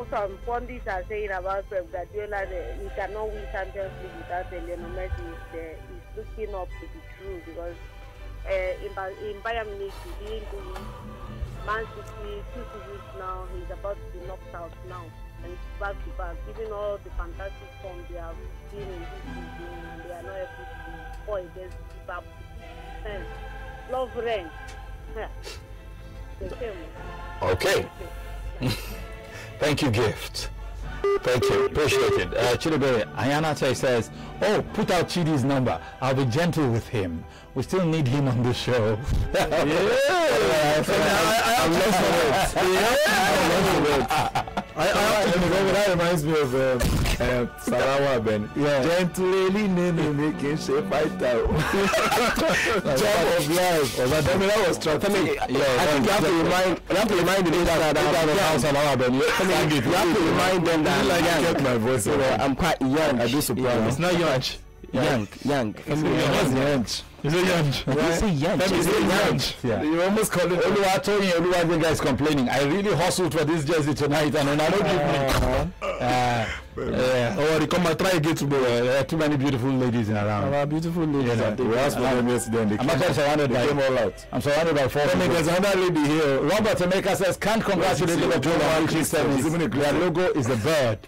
some pundits are saying about Pep Guardiola, he cannot win Champions League without Lionel Messi is looking up to be true, because in Bayern Munich he didn't do it. Man City 2 seasons now, he's about to be knocked out now, and it's back to back. Given all the fantastic form they have been in this season, and they are not able to score against Liverpool. Love rain. Okay. Thank you, Gift. Thank you. Appreciate it. Chidebe, Ayanate says, oh, put out Chidi's number. I'll be gentle with him. We still need him on the show. That reminds me of Sarawa Ben. Gently making shape fight out. Job of life. That was true. I think you have to remind the Sarawa Ben. You have to remind them that I get my voice. I'm quite young. I do surprise. It's not young. Young. Is it young? Yeah. You almost call it. Oluwa guys complaining. I really hustled for this jersey tonight, and I don't give me. Come and try again tomorrow. There are too many beautiful ladies around. Beautiful ladies. We asked for them yesterday. I'm actually surrounded by. I'm surrounded by 4 people. There's another lady here. Robert Emeka says, can't congratulate Liverpool on reaching 7. Their logo is a bird.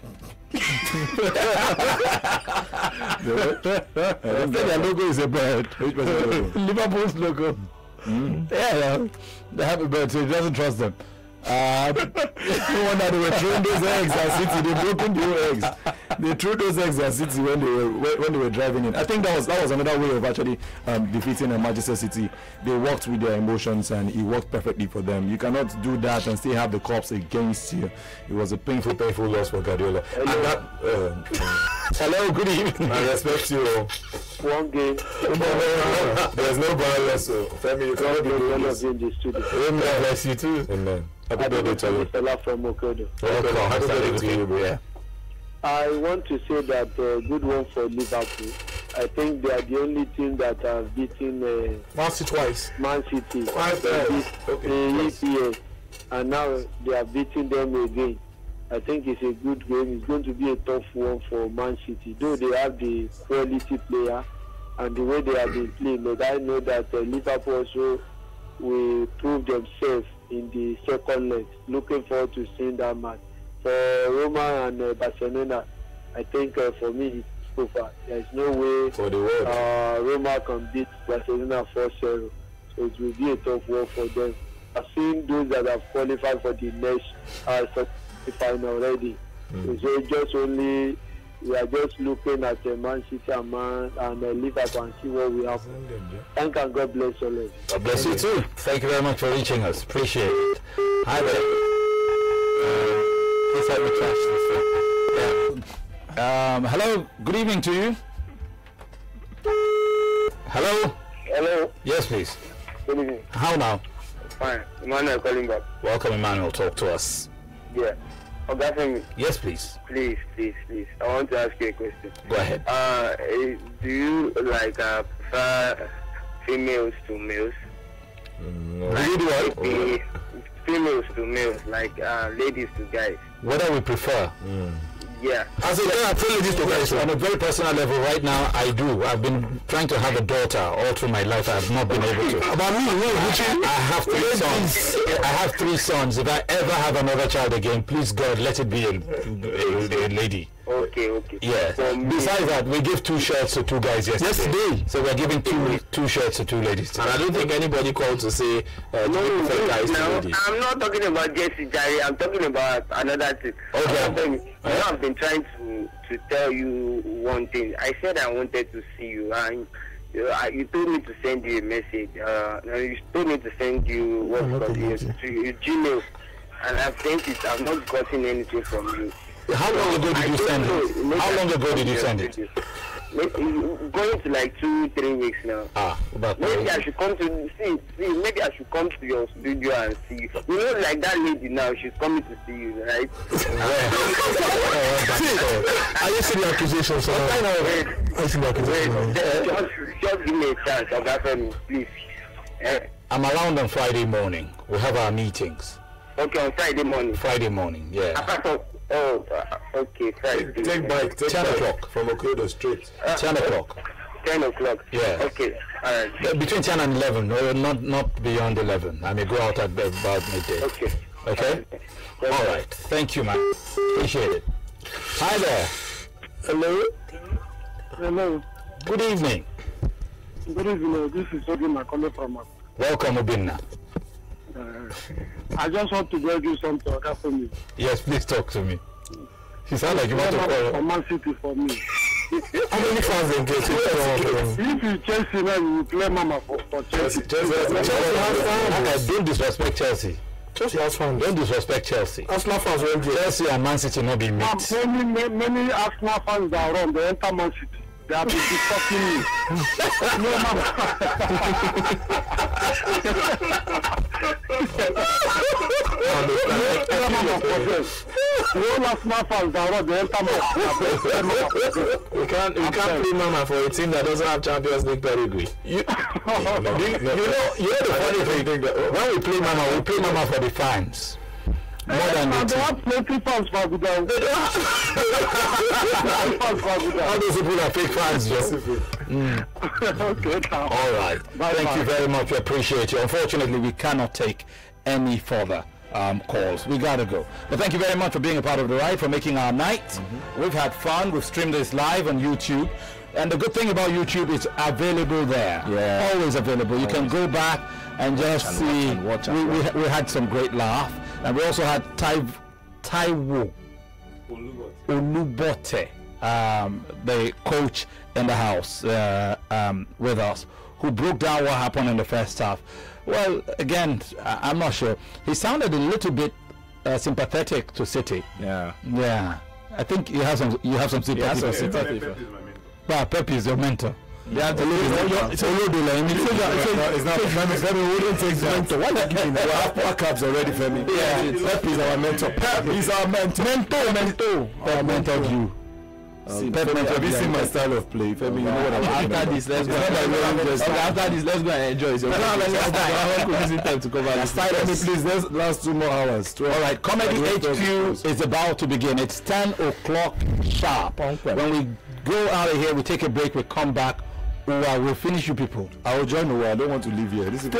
Their logo is a bird. Liverpool's logo. Yeah, they have a bird, so he doesn't trust them. No wonder they were throwing those eggs at City. They broken the eggs. They threw those eggs at City when they were driving in. I think that was another way of actually defeating Manchester City. They worked with their emotions, and it worked perfectly for them. You cannot do that and still have the cops against you. It was a painful loss for Guardiola. Hello, good evening. I respect you. One game. There's no violence. Femi, you can't be one of you in the studio. Amen. Bless you too. Amen. Happy birthday to you. From Okodo. Happy birthday to you, bro. I want to say that good one for Liverpool. I think they are the only team that have beaten Man City twice. Man City. Okay. And now they are beating them again. I think it's a good game. It's going to be a tough one for Man City, though they have the quality player and the way they have been playing. But I know that Liverpool also will prove themselves in the second leg. Looking forward to seeing that match. For Roma and Barcelona, I think for me it's over. There's no way Roma can beat Barcelona 4-0. So it will be a tough one for them. I've seen those that have qualified for the next final already. So just only we are just looking at Man City and Liverpool and see what we have. Thank and God bless all of you. God bless you too. Thank you very much for reaching us. Appreciate it. Hi there. Please help me trash this thing. Yeah. Hello. Good evening to you. Hello. Hello. Yes, please. Good evening. How now? Fine. Emmanuel calling back. Welcome, Emmanuel. Talk to us. Yeah. Okay, Femi. Yes, please. Please. I want to ask you a question. Go ahead. Do you prefer females to males? Do you do what? Females to males, like ladies to guys. What do we prefer? Yeah. As a guy, I tell you this to guys, on a very personal level, right now, I do. I've been trying to have a daughter all through my life. I have not been able to. About me, I have 3 sons. I have 3 sons. If I ever have another child again, please God, let it be a lady. Okay. Yeah. Besides that, we give 2 shirts to 2 guys yesterday. So we're giving 2 shirts to 2 ladies. And I don't think anybody called to say no, I'm not talking about Jesse Jari. I'm talking about another thing. Okay. I've been trying to tell you one thing. I said I wanted to see you, and you told me to send you a message. You told me to send you to your Gmail, and I've sent it. I've not gotten anything from you. How long ago did you send it? How long ago did you send it? Going to like 2-3 weeks now. Maybe I should come to see. Maybe I should come to your studio and see you. You know, like that lady now, she's coming to see you, right? Are you seeing the accusations? Just give me a chance, okay, please. I'm around on Friday morning. We have our meetings. Okay, on Friday morning. Friday morning, yeah. Okay, Friday. Take bike, 10 o'clock. From Okodo Street. 10 o'clock. 10 o'clock. Yeah. Okay, alright. Between 10 and 11, no, not beyond 11. I may go out at about midday. Okay? Alright. Thank you, man. Appreciate it. Hi there. Hello. Good evening. Good evening. This is Obinna calling from. Welcome, Obinna. I just want to beg you something, okay, for me. Yes, please talk to me. You sound like you want to call. For Man City for me. How many fans in Chelsea? If you Chelsea now, you will play Mama for Chelsea. Chelsea has fans. Don't disrespect Chelsea. Chelsea has fans. Don't disrespect Chelsea. Arsenal fans won't do Chelsea and Man City not be mixed. Many Arsenal fans that are around, they enter Man City. They have been discussing me. No, Mama. We can't play Mama for a team that doesn't have Champions League pedigree. You know the funny thing. When we play Mama for the fans. More than and they have plenty fans for them. All those people are fake fans, just. Okay, all right. Thank you very much. We appreciate you. Unfortunately, we cannot take any further calls. We gotta go. But thank you very much for being a part of the ride, for making our night. We've had fun. We've streamed this live on YouTube. And the good thing about YouTube, it's available there. Yeah. Always available. You can go back and just see. We had some great laugh. And we also had Taiwo Olubote, the coach in the house with us, who broke down what happened in the first half. Well, again, I'm not sure. He sounded a little bit sympathetic to City. Yeah. I think you have some sympathy for City. But Pep is your mentor. Yeah, it's a little bit like it's not Femi wouldn't take the mentor. Why are you giving that? We have backups already, Femi. Yeah, Pep is our mentor. Pep is our mentor. Mentor. Our mentor you. See, have you seen my style of play? Femi, you know what I'm talking about. After this, let's go. After this, let's go and enjoy. So time to cover the style. Please, let's last 2 more hours. All right, Comedy HQ is about to begin. It's 10 o'clock sharp. When we go out of here, we take a break. We come back. We'll finish you people. I will join the I don't want to leave here. This is It's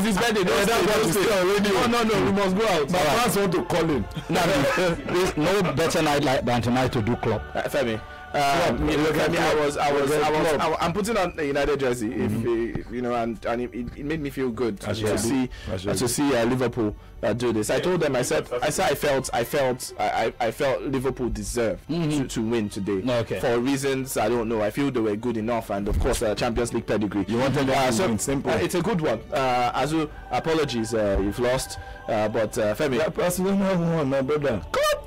his birthday. No, we must go out. My fans want to call him. There's no better night than tonight to do club. Femi. I'm putting on a United jersey, if you know, and it made me feel good to see Liverpool do this. I told them, I said I felt Liverpool deserved to win today for reasons I don't know. I feel they were good enough, and of course, Champions League pedigree. You wanted that to win, simple. It's a good one. Azu, apologies, you've lost, but Femi. That Barcelona won, my brother. Come on.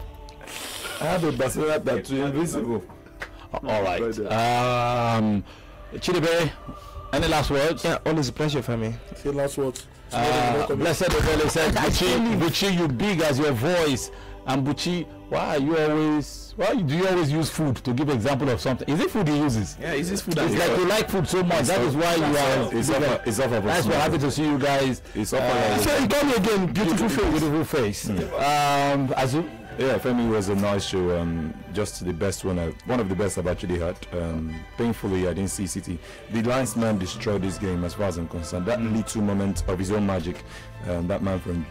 I have a Barcelona tattoo, invisible. All right. Chidebe, any last words? Yeah, always a pleasure for me. Say last words. Blessed Obele said, Buchi, you big as your voice. And Buchi, do you always use food to give example of something? Is it food he uses? Yeah, is this food? It's like you like food so much. That is why you are. It's off of That's why happy to see you guys. It's off of. Say call me again. Beautiful face. Azu. Yeah, Femi was a nice show. Just the best one of the best I've actually had. Painfully, I didn't see City. The linesman destroyed this game, as far as I'm concerned. That little moment of his own magic, that man from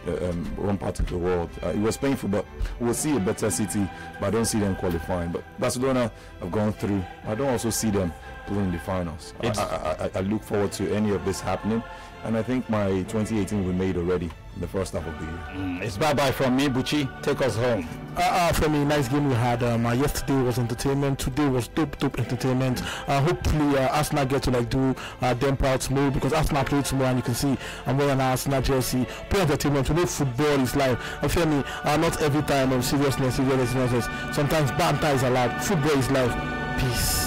one part of the world. It was painful, but we'll see a better City. But I don't see them qualifying. But Barcelona have gone through. I don't also see them playing the finals. I look forward to any of this happening. And I think my 2018 will be made already in the first half of the year. It's bye-bye from me, Buchi. Take us home. For me, nice game we had. Yesterday was entertainment. Today was dope entertainment. Hopefully, Arsenal get to do them proud tomorrow, because Arsenal play tomorrow, and you can see I'm wearing an Arsenal jersey. Play entertainment. Today, football is live. And for me, not every time of seriousness. Sometimes banter is allowed. Football is live. Peace.